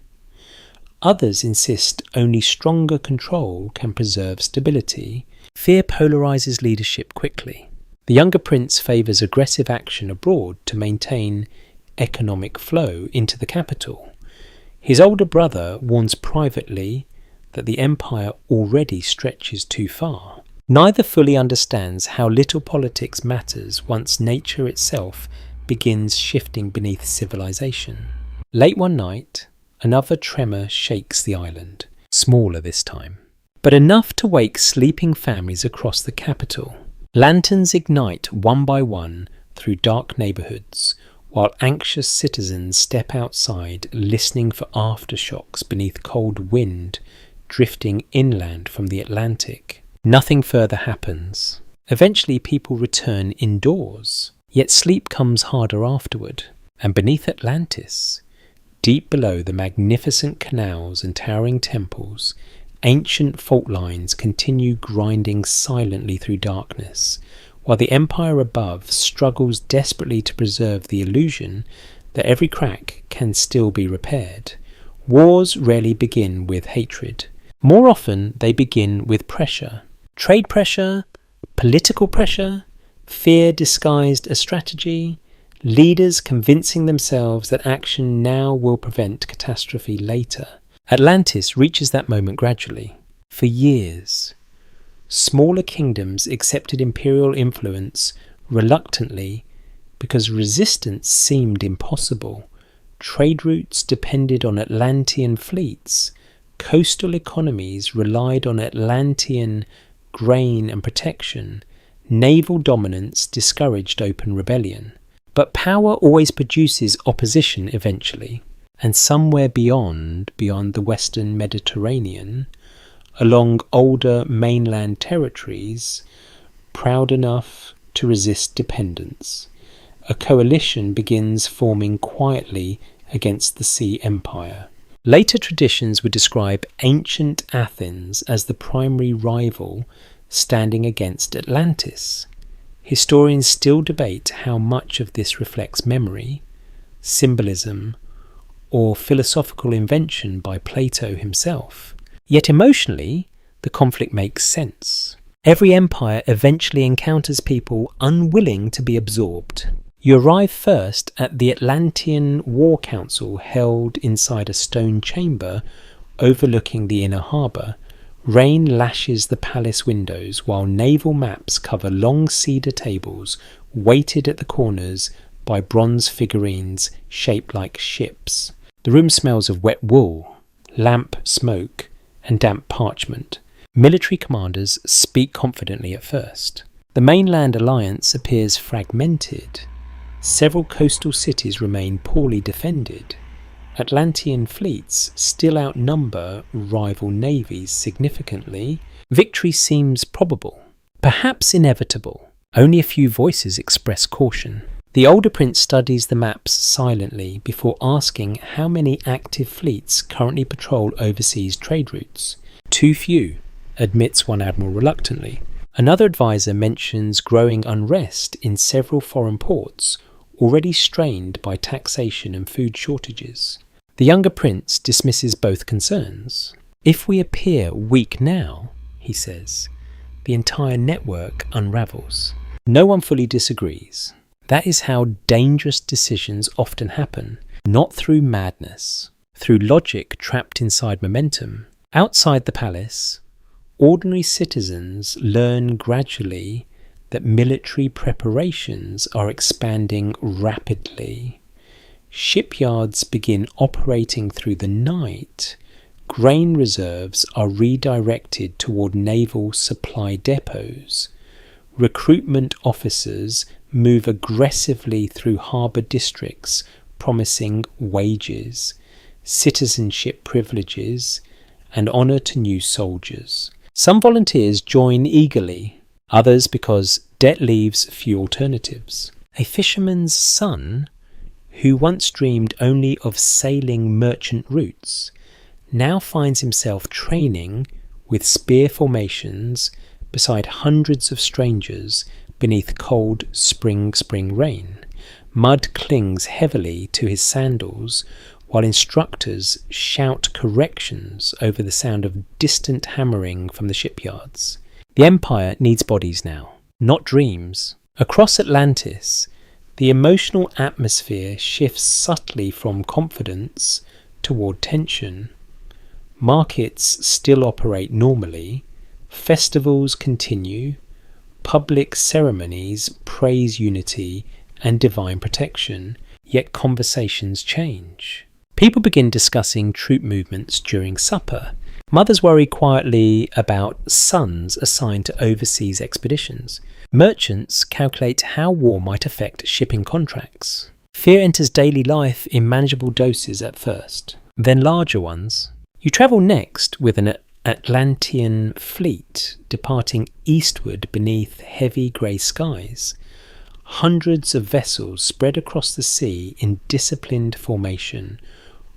Others insist only stronger control can preserve stability. Fear polarizes leadership quickly. The younger prince favours aggressive action abroad to maintain economic flow into the capital. His older brother warns privately that the empire already stretches too far. Neither fully understands how little politics matters once nature itself begins shifting beneath civilization. Late one night, another tremor shakes the island, smaller this time, but enough to wake sleeping families across the capital. Lanterns ignite one by one through dark neighbourhoods, while anxious citizens step outside listening for aftershocks beneath cold wind drifting inland from the Atlantic. Nothing further happens. Eventually people return indoors, yet sleep comes harder afterward, and beneath Atlantis, deep below the magnificent canals and towering temples, ancient fault lines continue grinding silently through darkness, while the empire above struggles desperately to preserve the illusion that every crack can still be repaired. Wars rarely begin with hatred. More often, they begin with pressure. Trade pressure, political pressure, fear disguised as strategy, leaders convincing themselves that action now will prevent catastrophe later. Atlantis reaches that moment gradually. For years, smaller kingdoms accepted imperial influence reluctantly because resistance seemed impossible. Trade routes depended on Atlantean fleets. Coastal economies relied on Atlantean grain and protection. Naval dominance discouraged open rebellion. But power always produces opposition eventually. And somewhere beyond the Western Mediterranean, along older mainland territories, proud enough to resist dependence, a coalition begins forming quietly against the sea empire. Later traditions would describe ancient Athens as the primary rival standing against Atlantis. Historians still debate how much of this reflects memory, symbolism, or philosophical invention by Plato himself. Yet emotionally, the conflict makes sense. Every empire eventually encounters people unwilling to be absorbed. You arrive first at the Atlantean War Council held inside a stone chamber overlooking the inner harbour. Rain lashes the palace windows while naval maps cover long cedar tables weighted at the corners by bronze figurines shaped like ships. The room smells of wet wool, lamp smoke, and damp parchment. Military commanders speak confidently at first. The mainland alliance appears fragmented. Several coastal cities remain poorly defended. Atlantean fleets still outnumber rival navies significantly. Victory seems probable, perhaps inevitable. Only a few voices express caution. The older prince studies the maps silently before asking how many active fleets currently patrol overseas trade routes. Too few, admits one admiral reluctantly. Another advisor mentions growing unrest in several foreign ports, already strained by taxation and food shortages. The younger prince dismisses both concerns. If we appear weak now, he says, the entire network unravels. No one fully disagrees. That is how dangerous decisions often happen, not through madness, through logic trapped inside momentum. Outside the palace, ordinary citizens learn gradually that military preparations are expanding rapidly. Shipyards begin operating through the night. Grain reserves are redirected toward naval supply depots. Recruitment officers move aggressively through harbour districts, promising wages, citizenship privileges, and honour to new soldiers. Some volunteers join eagerly, others because debt leaves few alternatives. A fisherman's son, who once dreamed only of sailing merchant routes, now finds himself training with spear formations beside hundreds of strangers beneath cold spring rain. Mud clings heavily to his sandals while instructors shout corrections over the sound of distant hammering from the shipyards. The Empire needs bodies now, not dreams. Across Atlantis, the emotional atmosphere shifts subtly from confidence toward tension. Markets still operate normally, festivals continue, public ceremonies praise unity and divine protection, yet conversations change. People begin discussing troop movements during supper. Mothers worry quietly about sons assigned to overseas expeditions. Merchants calculate how war might affect shipping contracts. Fear enters daily life in manageable doses at first, then larger ones. You travel next with an Atlantean fleet departing eastward beneath heavy grey skies. Hundreds of vessels spread across the sea in disciplined formation,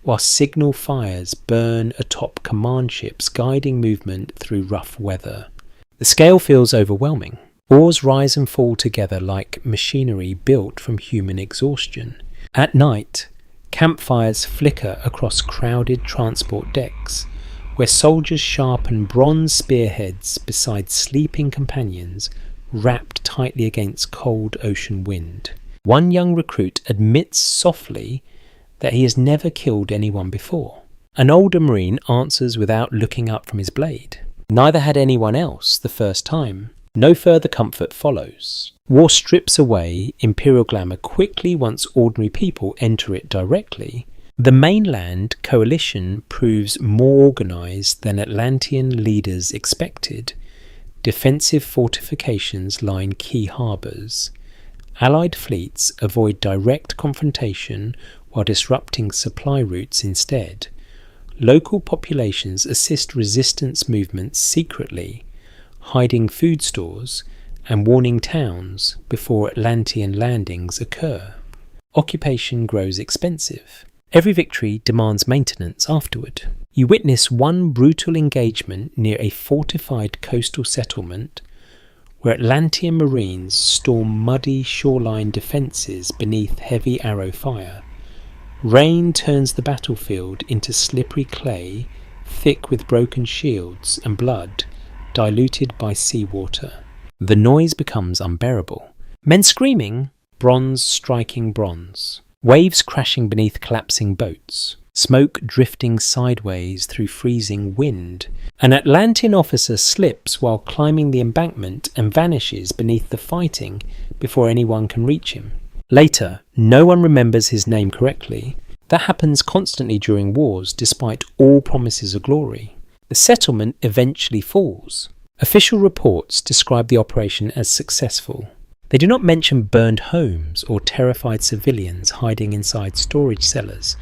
while signal fires burn atop command ships guiding movement through rough weather. The scale feels overwhelming. Oars rise and fall together like machinery built from human exhaustion. At night, campfires flicker across crowded transport decks, where soldiers sharpen bronze spearheads beside sleeping companions wrapped tightly against cold ocean wind. One young recruit admits softly that he has never killed anyone before. An older Marine answers without looking up from his blade. Neither had anyone else the first time. No further comfort follows. War strips away imperial glamour quickly once ordinary people enter it directly. The mainland coalition proves more organised than Atlantean leaders expected. Defensive fortifications line key harbours. Allied fleets avoid direct confrontation while disrupting supply routes instead. Local populations assist resistance movements secretly, hiding food stores and warning towns before Atlantean landings occur. Occupation grows expensive. Every victory demands maintenance afterward. You witness one brutal engagement near a fortified coastal settlement where Atlantean Marines storm muddy shoreline defences beneath heavy arrow fire. Rain turns the battlefield into slippery clay, thick with broken shields and blood, diluted by seawater. The noise becomes unbearable. Men screaming, bronze striking bronze. Waves crashing beneath collapsing boats. Smoke drifting sideways through freezing wind. An Atlantean officer slips while climbing the embankment and vanishes beneath the fighting before anyone can reach him. Later, no one remembers his name correctly. That happens constantly during wars, despite all promises of glory. The settlement eventually falls. Official reports describe the operation as successful. They do not mention burned homes or terrified civilians hiding inside storage cellars,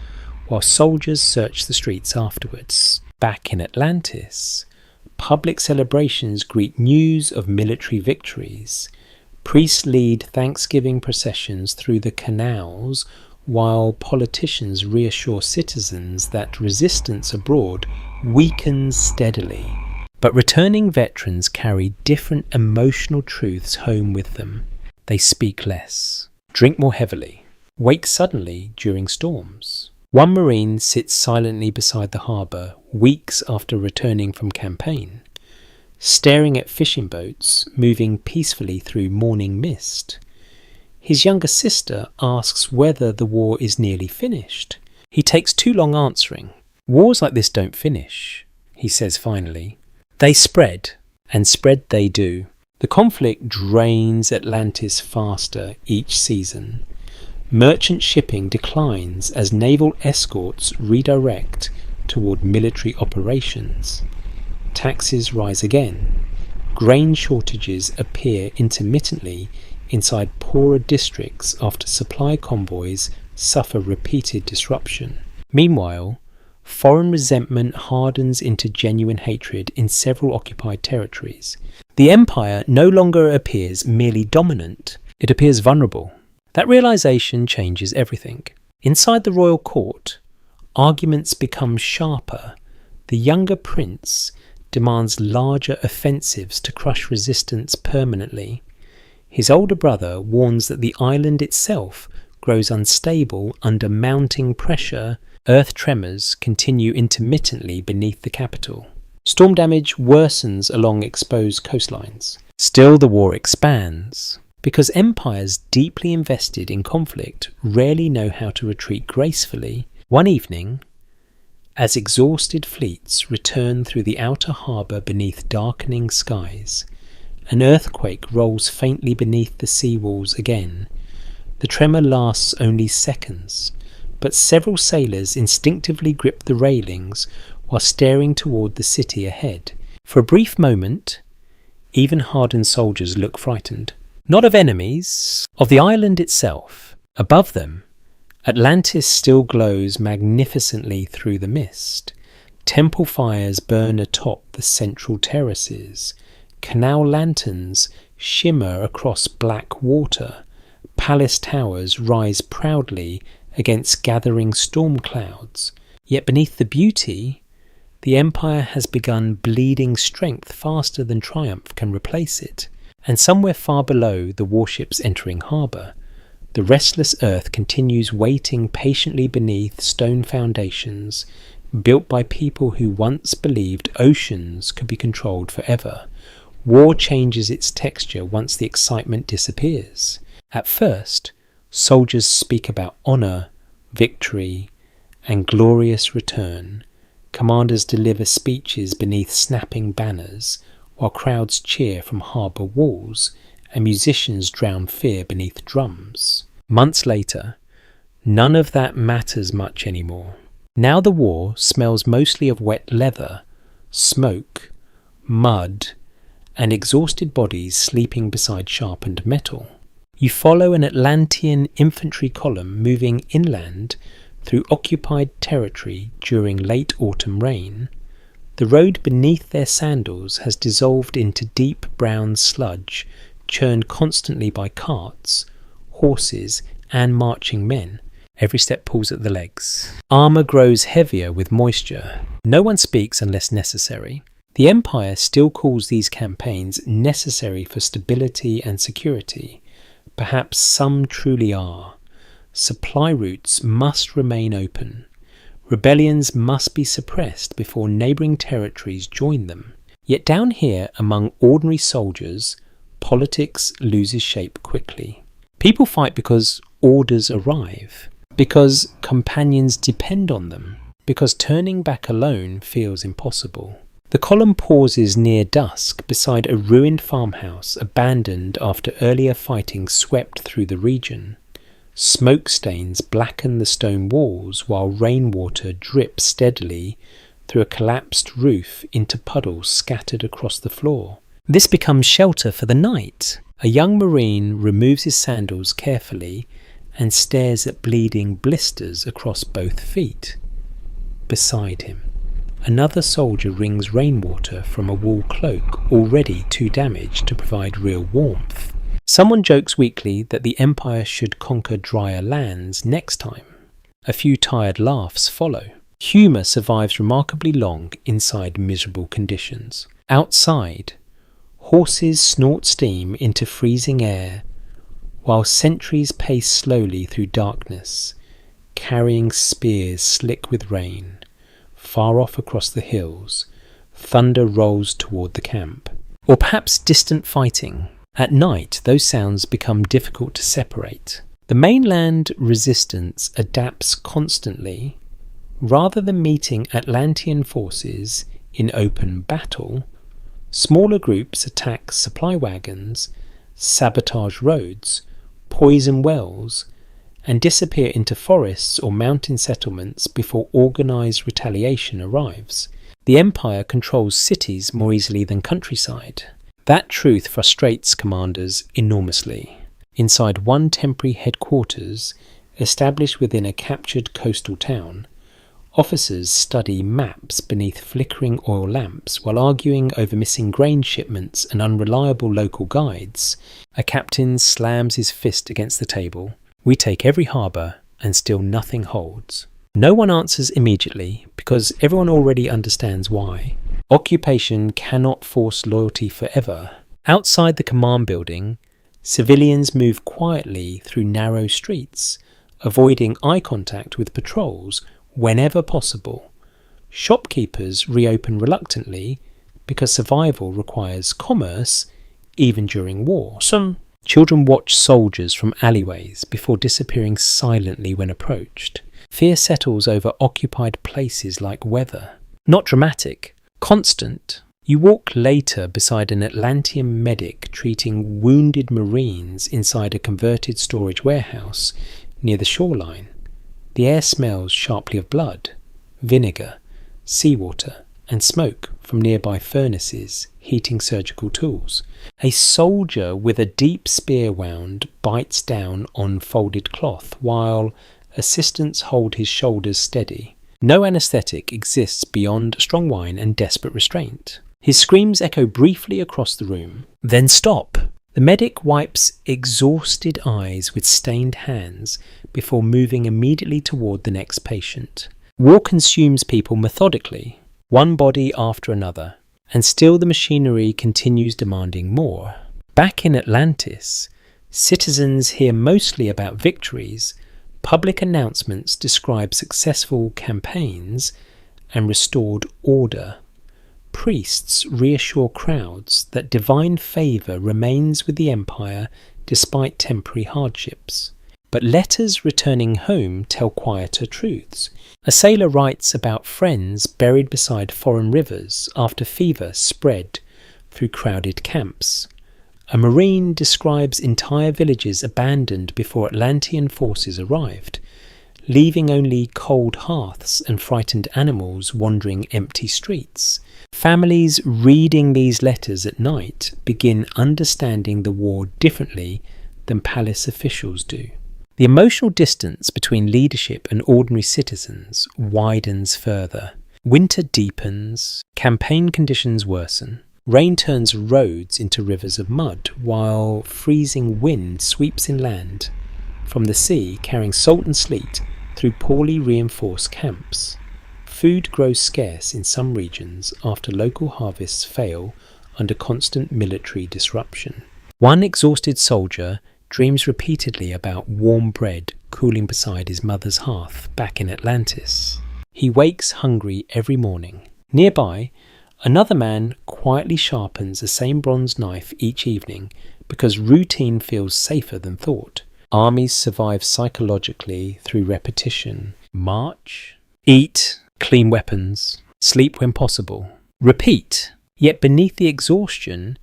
while soldiers search the streets afterwards. Back in Atlantis, public celebrations greet news of military victories. Priests lead Thanksgiving processions through the canals, while politicians reassure citizens that resistance abroad weakens steadily. But returning veterans carry different emotional truths home with them. They speak less, drink more heavily, wake suddenly during storms. One Marine sits silently beside the harbour weeks after returning from campaign, staring at fishing boats moving peacefully through morning mist. His younger sister asks whether the war is nearly finished. He takes too long answering. Wars like this don't finish, he says finally. They spread, and spread they do. The conflict drains Atlantis faster each season. Merchant shipping declines as naval escorts redirect toward military operations. Taxes rise again. Grain shortages appear intermittently inside poorer districts after supply convoys suffer repeated disruption. Meanwhile, foreign resentment hardens into genuine hatred in several occupied territories. The empire no longer appears merely dominant, it appears vulnerable. That realization changes everything. Inside the royal court, arguments become sharper. The younger prince demands larger offensives to crush resistance permanently. His older brother warns that the island itself grows unstable under mounting pressure. Earth tremors continue intermittently beneath the capital. Storm damage worsens along exposed coastlines. Still, the war expands. Because empires deeply invested in conflict rarely know how to retreat gracefully, one evening, as exhausted fleets return through the outer harbour beneath darkening skies, an earthquake rolls faintly beneath the sea walls again. The tremor lasts only seconds, but several sailors instinctively grip the railings while staring toward the city ahead. For a brief moment, even hardened soldiers look frightened. Not of enemies, of the island itself. Above them, Atlantis still glows magnificently through the mist. Temple fires burn atop the central terraces. Canal lanterns shimmer across black water. Palace towers rise proudly against gathering storm clouds. Yet beneath the beauty, the empire has begun bleeding strength faster than triumph can replace it. And somewhere far below the warships entering harbour, the restless earth continues waiting patiently beneath stone foundations built by people who once believed oceans could be controlled forever. War changes its texture once the excitement disappears. At first, soldiers speak about honour, victory, and glorious return. Commanders deliver speeches beneath snapping banners, while crowds cheer from harbour walls and musicians drown fear beneath drums. Months later, none of that matters much anymore. Now the war smells mostly of wet leather, smoke, mud, and exhausted bodies sleeping beside sharpened metal. You follow an Atlantean infantry column moving inland through occupied territory during late autumn rain. The road beneath their sandals has dissolved into deep brown sludge, churned constantly by carts, horses, and marching men. Every step pulls at the legs. Armour grows heavier with moisture. No one speaks unless necessary. The Empire still calls these campaigns necessary for stability and security. Perhaps some truly are. Supply routes must remain open. Rebellions must be suppressed before neighbouring territories join them. Yet down here, among ordinary soldiers, politics loses shape quickly. People fight because orders arrive, because companions depend on them, because turning back alone feels impossible. The column pauses near dusk beside a ruined farmhouse abandoned after earlier fighting swept through the region. Smoke stains blacken the stone walls while rainwater drips steadily through a collapsed roof into puddles scattered across the floor. This becomes shelter for the night. A young marine removes his sandals carefully and stares at bleeding blisters across both feet. Beside him, another soldier wrings rainwater from a wool cloak already too damaged to provide real warmth. Someone jokes weakly that the Empire should conquer drier lands next time. A few tired laughs follow. Humour survives remarkably long inside miserable conditions. Outside, horses snort steam into freezing air, while sentries pace slowly through darkness, carrying spears slick with rain. Far off across the hills, thunder rolls toward the camp. Or perhaps distant fighting. At night, those sounds become difficult to separate. The mainland resistance adapts constantly. Rather than meeting Atlantean forces in open battle, smaller groups attack supply wagons, sabotage roads, poison wells, and disappear into forests or mountain settlements before organised retaliation arrives. The Empire controls cities more easily than countryside. That truth frustrates commanders enormously. Inside one temporary headquarters, established within a captured coastal town, Officers study maps beneath flickering oil lamps while arguing over missing grain shipments and unreliable local guides. A captain slams his fist against the table. We take every harbour and still nothing holds. No one answers immediately because everyone already understands why. Occupation cannot force loyalty forever. Outside the command building, civilians move quietly through narrow streets, avoiding eye contact with patrols whenever possible. Shopkeepers reopen reluctantly because survival requires commerce even during war. Some children watch soldiers from alleyways before disappearing silently when approached. Fear settles over occupied places like weather. Not dramatic, constant. You walk later beside an Atlantean medic treating wounded Marines inside a converted storage warehouse near the shoreline. The air smells sharply of blood, vinegar, seawater, and smoke from nearby furnaces heating surgical tools. A soldier with a deep spear wound bites down on folded cloth while assistants hold his shoulders steady. No anaesthetic exists beyond strong wine and desperate restraint. His screams echo briefly across the room, then stop. The medic wipes exhausted eyes with stained hands before moving immediately toward the next patient. War consumes people methodically, one body after another, and still the machinery continues demanding more. Back in Atlantis, citizens hear mostly about victories. Public announcements describe successful campaigns and restored order. Priests reassure crowds that divine favour remains with the empire despite temporary hardships. But letters returning home tell quieter truths. A sailor writes about friends buried beside foreign rivers after fever spread through crowded camps. A marine describes entire villages abandoned before Atlantean forces arrived, leaving only cold hearths and frightened animals wandering empty streets. Families reading these letters at night begin understanding the war differently than palace officials do. The emotional distance between leadership and ordinary citizens widens further. Winter deepens, campaign conditions worsen. Rain turns roads into rivers of mud, while freezing wind sweeps inland from the sea, carrying salt and sleet through poorly reinforced camps. Food grows scarce in some regions after local harvests fail under constant military disruption. One exhausted soldier dreams repeatedly about warm bread cooling beside his mother's hearth back in Atlantis. He wakes hungry every morning. Nearby, another man quietly sharpens the same bronze knife each evening because routine feels safer than thought. Armies survive psychologically through repetition. March, eat, clean weapons, sleep when possible. Repeat. Yet beneath the exhaustion,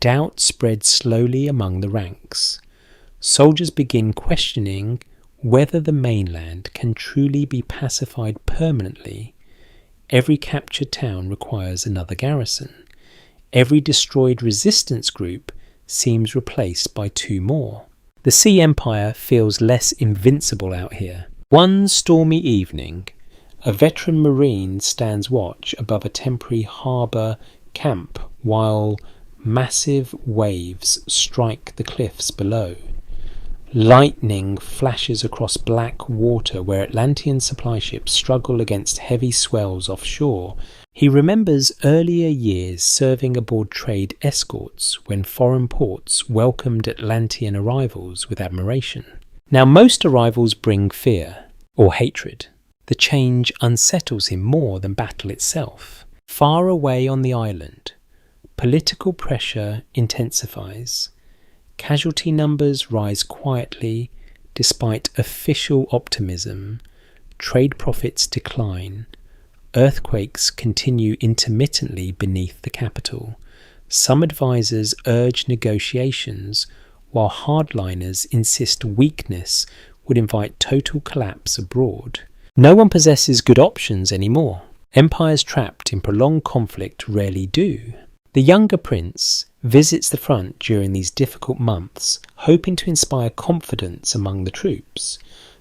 doubt spreads slowly among the ranks. Soldiers begin questioning whether the mainland can truly be pacified permanently. Every captured town requires another garrison. Every destroyed resistance group seems replaced by two more. The Sea Empire feels less invincible out here. One stormy evening, a veteran marine stands watch above a temporary harbour camp while massive waves strike the cliffs below. Lightning flashes across black water where Atlantean supply ships struggle against heavy swells offshore. He remembers earlier years serving aboard trade escorts when foreign ports welcomed Atlantean arrivals with admiration. Now most arrivals bring fear or hatred. The change unsettles him more than battle itself. Far away on the island, political pressure intensifies. Casualty numbers rise quietly despite official optimism. Trade profits decline. Earthquakes continue intermittently beneath the capital. Some advisors urge negotiations, while hardliners insist weakness would invite total collapse abroad. No one possesses good options anymore. Empires trapped in prolonged conflict rarely do. The younger prince visits the front during these difficult months, hoping to inspire confidence among the troops.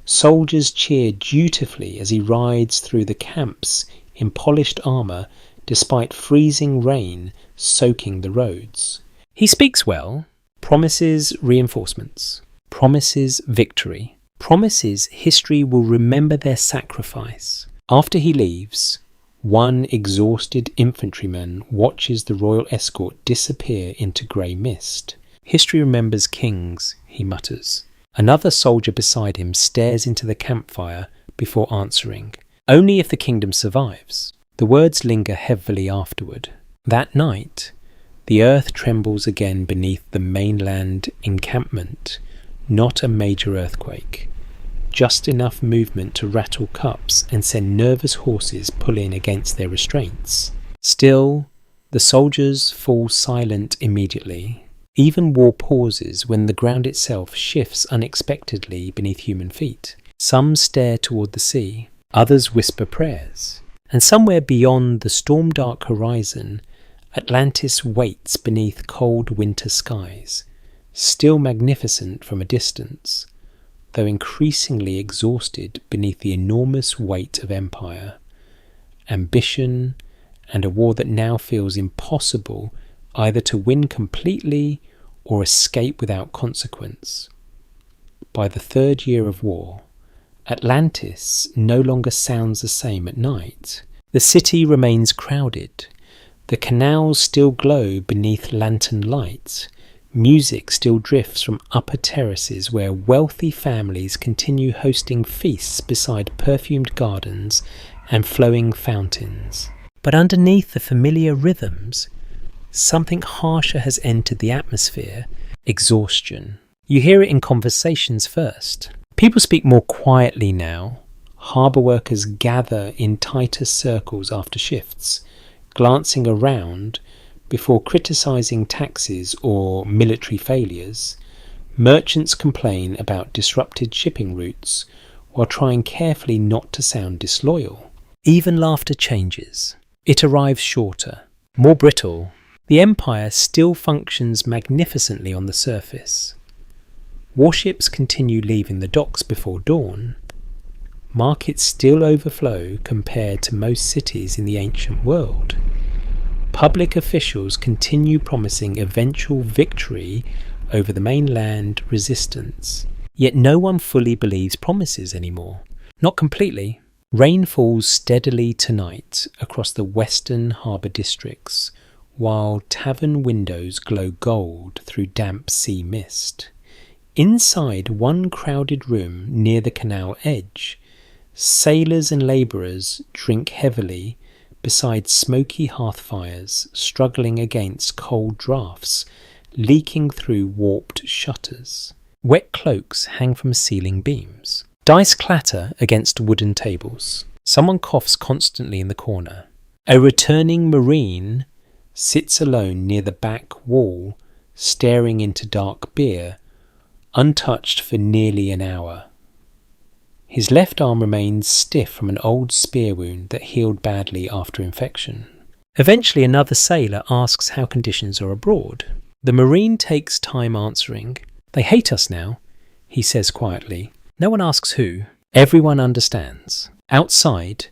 Soldiers cheer dutifully as he rides through the camps in polished armour despite freezing rain soaking the roads. He speaks well, promises reinforcements, promises victory, promises history will remember their sacrifice. After he leaves, one exhausted infantryman watches the royal escort disappear into grey mist. History remembers kings, he mutters. Another soldier beside him stares into the campfire before answering. Only if the kingdom survives. The words linger heavily afterward. That night, the earth trembles again beneath the mainland encampment. Not a major earthquake. Just enough movement to rattle cups and send nervous horses pulling against their restraints. Still, the soldiers fall silent immediately. Even war pauses when the ground itself shifts unexpectedly beneath human feet. Some stare toward the sea, others whisper prayers. And somewhere beyond the storm-dark horizon, Atlantis waits beneath cold winter skies, still magnificent from a distance, though increasingly exhausted beneath the enormous weight of empire, ambition, and a war that now feels impossible either to win completely or escape without consequence. By the third year of war, Atlantis no longer sounds the same at night. The city remains crowded. The canals still glow beneath lantern light. Music still drifts from upper terraces where wealthy families continue hosting feasts beside perfumed gardens and flowing fountains. But underneath the familiar rhythms, something harsher has entered the atmosphere: exhaustion. You hear it in conversations first. People speak more quietly now. Harbour workers gather in tighter circles after shifts, glancing around before criticising taxes or military failures. Merchants complain about disrupted shipping routes while trying carefully not to sound disloyal. Even laughter changes. It arrives shorter, more brittle. The empire still functions magnificently on the surface. Warships continue leaving the docks before dawn. Markets still overflow compared to most cities in the ancient world. Public officials continue promising eventual victory over the mainland resistance. Yet no one fully believes promises anymore. Not completely. Rain falls steadily tonight across the western harbour districts, while tavern windows glow gold through damp sea mist. Inside one crowded room near the canal edge, sailors and labourers drink heavily beside smoky hearth fires, struggling against cold draughts, leaking through warped shutters. Wet cloaks hang from ceiling beams. Dice clatter against wooden tables. Someone coughs constantly in the corner. A returning marine sits alone near the back wall, staring into dark beer, untouched for nearly an hour. His left arm remains stiff from an old spear wound that healed badly after infection. Eventually another sailor asks how conditions are abroad. The marine takes time answering. "They hate us now," he says quietly. No one asks who. Everyone understands. Outside,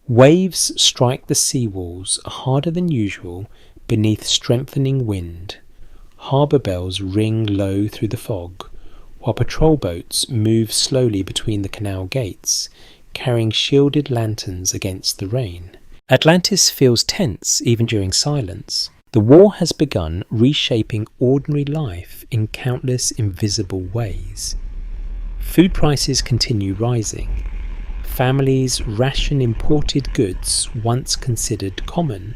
waves strike the sea walls harder than usual beneath strengthening wind. Harbour bells ring low through the fog, while patrol boats move slowly between the canal gates, carrying shielded lanterns against the rain. Atlantis feels tense even during silence. The war has begun reshaping ordinary life in countless invisible ways. Food prices continue rising. Families ration imported goods once considered common.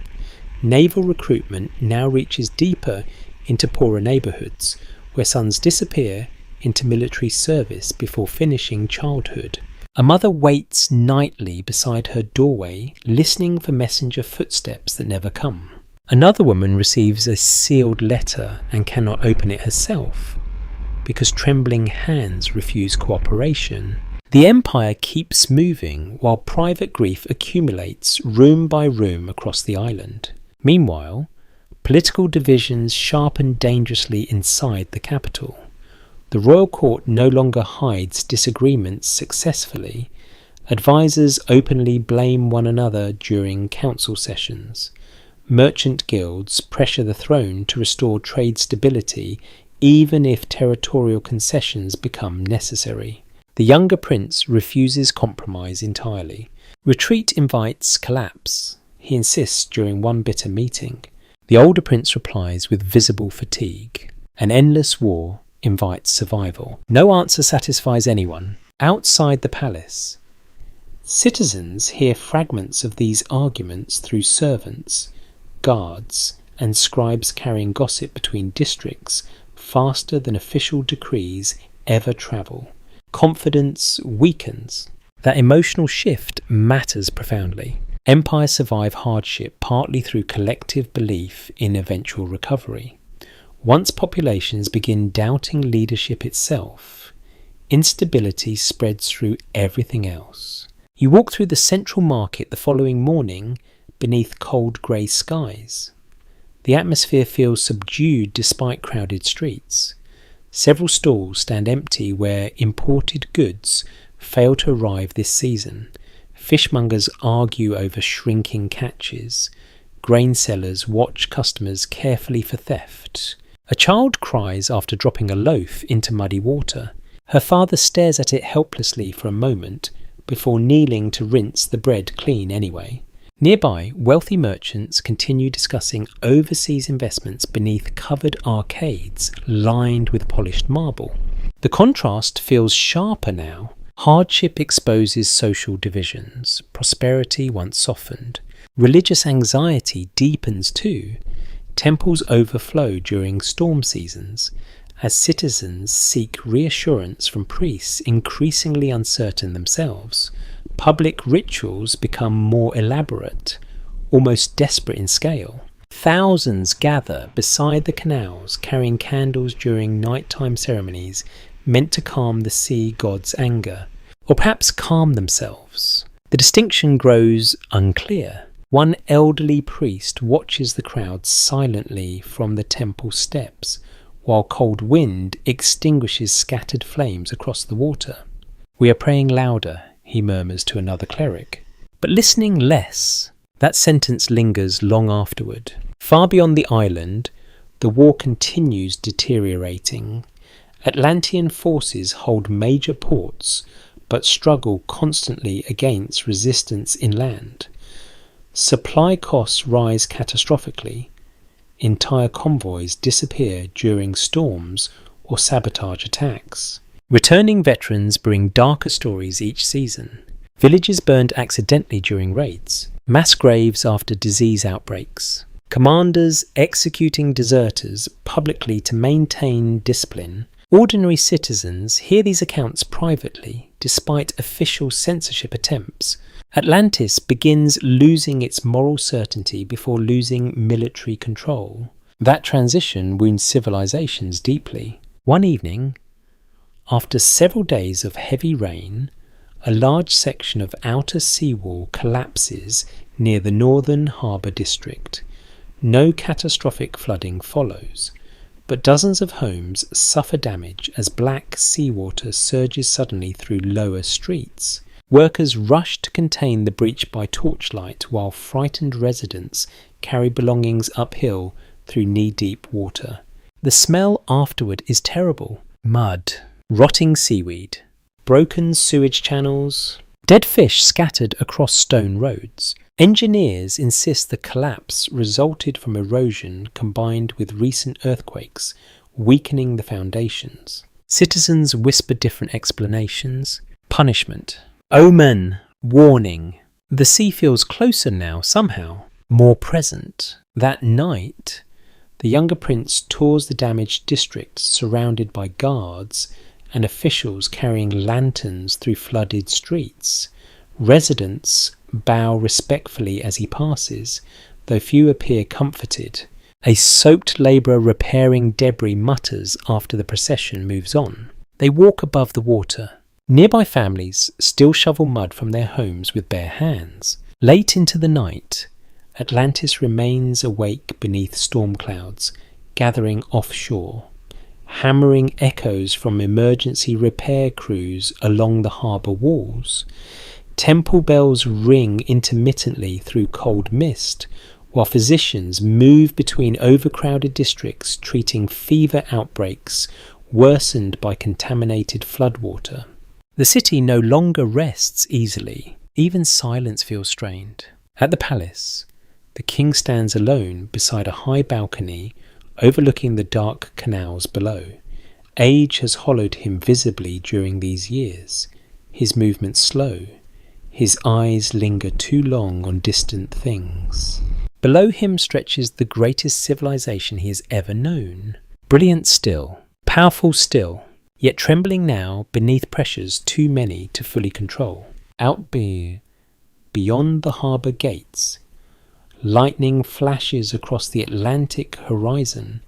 Naval recruitment now reaches deeper into poorer neighbourhoods, where sons disappear into military service before finishing childhood. A mother waits nightly beside her doorway, listening for messenger footsteps that never come. Another woman receives a sealed letter and cannot open it herself, because trembling hands refuse cooperation. The empire keeps moving while private grief accumulates room by room across the island. Meanwhile, political divisions sharpen dangerously inside the capital. The royal court no longer hides disagreements successfully. Advisors openly blame one another during council sessions. Merchant guilds pressure the throne to restore trade stability, even if territorial concessions become necessary. The younger prince refuses compromise entirely. Retreat invites collapse. He insists during one bitter meeting. The older prince replies with visible fatigue. An endless war invites survival. No answer satisfies anyone. Outside the palace, citizens hear fragments of these arguments through servants, guards, and scribes carrying gossip between districts faster than official decrees ever travel. Confidence weakens. That emotional shift matters profoundly. Empires survive hardship partly through collective belief in eventual recovery. Once populations begin doubting leadership itself, instability spreads through everything else. You walk through the central market the following morning beneath cold grey skies. The atmosphere feels subdued despite crowded streets. Several stalls stand empty where imported goods fail to arrive this season. Fishmongers argue over shrinking catches. Grain sellers watch customers carefully for theft. A child cries after dropping a loaf into muddy water. Her father stares at it helplessly for a moment before kneeling to rinse the bread clean anyway. Nearby, wealthy merchants continue discussing overseas investments beneath covered arcades lined with polished marble. The contrast feels sharper now. Hardship exposes social divisions. Prosperity once softened. Religious anxiety deepens too. Temples overflow during storm seasons as citizens seek reassurance from priests increasingly uncertain themselves. Public rituals become more elaborate, almost desperate in scale. Thousands gather beside the canals carrying candles during nighttime ceremonies meant to calm the sea god's anger, or perhaps calm themselves. The distinction grows unclear. One elderly priest watches the crowd silently from the temple steps, while cold wind extinguishes scattered flames across the water. "We are praying louder," he murmurs to another cleric, but listening less. That sentence lingers long afterward. Far beyond the island, the war continues deteriorating. Atlantean forces hold major ports, but struggle constantly against resistance inland. Supply costs rise catastrophically. Entire convoys disappear during storms or sabotage attacks. Returning veterans bring darker stories each season. Villages burned accidentally during raids. Mass graves after disease outbreaks. Commanders executing deserters publicly to maintain discipline. Ordinary citizens hear these accounts privately, despite official censorship attempts. Atlantis begins losing its moral certainty before losing military control. That transition wounds civilizations deeply. One evening, after several days of heavy rain, a large section of outer seawall collapses near the northern harbour district. No catastrophic flooding follows, but dozens of homes suffer damage as black seawater surges suddenly through lower streets. Workers rush to contain the breach by torchlight while frightened residents carry belongings uphill through knee-deep water. The smell afterward is terrible. Mud, rotting seaweed, broken sewage channels, dead fish scattered across stone roads. Engineers insist the collapse resulted from erosion combined with recent earthquakes, weakening the foundations. Citizens whisper different explanations. Punishment. Omen. Warning. The sea feels closer now, somehow. More present. That night, the younger prince tours the damaged district surrounded by guards and officials carrying lanterns through flooded streets. Residents bow respectfully as he passes, though few appear comforted. A soaked labourer repairing debris mutters after the procession moves on. They walk above the water. Nearby families still shovel mud from their homes with bare hands. Late into the night, Atlantis remains awake beneath storm clouds, gathering offshore. hammering echoes from emergency repair crews along the harbour walls. Temple bells ring intermittently through cold mist, while physicians move between overcrowded districts treating fever outbreaks worsened by contaminated floodwater. The city no longer rests easily. Even silence feels strained. At the palace, the king stands alone beside a high balcony overlooking the dark canals below. Age has hollowed him visibly during these years. His movements slow. His eyes linger too long on distant things. Below him stretches the greatest civilization he has ever known. Brilliant still, powerful still, yet trembling now beneath pressures too many to fully control. Out beyond the harbour gates, lightning flashes across the Atlantic horizon,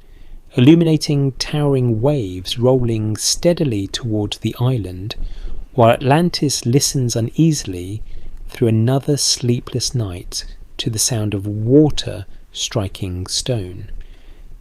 illuminating towering waves rolling steadily towards the island, while Atlantis listens uneasily through another sleepless night to the sound of water striking stone.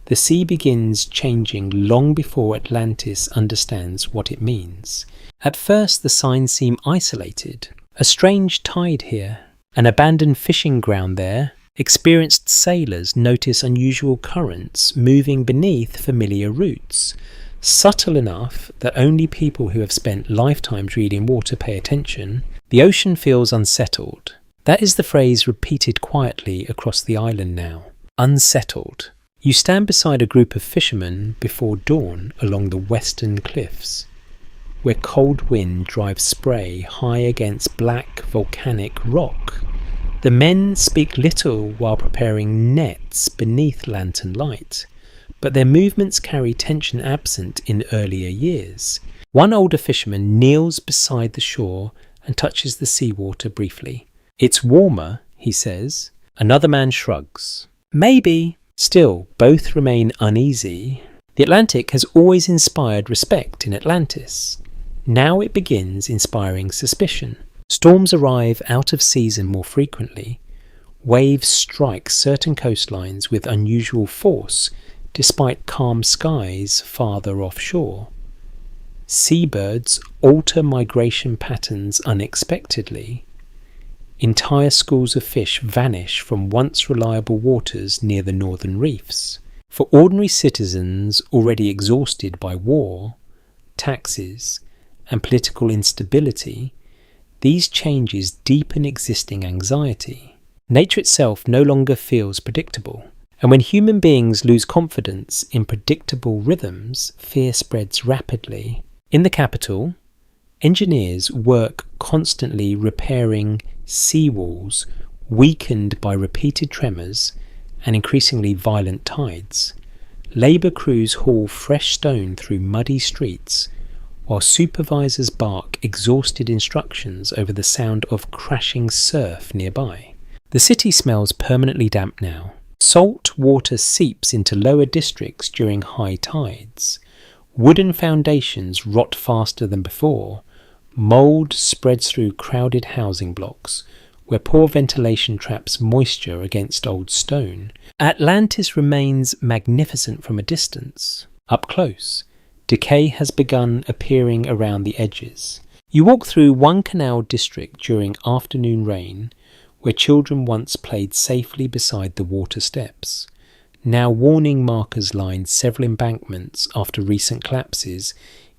The sea begins changing long before Atlantis understands what it means. At first the signs seem isolated. A strange tide here, an abandoned fishing ground there. Experienced sailors notice unusual currents moving beneath familiar routes, subtle enough that only people who have spent lifetimes reading water pay attention. The ocean feels unsettled. That is the phrase repeated quietly across the island now. Unsettled. You stand beside a group of fishermen before dawn along the western cliffs, where cold wind drives spray high against black volcanic rock. The men speak little while preparing nets beneath lantern light, but their movements carry tension absent in earlier years. One older fisherman kneels beside the shore and touches the seawater briefly. "It's warmer," he says. Another man shrugs. "Maybe." Still, both remain uneasy. The Atlantic has always inspired respect in Atlantis. Now it begins inspiring suspicion. Storms arrive out of season more frequently. Waves strike certain coastlines with unusual force, despite calm skies farther offshore. Seabirds alter migration patterns unexpectedly. Entire schools of fish vanish from once reliable waters near the northern reefs. For ordinary citizens already exhausted by war, taxes, and political instability, these changes deepen existing anxiety. Nature itself no longer feels predictable, and when human beings lose confidence in predictable rhythms, fear spreads rapidly. In the capital, engineers work constantly repairing seawalls weakened by repeated tremors and increasingly violent tides. Labour crews haul fresh stone through muddy streets, while supervisors bark exhausted instructions over the sound of crashing surf nearby. The city smells permanently damp now. Salt water seeps into lower districts during high tides. Wooden foundations rot faster than before. Mould spreads through crowded housing blocks, where poor ventilation traps moisture against old stone. Atlantis remains magnificent from a distance. Up close, decay has begun appearing around the edges. You walk through one canal district during afternoon rain, where children once played safely beside the water steps. Now warning markers line several embankments after recent collapses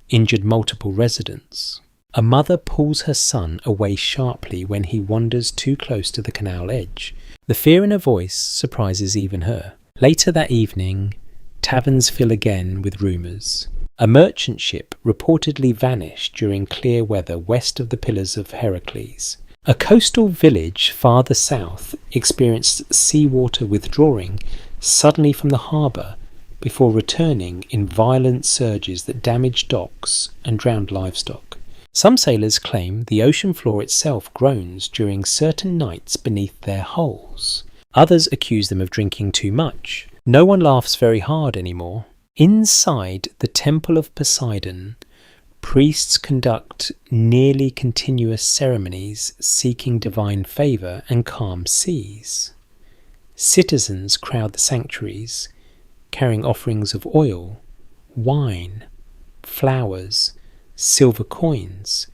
injured multiple residents. A mother pulls her son away sharply when he wanders too close to the canal edge. The fear in her voice surprises even her. Later that evening, taverns fill again with rumours. A merchant ship reportedly vanished during clear weather west of the Pillars of Heracles. A coastal village farther south experienced seawater withdrawing suddenly from the harbour before returning in violent surges that damaged docks and drowned livestock. Some sailors claim the ocean floor itself groans during certain nights beneath their hulls. Others accuse them of drinking too much. No one laughs very hard anymore. Inside the Temple of Poseidon, priests conduct nearly continuous ceremonies seeking divine favour and calm seas. Citizens crowd the sanctuaries, carrying offerings of oil, wine, flowers, silver coins,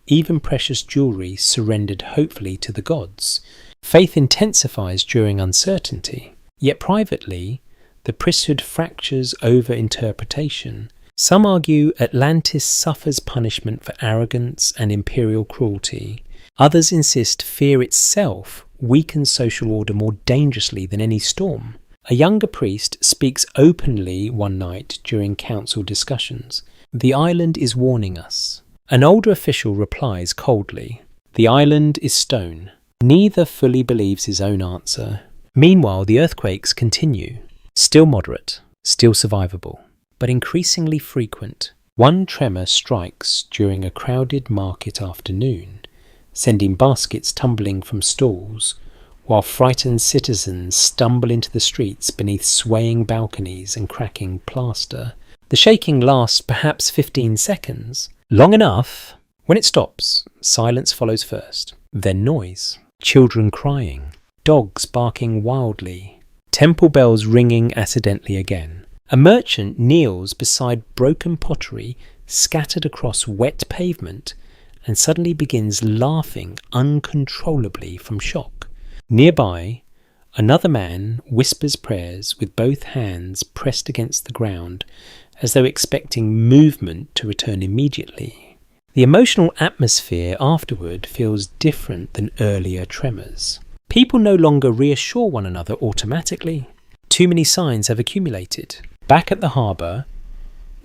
even precious jewellery surrendered hopefully to the gods. Faith intensifies during uncertainty, yet privately, the priesthood fractures over interpretation. Some argue Atlantis suffers punishment for arrogance and imperial cruelty. Others insist fear itself weakens social order more dangerously than any storm. A younger priest speaks openly one night during council discussions. "The island is warning us." An older official replies coldly, "The island is stone." Neither fully believes his own answer. Meanwhile, the earthquakes continue. Still moderate, still survivable, but increasingly frequent. One tremor strikes during a crowded market afternoon, sending baskets tumbling from stalls, while frightened citizens stumble into the streets beneath swaying balconies and cracking plaster. The shaking lasts perhaps 15 seconds, long enough. When it stops, silence follows first, then noise, children crying, dogs barking wildly, temple bells ringing accidentally again. A merchant kneels beside broken pottery scattered across wet pavement and suddenly begins laughing uncontrollably from shock. Nearby, another man whispers prayers with both hands pressed against the ground as though expecting movement to return immediately. The emotional atmosphere afterward feels different than earlier tremors. People no longer reassure one another automatically. Too many signs have accumulated. Back at the harbour,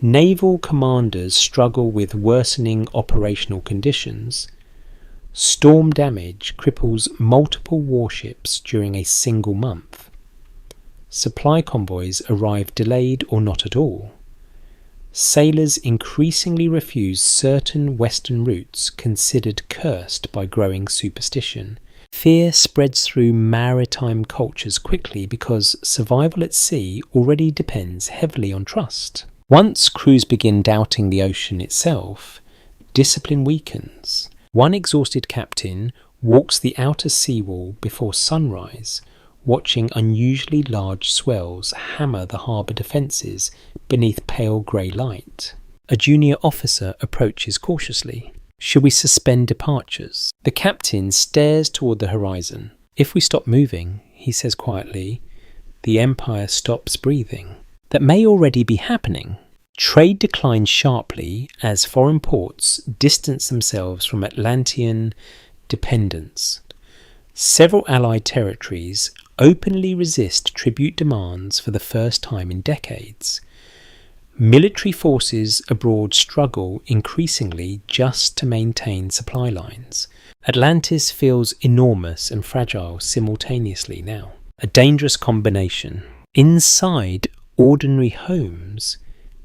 naval commanders struggle with worsening operational conditions. Storm damage cripples multiple warships during a single month. Supply convoys arrive delayed or not at all. Sailors increasingly refuse certain Western routes considered cursed by growing superstition. Fear spreads through maritime cultures quickly because survival at sea already depends heavily on trust. Once crews begin doubting the ocean itself, discipline weakens. One exhausted captain walks the outer seawall before sunrise, watching unusually large swells hammer the harbour defences beneath pale grey light. A junior officer approaches cautiously. "Should we suspend departures?" The captain stares toward the horizon. "If we stop moving," he says quietly, "the Empire stops breathing." That may already be happening. Trade declines sharply as foreign ports distance themselves from Atlantean dependence. Several Allied territories openly resist tribute demands for the first time in decades. Military forces abroad struggle increasingly just to maintain supply lines. Atlantis feels enormous and fragile simultaneously now. A dangerous combination. Inside ordinary homes,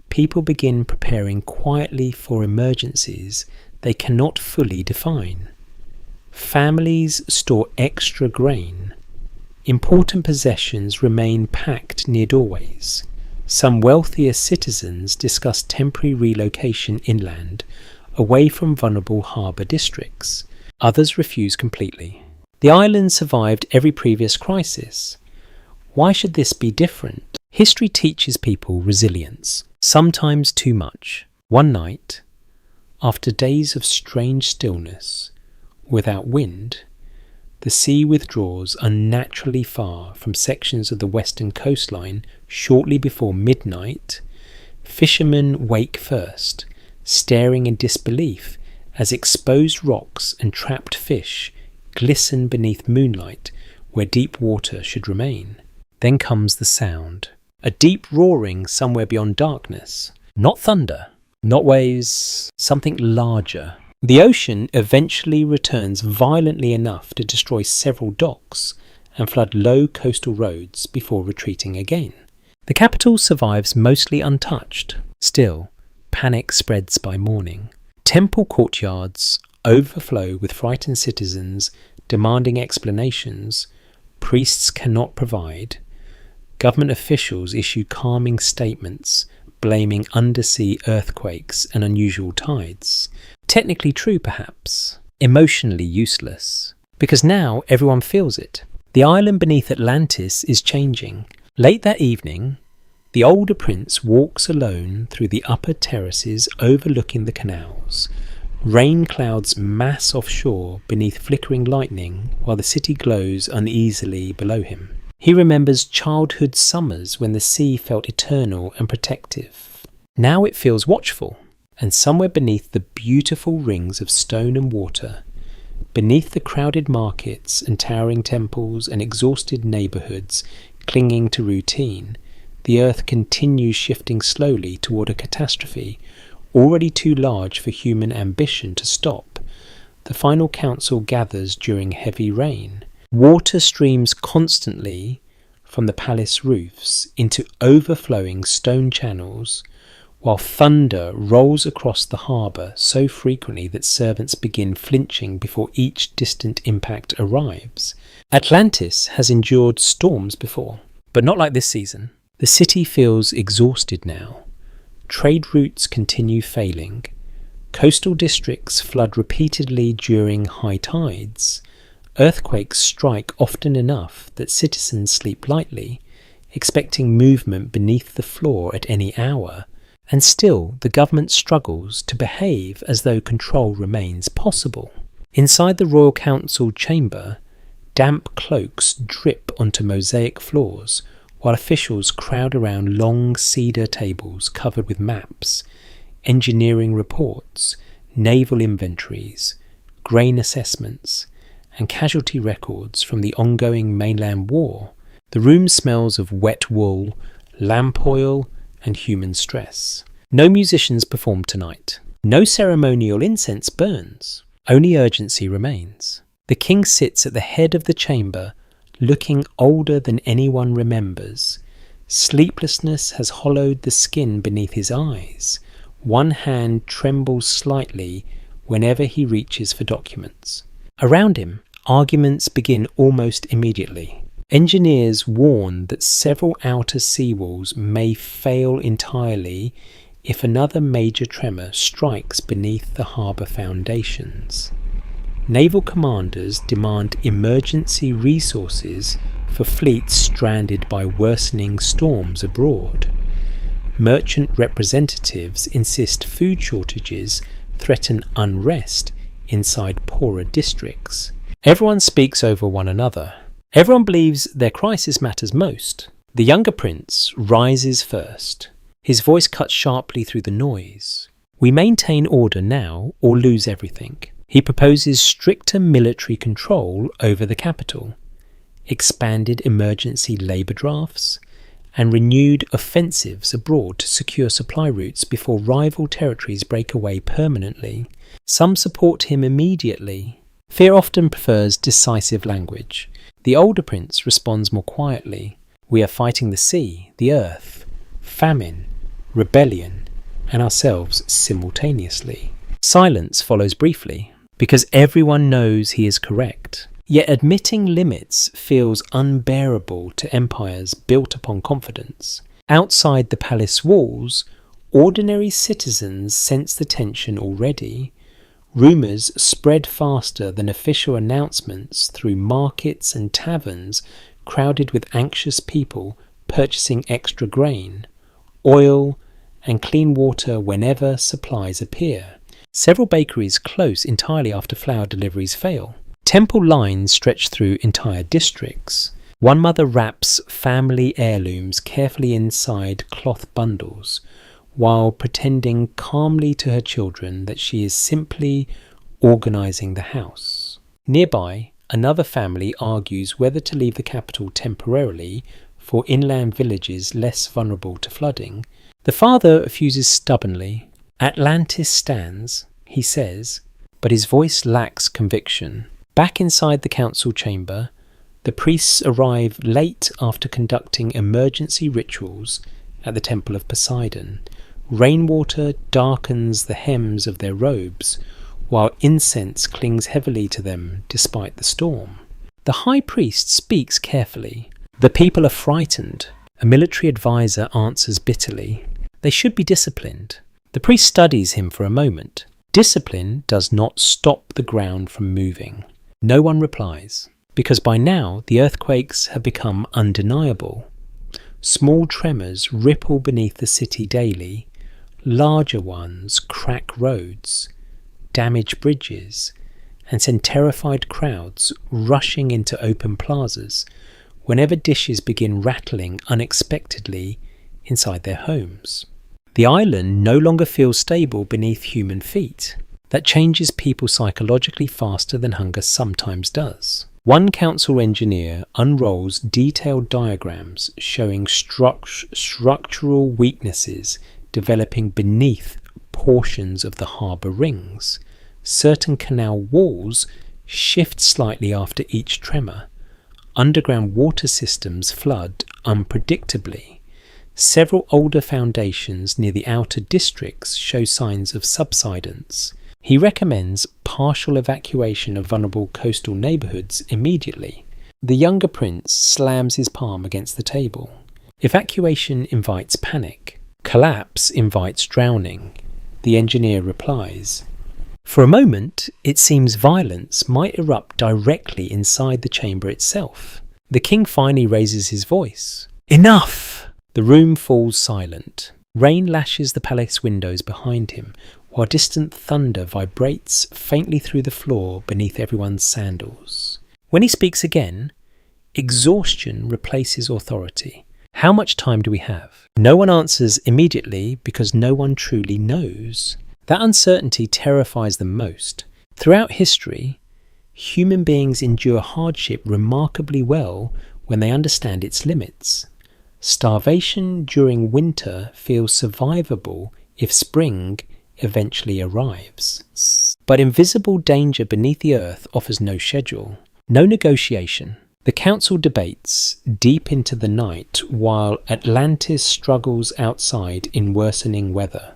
people begin preparing quietly for emergencies they cannot fully define. Families store extra grain. Important possessions remain packed near doorways. Some wealthier citizens discuss temporary relocation inland, away from vulnerable harbour districts. Others refuse completely. The island survived every previous crisis. Why should this be different? History teaches people resilience, sometimes too much. One night, after days of strange stillness, without wind, the sea withdraws unnaturally far from sections of the western coastline shortly before midnight. Fishermen wake first, staring in disbelief as exposed rocks and trapped fish glisten beneath moonlight where deep water should remain. Then comes the sound, a deep roaring somewhere beyond darkness. Not thunder, not waves, something larger. The ocean eventually returns violently enough to destroy several docks and flood low coastal roads before retreating again. The capital survives mostly untouched. Still, panic spreads by morning. Temple courtyards overflow with frightened citizens demanding explanations priests cannot provide. Government officials issue calming statements blaming undersea earthquakes and unusual tides. Technically true, perhaps. Emotionally useless. Because now everyone feels it. The island beneath Atlantis is changing. Late that evening, The older prince walks alone through the upper terraces overlooking the canals. Rain clouds mass offshore beneath flickering lightning while the city glows uneasily below him. He remembers childhood summers when the sea felt eternal and protective. Now it feels watchful, and somewhere beneath the beautiful rings of stone and water, beneath the crowded markets and towering temples and exhausted neighbourhoods clinging to routine, the earth continues shifting slowly toward a catastrophe already too large for human ambition to stop. The final council gathers during heavy rain. Water streams constantly from the palace roofs into overflowing stone channels, while thunder rolls across the harbour so frequently that servants begin flinching before each distant impact arrives. Atlantis has endured storms before, but not like this season. The city feels exhausted now. Trade routes continue failing. Coastal districts flood repeatedly during high tides. Earthquakes strike often enough that citizens sleep lightly, expecting movement beneath the floor at any hour. And still, the government struggles to behave as though control remains possible. Inside the Royal Council chamber, damp cloaks drip onto mosaic floors, while officials crowd around long cedar tables covered with maps, engineering reports, naval inventories, grain assessments, and casualty records from the ongoing mainland war. The room smells of wet wool, lamp oil, and human stress. No musicians perform tonight. No ceremonial incense burns. Only urgency remains. The king sits at the head of the chamber, looking older than anyone remembers. Sleeplessness has hollowed the skin beneath his eyes. One hand trembles slightly whenever he reaches for documents. Around him, arguments begin almost immediately. Engineers warn that several outer seawalls may fail entirely if another major tremor strikes beneath the harbour foundations. Naval commanders demand emergency resources for fleets stranded by worsening storms abroad. Merchant representatives insist food shortages threaten unrest inside poorer districts. Everyone speaks over one another. Everyone believes their crisis matters most. The younger prince rises first. His voice cuts sharply through the noise. We maintain order now or lose everything. He proposes stricter military control over the capital, expanded emergency labour drafts, and renewed offensives abroad to secure supply routes before rival territories break away permanently. Some support him immediately. Fear often prefers decisive language. The older prince responds more quietly. We are fighting the sea, the earth, famine, rebellion, and ourselves simultaneously. Silence follows briefly, because everyone knows he is correct. Yet admitting limits feels unbearable to empires built upon confidence. Outside the palace walls, ordinary citizens sense the tension already. Rumours spread faster than official announcements through markets and taverns crowded with anxious people purchasing extra grain, oil, and clean water whenever supplies appear. Several bakeries close entirely after flour deliveries fail. Temple lines stretch through entire districts. One mother wraps family heirlooms carefully inside cloth bundles, while pretending calmly to her children that she is simply organising the house. Nearby, another family argues whether to leave the capital temporarily for inland villages less vulnerable to flooding. The father refuses stubbornly. Atlantis stands, he says, but his voice lacks conviction. Back inside the council chamber, the priests arrive late after conducting emergency rituals at the Temple of Poseidon. Rainwater darkens the hems of their robes, while incense clings heavily to them despite the storm. The high priest speaks carefully. The people are frightened. A military advisor answers bitterly. They should be disciplined. The priest studies him for a moment. Discipline does not stop the ground from moving. No one replies, because by now the earthquakes have become undeniable. Small tremors ripple beneath the city daily, larger ones crack roads, damage bridges, and send terrified crowds rushing into open plazas whenever dishes begin rattling unexpectedly inside their homes. The island no longer feels stable beneath human feet. That changes people psychologically faster than hunger sometimes does. One council engineer unrolls detailed diagrams showing structural weaknesses developing beneath portions of the harbour rings. Certain canal walls shift slightly after each tremor. Underground water systems flood unpredictably. Several older foundations near the outer districts show signs of subsidence. He recommends partial evacuation of vulnerable coastal neighbourhoods immediately. The younger prince slams his palm against the table. Evacuation invites panic. Collapse invites drowning. The engineer replies. For a moment, it seems violence might erupt directly inside the chamber itself. The king finally raises his voice. Enough! The room falls silent. Rain lashes the palace windows behind him, while distant thunder vibrates faintly through the floor beneath everyone's sandals. When he speaks again, exhaustion replaces authority. How much time do we have? No one answers immediately because no one truly knows. That uncertainty terrifies them most. Throughout history, human beings endure hardship remarkably well when they understand its limits. Starvation during winter feels survivable if spring eventually arrives. But invisible danger beneath the earth offers no schedule, no negotiation. The council debates deep into the night while Atlantis struggles outside in worsening weather.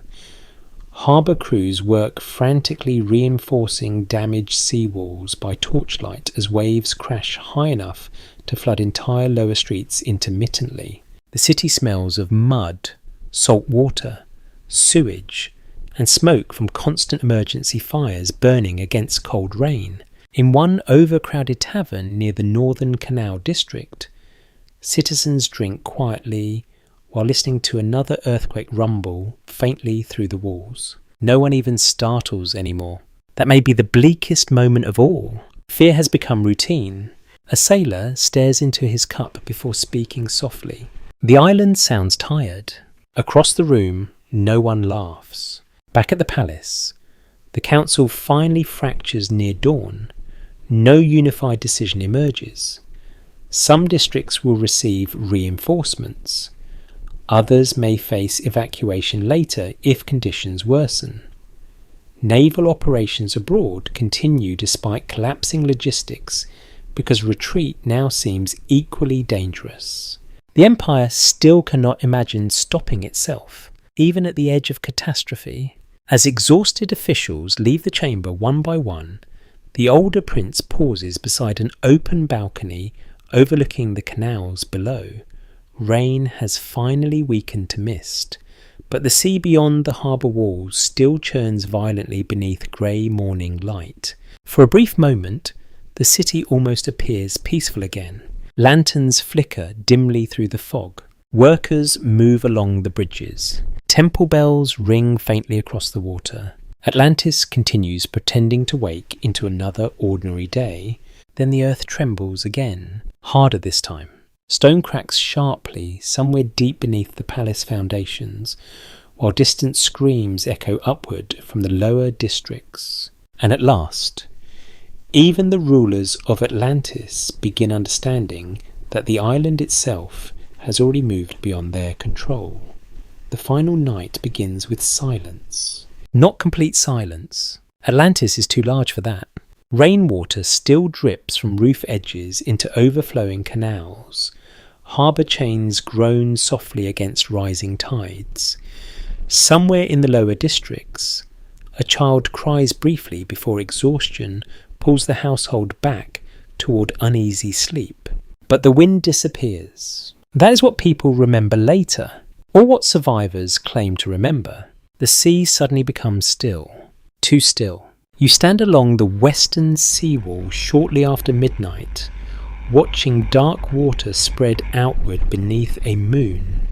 Harbour crews work frantically reinforcing damaged seawalls by torchlight as waves crash high enough to flood entire lower streets intermittently. The city smells of mud, salt water, sewage, and smoke from constant emergency fires burning against cold rain. In one overcrowded tavern near the Northern Canal district, citizens drink quietly while listening to another earthquake rumble faintly through the walls. No one even startles anymore. That may be the bleakest moment of all. Fear has become routine. A sailor stares into his cup before speaking softly. The island sounds tired. Across the room, no one laughs. Back at the palace, the council finally fractures near dawn. No unified decision emerges. Some districts will receive reinforcements. Others may face evacuation later if conditions worsen. Naval operations abroad continue despite collapsing logistics because retreat now seems equally dangerous. The empire still cannot imagine stopping itself, even at the edge of catastrophe. As exhausted officials leave the chamber one by one, the older prince pauses beside an open balcony overlooking the canals below. Rain has finally weakened to mist, but the sea beyond the harbour walls still churns violently beneath grey morning light. For a brief moment, the city almost appears peaceful again. Lanterns flicker dimly through the fog. Workers move along the bridges. Temple bells ring faintly across the water. Atlantis continues pretending to wake into another ordinary day. Then the earth trembles again, harder this time. Stone cracks sharply somewhere deep beneath the palace foundations, while distant screams echo upward from the lower districts. And at last, even the rulers of Atlantis begin understanding that the island itself has already moved beyond their control. The final night begins with silence. Not complete silence. Atlantis is too large for that. Rainwater still drips from roof edges into overflowing canals. Harbour chains groan softly against rising tides. Somewhere in the lower districts, a child cries briefly before exhaustion pulls the household back toward uneasy sleep. But the wind disappears. That is what people remember later, or what survivors claim to remember. The sea suddenly becomes still. Too still. You stand along the western seawall shortly after midnight, watching dark water spread outward beneath a moon,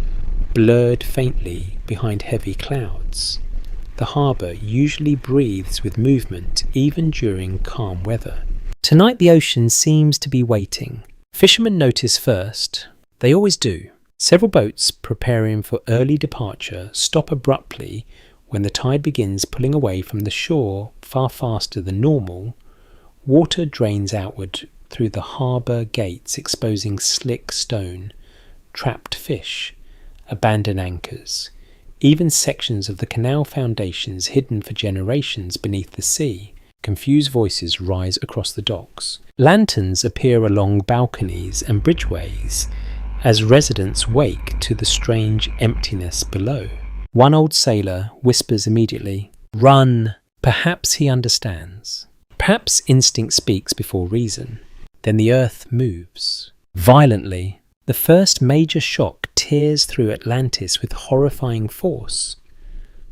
blurred faintly behind heavy clouds. The harbour usually breathes with movement even during calm weather. Tonight the ocean seems to be waiting. Fishermen notice first. They always do. Several boats preparing for early departure stop abruptly when the tide begins pulling away from the shore far faster than normal. Water drains outward through the harbour gates, exposing slick stone, trapped fish, abandoned anchors, even sections of the canal foundations hidden for generations beneath the sea. Confused voices rise across the docks. Lanterns appear along balconies and bridgeways as residents wake to the strange emptiness below. One old sailor whispers immediately, "Run!" Perhaps he understands. Perhaps instinct speaks before reason. Then the earth moves. Violently, the first major shock tears through Atlantis with horrifying force.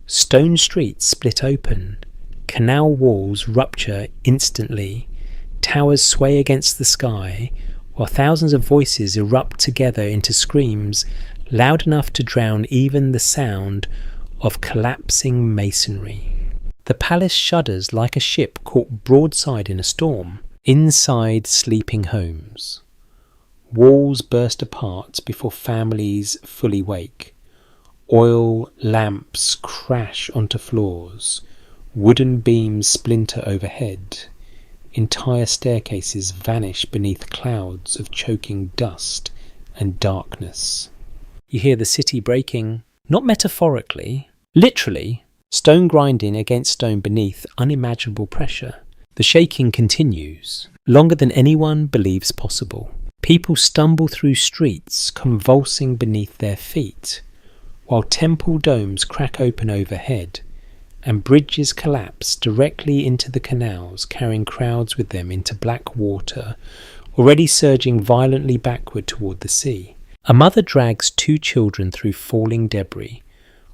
Stone streets split open. Canal walls rupture instantly. Towers sway against the sky, while thousands of voices erupt together into screams loud enough to drown even the sound of collapsing masonry. The palace shudders like a ship caught broadside in a storm. Inside sleeping homes, walls burst apart before families fully wake. Oil lamps crash onto floors. Wooden beams splinter overhead. Entire staircases vanish beneath clouds of choking dust and darkness. You hear the city breaking, not metaphorically, literally, stone grinding against stone beneath unimaginable pressure. The shaking continues, longer than anyone believes possible. People stumble through streets, convulsing beneath their feet, while temple domes crack open overhead, and bridges collapse directly into the canals, carrying crowds with them into black water, already surging violently backward toward the sea. A mother drags two children through falling debris,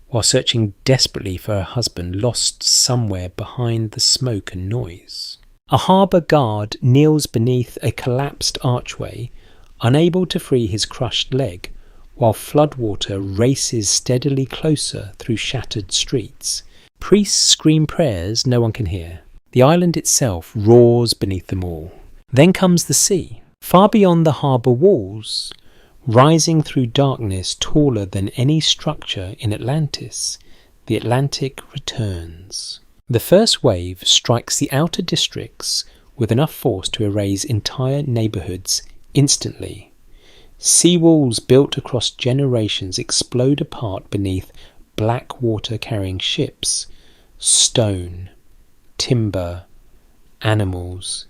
while searching desperately for her husband lost somewhere behind the smoke and noise. A harbour guard kneels beneath a collapsed archway, unable to free his crushed leg, while floodwater races steadily closer through shattered streets. Priests scream prayers no one can hear. The island itself roars beneath them all. Then comes the sea, far beyond the harbour walls, rising through darkness taller than any structure in Atlantis. The Atlantic returns. The first wave strikes the outer districts with enough force to erase entire neighbourhoods instantly. Sea walls built across generations explode apart beneath black water carrying ships, stone, timber, animals,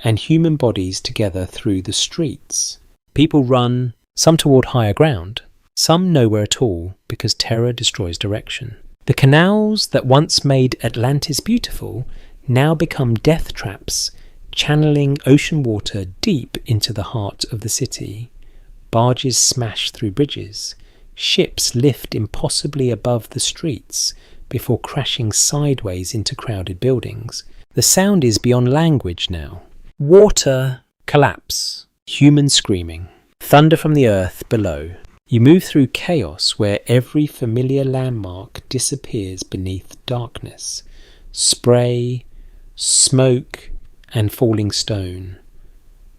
and human bodies together through the streets. People run, some toward higher ground, some nowhere at all because terror destroys direction. The canals that once made Atlantis beautiful now become death traps, channeling ocean water deep into the heart of the city. Barges smash through bridges. Ships lift impossibly above the streets before crashing sideways into crowded buildings. The sound is beyond language now. Water, collapse, human screaming, thunder from the earth below. You move through chaos where every familiar landmark disappears beneath darkness. Spray, smoke, and falling stone.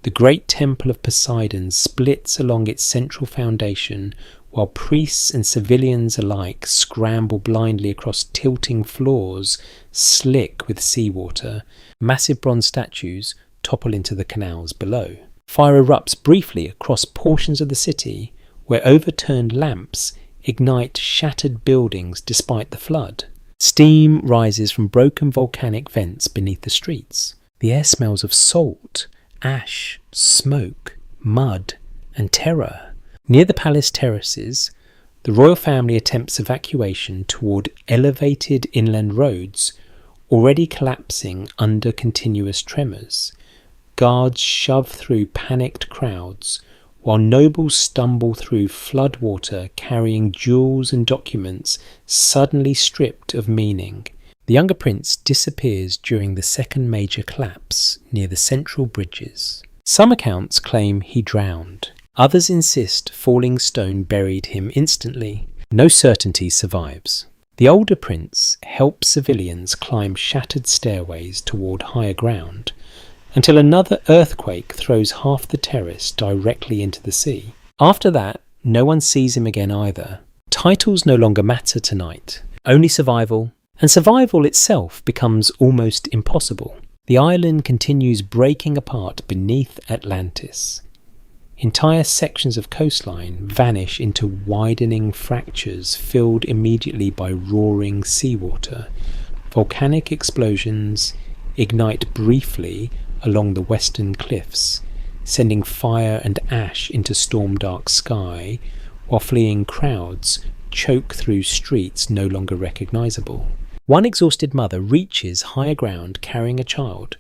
The great temple of Poseidon splits along its central foundation, while priests and civilians alike scramble blindly across tilting floors slick with seawater. Massive bronze statues topple into the canals below. Fire erupts briefly across portions of the city, where overturned lamps ignite shattered buildings despite the flood. Steam rises from broken volcanic vents beneath the streets. The air smells of salt, ash, smoke, mud, and terror. Near the palace terraces, the royal family attempts evacuation toward elevated inland roads, already collapsing under continuous tremors. Guards shove through panicked crowds, while nobles stumble through floodwater carrying jewels and documents suddenly stripped of meaning. The younger prince disappears during the second major collapse near the central bridges. Some accounts claim he drowned. Others insist falling stone buried him instantly. No certainty survives. The older prince helps civilians climb shattered stairways toward higher ground, until another earthquake throws half the terrace directly into the sea. After that, no one sees him again either. Titles no longer matter tonight, only survival, and survival itself becomes almost impossible. The island continues breaking apart beneath Atlantis. Entire sections of coastline vanish into widening fractures filled immediately by roaring seawater. Volcanic explosions ignite briefly along the western cliffs, sending fire and ash into storm-dark sky, while fleeing crowds choke through streets no longer recognizable. One exhausted mother reaches higher ground carrying a child,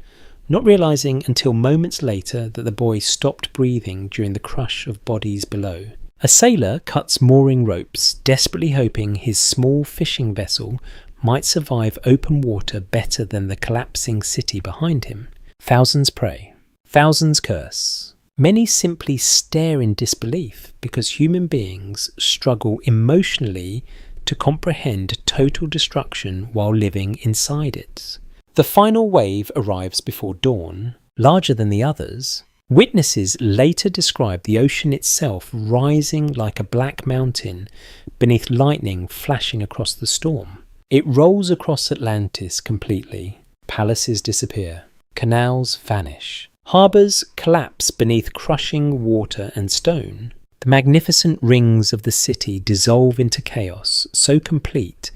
not realizing until moments later that the boy stopped breathing during the crush of bodies below. A sailor cuts mooring ropes, desperately hoping his small fishing vessel might survive open water better than the collapsing city behind him. Thousands pray. Thousands curse. Many simply stare in disbelief because human beings struggle emotionally to comprehend total destruction while living inside it. The final wave arrives before dawn, larger than the others. Witnesses later describe the ocean itself rising like a black mountain beneath lightning flashing across the storm. It rolls across Atlantis completely. Palaces disappear. Canals vanish. Harbours collapse beneath crushing water and stone. The magnificent rings of the city dissolve into chaos so complete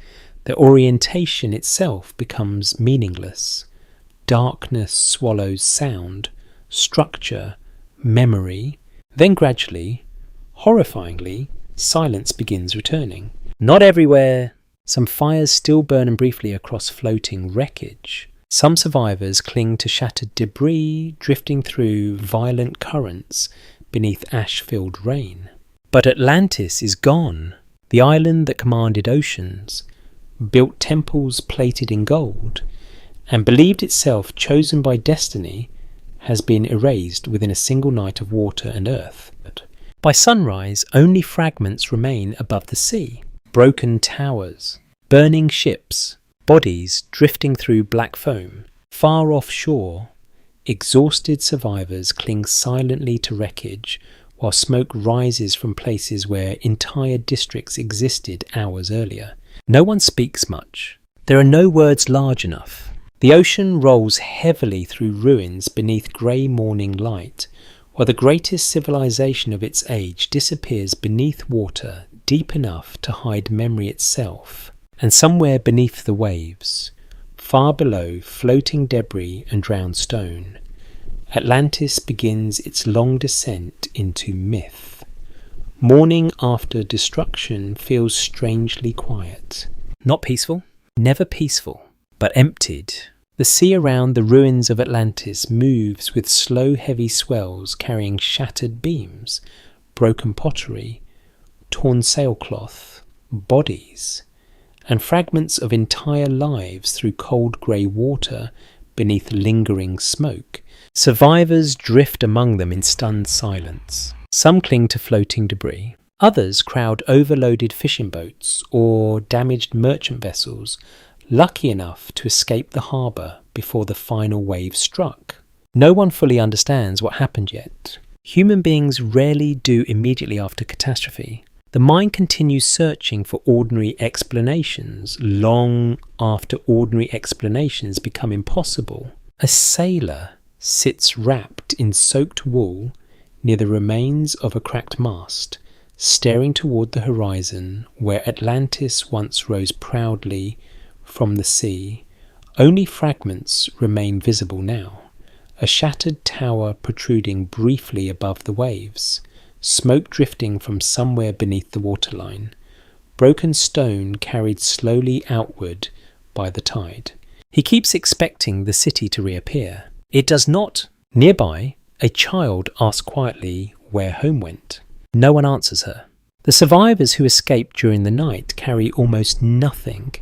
that orientation itself becomes meaningless. Darkness swallows sound, structure, memory. Then gradually, horrifyingly, silence begins returning. Not everywhere. Some fires still burn briefly across floating wreckage. Some survivors cling to shattered debris, drifting through violent currents beneath ash-filled rain. But Atlantis is gone. The island that commanded oceans, built temples plated in gold, and believed itself chosen by destiny, has been erased within a single night of water and earth. By sunrise, only fragments remain above the sea. Broken towers, burning ships, bodies drifting through black foam. Far offshore, exhausted survivors cling silently to wreckage, while smoke rises from places where entire districts existed hours earlier. No one speaks much. There are no words large enough. The ocean rolls heavily through ruins beneath grey morning light, while the greatest civilization of its age disappears beneath water deep enough to hide memory itself. And somewhere beneath the waves, far below floating debris and drowned stone, Atlantis begins its long descent into myth. Morning after destruction feels strangely quiet. Not peaceful, never peaceful, but emptied. The sea around the ruins of Atlantis moves with slow heavy swells carrying shattered beams, broken pottery, torn sailcloth, bodies, and fragments of entire lives through cold grey water beneath lingering smoke. Survivors drift among them in stunned silence. Some cling to floating debris. Others crowd overloaded fishing boats or damaged merchant vessels, lucky enough to escape the harbour before the final wave struck. No one fully understands what happened yet. Human beings rarely do immediately after catastrophe. The mind continues searching for ordinary explanations, long after ordinary explanations become impossible. A sailor sits wrapped in soaked wool near the remains of a cracked mast, staring toward the horizon where Atlantis once rose proudly from the sea. Only fragments remain visible now. A shattered tower protruding briefly above the waves, smoke drifting from somewhere beneath the waterline, broken stone carried slowly outward by the tide. He keeps expecting the city to reappear. It does not. Nearby, a child asks quietly where home went. No one answers her. The survivors who escaped during the night carry almost nothing.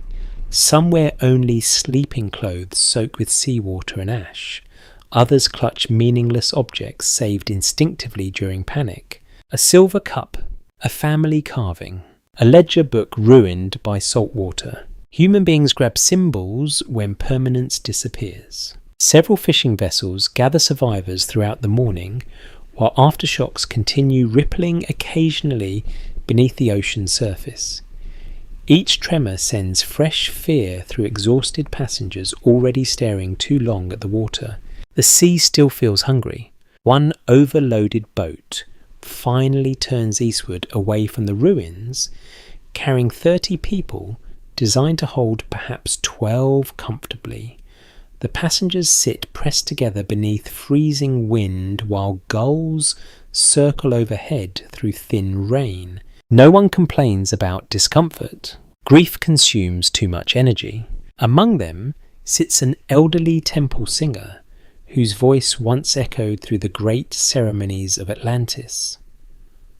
Some wear only sleeping clothes soaked with seawater and ash. Others clutch meaningless objects saved instinctively during panic. A silver cup, a family carving, a ledger book ruined by salt water. Human beings grab symbols when permanence disappears. Several fishing vessels gather survivors throughout the morning, while aftershocks continue rippling occasionally beneath the ocean's surface. Each tremor sends fresh fear through exhausted passengers already staring too long at the water. The sea still feels hungry. One overloaded boat finally turns eastward away from the ruins, carrying 30 people designed to hold perhaps 12 comfortably. The passengers sit pressed together beneath freezing wind while gulls circle overhead through thin rain. No one complains about discomfort. Grief consumes too much energy. Among them sits an elderly temple singer whose voice once echoed through the great ceremonies of Atlantis.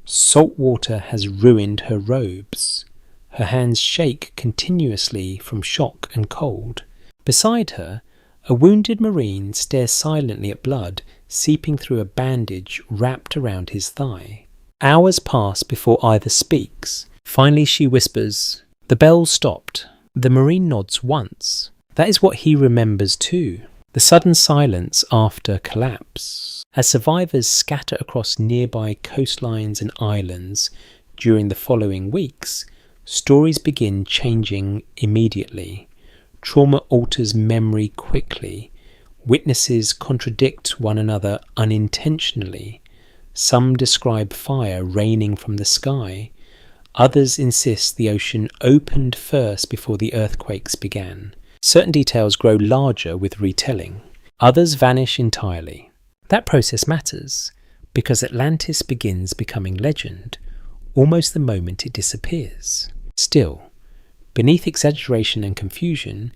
Salt water has ruined her robes. Her hands shake continuously from shock and cold. Beside her, a wounded marine stares silently at blood seeping through a bandage wrapped around his thigh. Hours pass before either speaks. Finally she whispers, "The bell stopped." The marine nods once. That is what he remembers too. The sudden silence after collapse. As survivors scatter across nearby coastlines and islands during the following weeks, stories begin changing immediately. Trauma alters memory quickly. Witnesses contradict one another unintentionally. Some describe fire raining from the sky. Others insist the ocean opened first before the earthquakes began. Certain details grow larger with retelling. Others vanish entirely. That process matters, because Atlantis begins becoming legend almost the moment it disappears. Still, beneath exaggeration and confusion,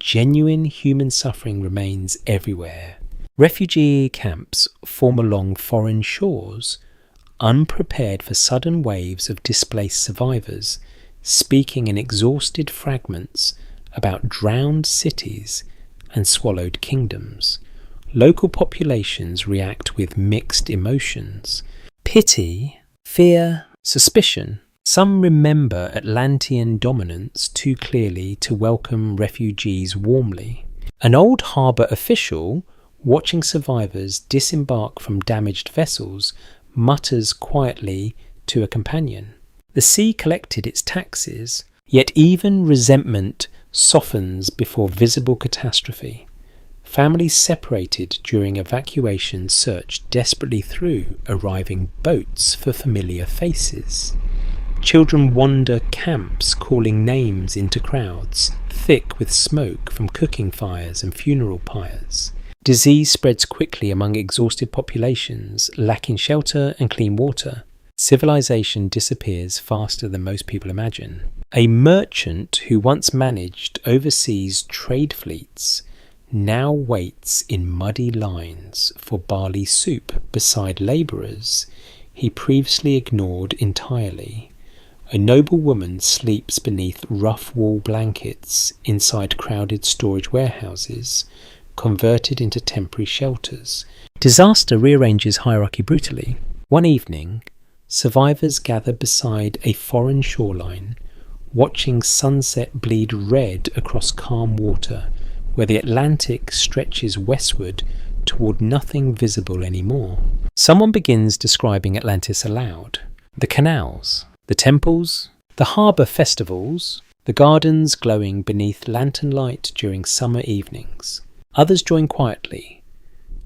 genuine human suffering remains everywhere. Refugee camps form along foreign shores, unprepared for sudden waves of displaced survivors, speaking in exhausted fragments about drowned cities and swallowed kingdoms. Local populations react with mixed emotions. Pity, fear, suspicion. Some remember Atlantean dominance too clearly to welcome refugees warmly. An old harbour official, watching survivors disembark from damaged vessels, mutters quietly to a companion. The sea collected its taxes, yet even resentment softens before visible catastrophe. Families separated during evacuation search desperately through arriving boats for familiar faces. Children wander camps calling names into crowds, thick with smoke from cooking fires and funeral pyres. Disease spreads quickly among exhausted populations, lacking shelter and clean water. Civilization disappears faster than most people imagine. A merchant who once managed overseas trade fleets now waits in muddy lines for barley soup beside labourers he previously ignored entirely. A noble woman sleeps beneath rough wool blankets inside crowded storage warehouses, converted into temporary shelters. Disaster rearranges hierarchy brutally. One evening, survivors gather beside a foreign shoreline, watching sunset bleed red across calm water, where the Atlantic stretches westward toward nothing visible anymore. Someone begins describing Atlantis aloud. The canals, the temples, the harbour festivals, the gardens glowing beneath lantern light during summer evenings. Others join quietly,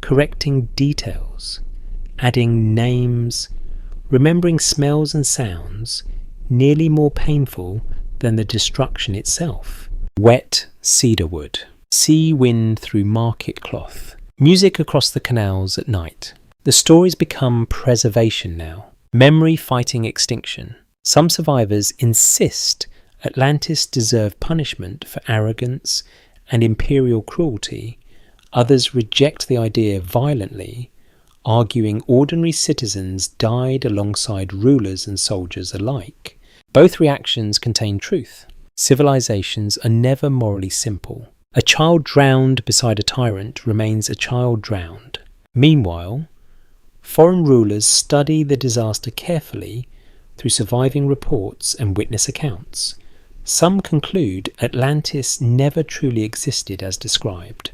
correcting details, adding names, remembering smells and sounds nearly more painful than the destruction itself. Wet cedarwood, sea wind through market cloth, music across the canals at night. The stories become preservation now, memory fighting extinction. Some survivors insist Atlantis deserved punishment for arrogance and imperial cruelty. Others reject the idea violently, arguing ordinary citizens died alongside rulers and soldiers alike. Both reactions contain truth. Civilizations are never morally simple. A child drowned beside a tyrant remains a child drowned. Meanwhile, foreign rulers study the disaster carefully through surviving reports and witness accounts. Some conclude Atlantis never truly existed as described.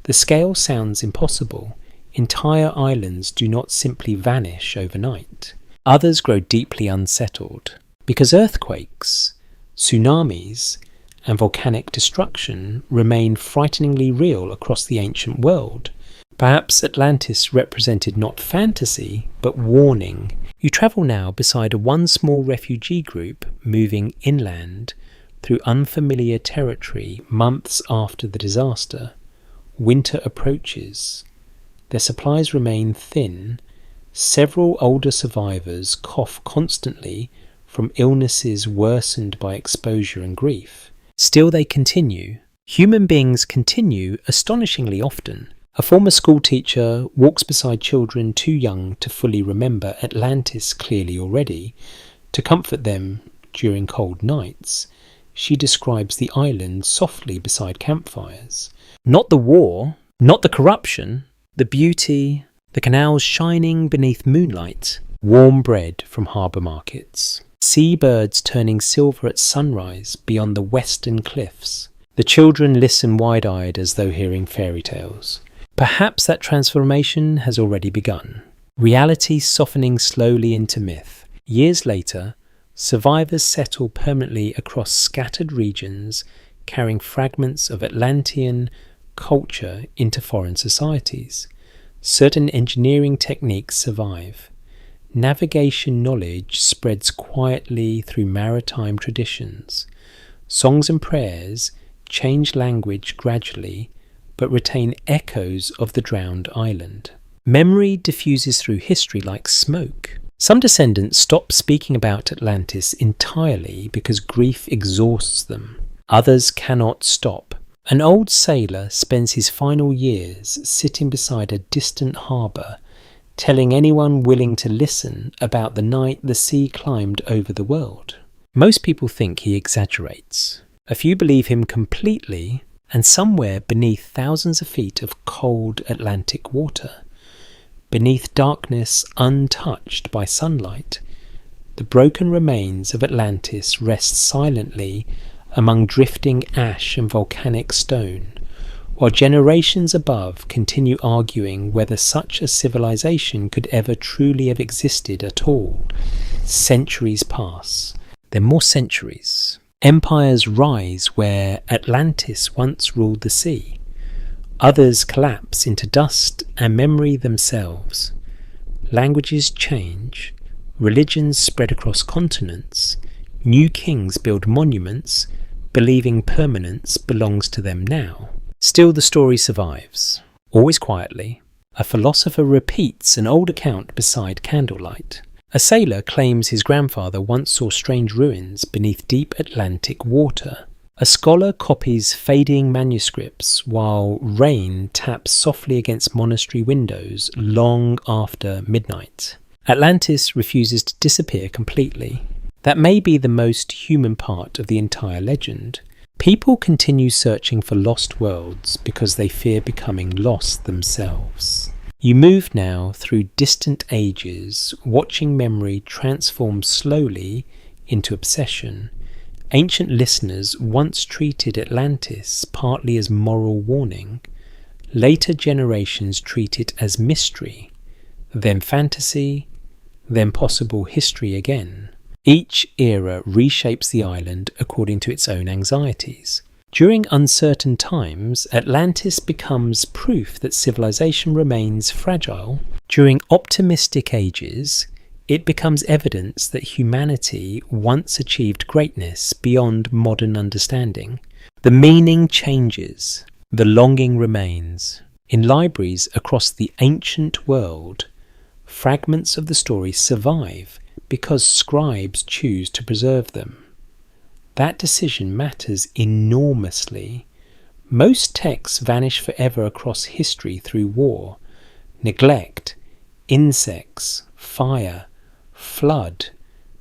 The scale sounds impossible. Entire islands do not simply vanish overnight. Others grow deeply unsettled because earthquakes, tsunamis, and volcanic destruction remain frighteningly real across the ancient world. Perhaps Atlantis represented not fantasy, but warning. You travel now beside one small refugee group moving inland through unfamiliar territory months after the disaster. Winter approaches. Their supplies remain thin. Several older survivors cough constantly from illnesses worsened by exposure and grief. Still they continue. Human beings continue astonishingly often. A former school teacher walks beside children too young to fully remember Atlantis clearly already. To comfort them during cold nights, she describes the island softly beside campfires. Not the war, not the corruption, the beauty, the canals shining beneath moonlight, warm bread from harbour markets, seabirds turning silver at sunrise beyond the western cliffs. The children listen wide-eyed as though hearing fairy tales. Perhaps that transformation has already begun. Reality softening slowly into myth. Years later, survivors settle permanently across scattered regions, carrying fragments of Atlantean culture into foreign societies. Certain engineering techniques survive. Navigation knowledge spreads quietly through maritime traditions. Songs and prayers change language gradually, but retain echoes of the drowned island. Memory diffuses through history like smoke. Some descendants stop speaking about Atlantis entirely because grief exhausts them. Others cannot stop. An old sailor spends his final years sitting beside a distant harbour, telling anyone willing to listen about the night the sea climbed over the world. Most people think he exaggerates. A few believe him completely, and somewhere beneath thousands of feet of cold Atlantic water, beneath darkness untouched by sunlight, the broken remains of Atlantis rest silently among drifting ash and volcanic stone, while generations above continue arguing whether such a civilization could ever truly have existed at all. Centuries pass, then more centuries. Empires rise where Atlantis once ruled the sea. Others collapse into dust and memory themselves. Languages change, religions spread across continents, new kings build monuments, believing permanence belongs to them now. Still the story survives, always quietly. A philosopher repeats an old account beside candlelight. A sailor claims his grandfather once saw strange ruins beneath deep Atlantic water. A scholar copies fading manuscripts while rain taps softly against monastery windows long after midnight. Atlantis refuses to disappear completely. That may be the most human part of the entire legend. People continue searching for lost worlds because they fear becoming lost themselves. You move now through distant ages, watching memory transform slowly into obsession. Ancient listeners once treated Atlantis partly as moral warning. Later generations treat it as mystery, then fantasy, then possible history again. Each era reshapes the island according to its own anxieties. During uncertain times, Atlantis becomes proof that civilization remains fragile. During optimistic ages, it becomes evidence that humanity once achieved greatness beyond modern understanding. The meaning changes, the longing remains. In libraries across the ancient world, fragments of the story survive because scribes choose to preserve them. That decision matters enormously. Most texts vanish forever across history through war, neglect, insects, fire, flood,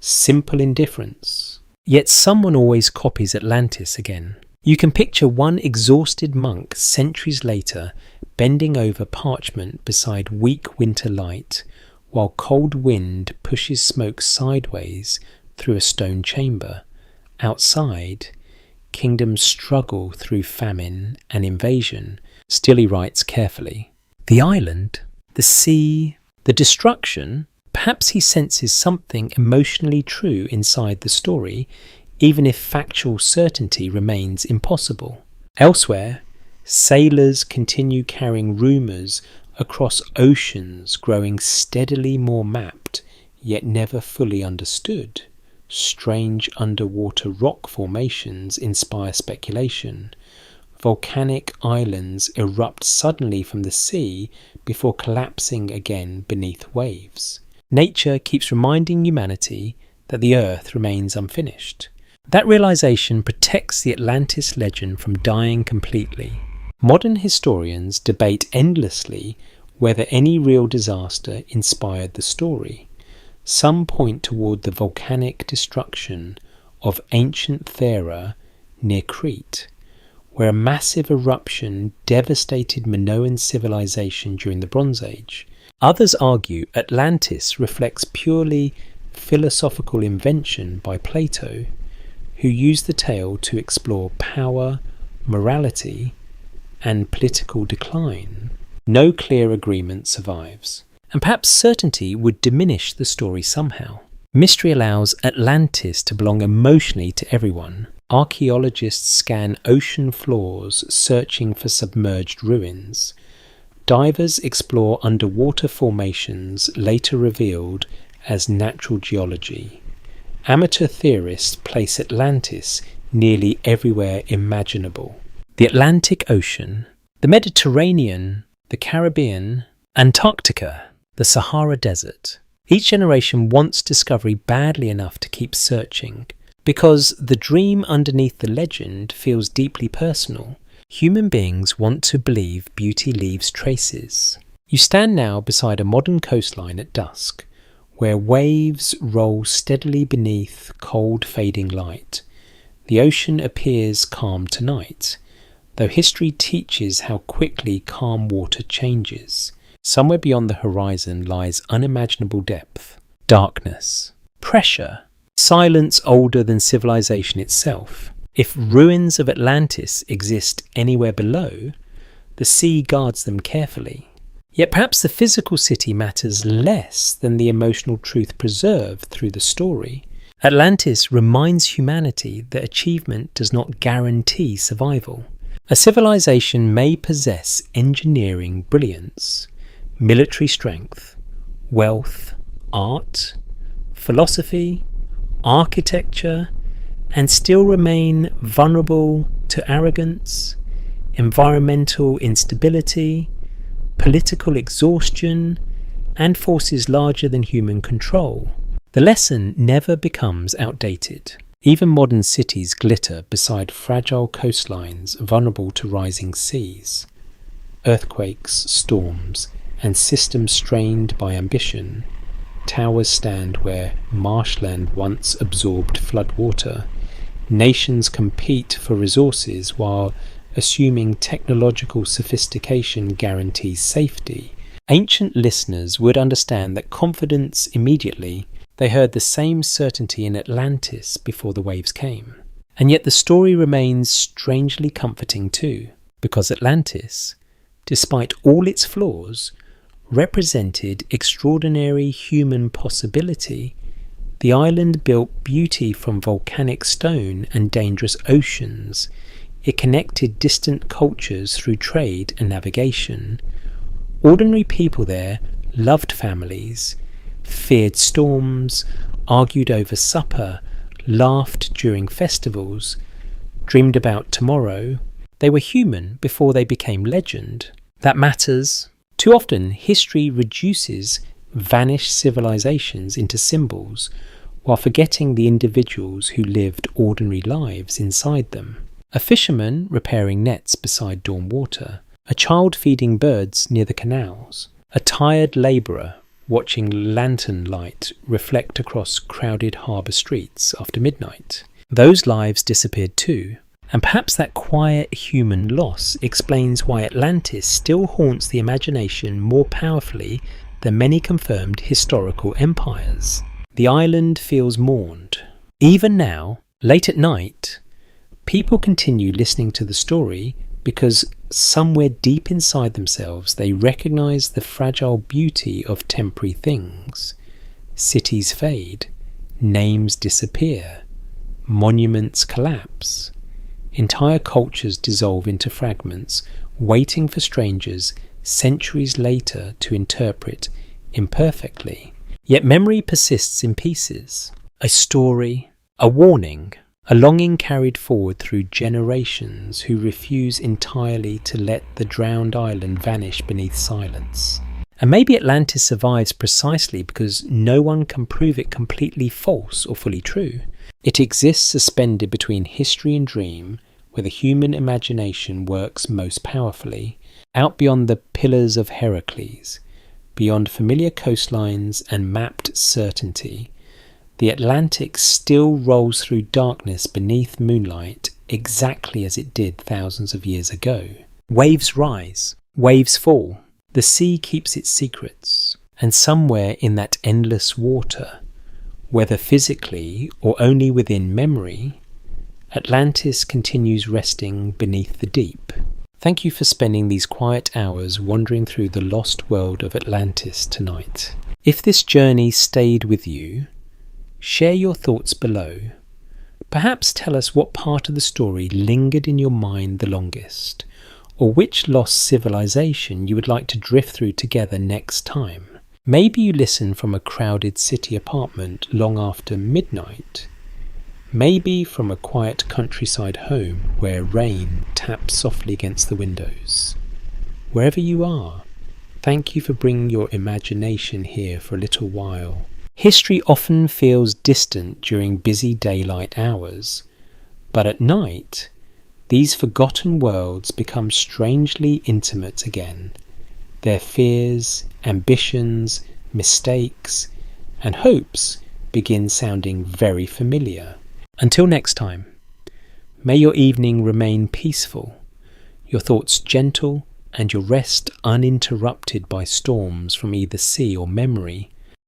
simple indifference. Yet someone always copies Atlantis again. You can picture one exhausted monk centuries later bending over parchment beside weak winter light, while cold wind pushes smoke sideways through a stone chamber. Outside, kingdoms struggle through famine and invasion. Still he writes carefully. The island, the sea, the destruction, perhaps he senses something emotionally true inside the story, even if factual certainty remains impossible. Elsewhere, sailors continue carrying rumours across oceans growing steadily more mapped, yet never fully understood. Strange underwater rock formations inspire speculation. Volcanic islands erupt suddenly from the sea before collapsing again beneath waves. Nature keeps reminding humanity that the earth remains unfinished. That realization protects the Atlantis legend from dying completely. Modern historians debate endlessly whether any real disaster inspired the story. Some point toward the volcanic destruction of ancient Thera near Crete, where a massive eruption devastated Minoan civilization during the Bronze Age. Others argue Atlantis reflects purely philosophical invention by Plato, who used the tale to explore power, morality, and political decline. No clear agreement survives, and perhaps certainty would diminish the story somehow. Mystery allows Atlantis to belong emotionally to everyone. Archaeologists scan ocean floors searching for submerged ruins. Divers explore underwater formations later revealed as natural geology. Amateur theorists place Atlantis nearly everywhere imaginable. The Atlantic Ocean, the Mediterranean, the Caribbean, Antarctica, the Sahara Desert. Each generation wants discovery badly enough to keep searching. Because the dream underneath the legend feels deeply personal, human beings want to believe beauty leaves traces. You stand now beside a modern coastline at dusk, where waves roll steadily beneath cold fading light. The ocean appears calm tonight, though history teaches how quickly calm water changes. Somewhere beyond the horizon lies unimaginable depth, darkness, pressure, silence older than civilization itself. If ruins of Atlantis exist anywhere below, the sea guards them carefully. Yet perhaps the physical city matters less than the emotional truth preserved through the story. Atlantis reminds humanity that achievement does not guarantee survival. A civilization may possess engineering brilliance, military strength, wealth, art, philosophy, architecture, and still remain vulnerable to arrogance, environmental instability, political exhaustion, and forces larger than human control. The lesson never becomes outdated. Even modern cities glitter beside fragile coastlines vulnerable to rising seas. Earthquakes, storms, and systems strained by ambition. Towers stand where marshland once absorbed floodwater. Nations compete for resources while assuming technological sophistication guarantees safety. Ancient listeners would understand that confidence immediately. They heard the same certainty in Atlantis before the waves came. And yet the story remains strangely comforting too, because Atlantis, despite all its flaws, represented extraordinary human possibility. The island built beauty from volcanic stone and dangerous oceans. It connected distant cultures through trade and navigation. Ordinary people there loved families, feared storms, argued over supper, laughed during festivals, dreamed about tomorrow. They were human before they became legend. That matters. Too often, history reduces vanished civilizations into symbols, while forgetting the individuals who lived ordinary lives inside them. A fisherman repairing nets beside dawn water, a child feeding birds near the canals, a tired labourer watching lantern light reflect across crowded harbour streets after midnight. Those lives disappeared too. And perhaps that quiet human loss explains why Atlantis still haunts the imagination more powerfully than many confirmed historical empires. The island feels mourned. Even now, late at night, people continue listening to the story because somewhere deep inside themselves they recognize the fragile beauty of temporary things. Cities fade, names disappear, monuments collapse. Entire cultures dissolve into fragments, waiting for strangers centuries later to interpret imperfectly. Yet memory persists in pieces. A story, a warning, a longing carried forward through generations who refuse entirely to let the drowned island vanish beneath silence. And maybe Atlantis survives precisely because no one can prove it completely false or fully true. It exists suspended between history and dream, where the human imagination works most powerfully, out beyond the pillars of Heracles, beyond familiar coastlines and mapped certainty. The Atlantic still rolls through darkness beneath moonlight exactly as it did thousands of years ago. Waves rise, waves fall. The sea keeps its secrets, and somewhere in that endless water, whether physically or only within memory, Atlantis continues resting beneath the deep. Thank you for spending these quiet hours wandering through the lost world of Atlantis tonight. If this journey stayed with you, share your thoughts below. Perhaps tell us what part of the story lingered in your mind the longest, or which lost civilization you would like to drift through together next time. Maybe you listen from a crowded city apartment long after midnight. Maybe from a quiet countryside home where rain taps softly against the windows. Wherever you are, thank you for bringing your imagination here for a little while. History often feels distant during busy daylight hours, but at night, these forgotten worlds become strangely intimate again. Their fears, ambitions, mistakes, and hopes begin sounding very familiar. Until next time, may your evening remain peaceful, your thoughts gentle, and your rest uninterrupted by storms from either sea or memory.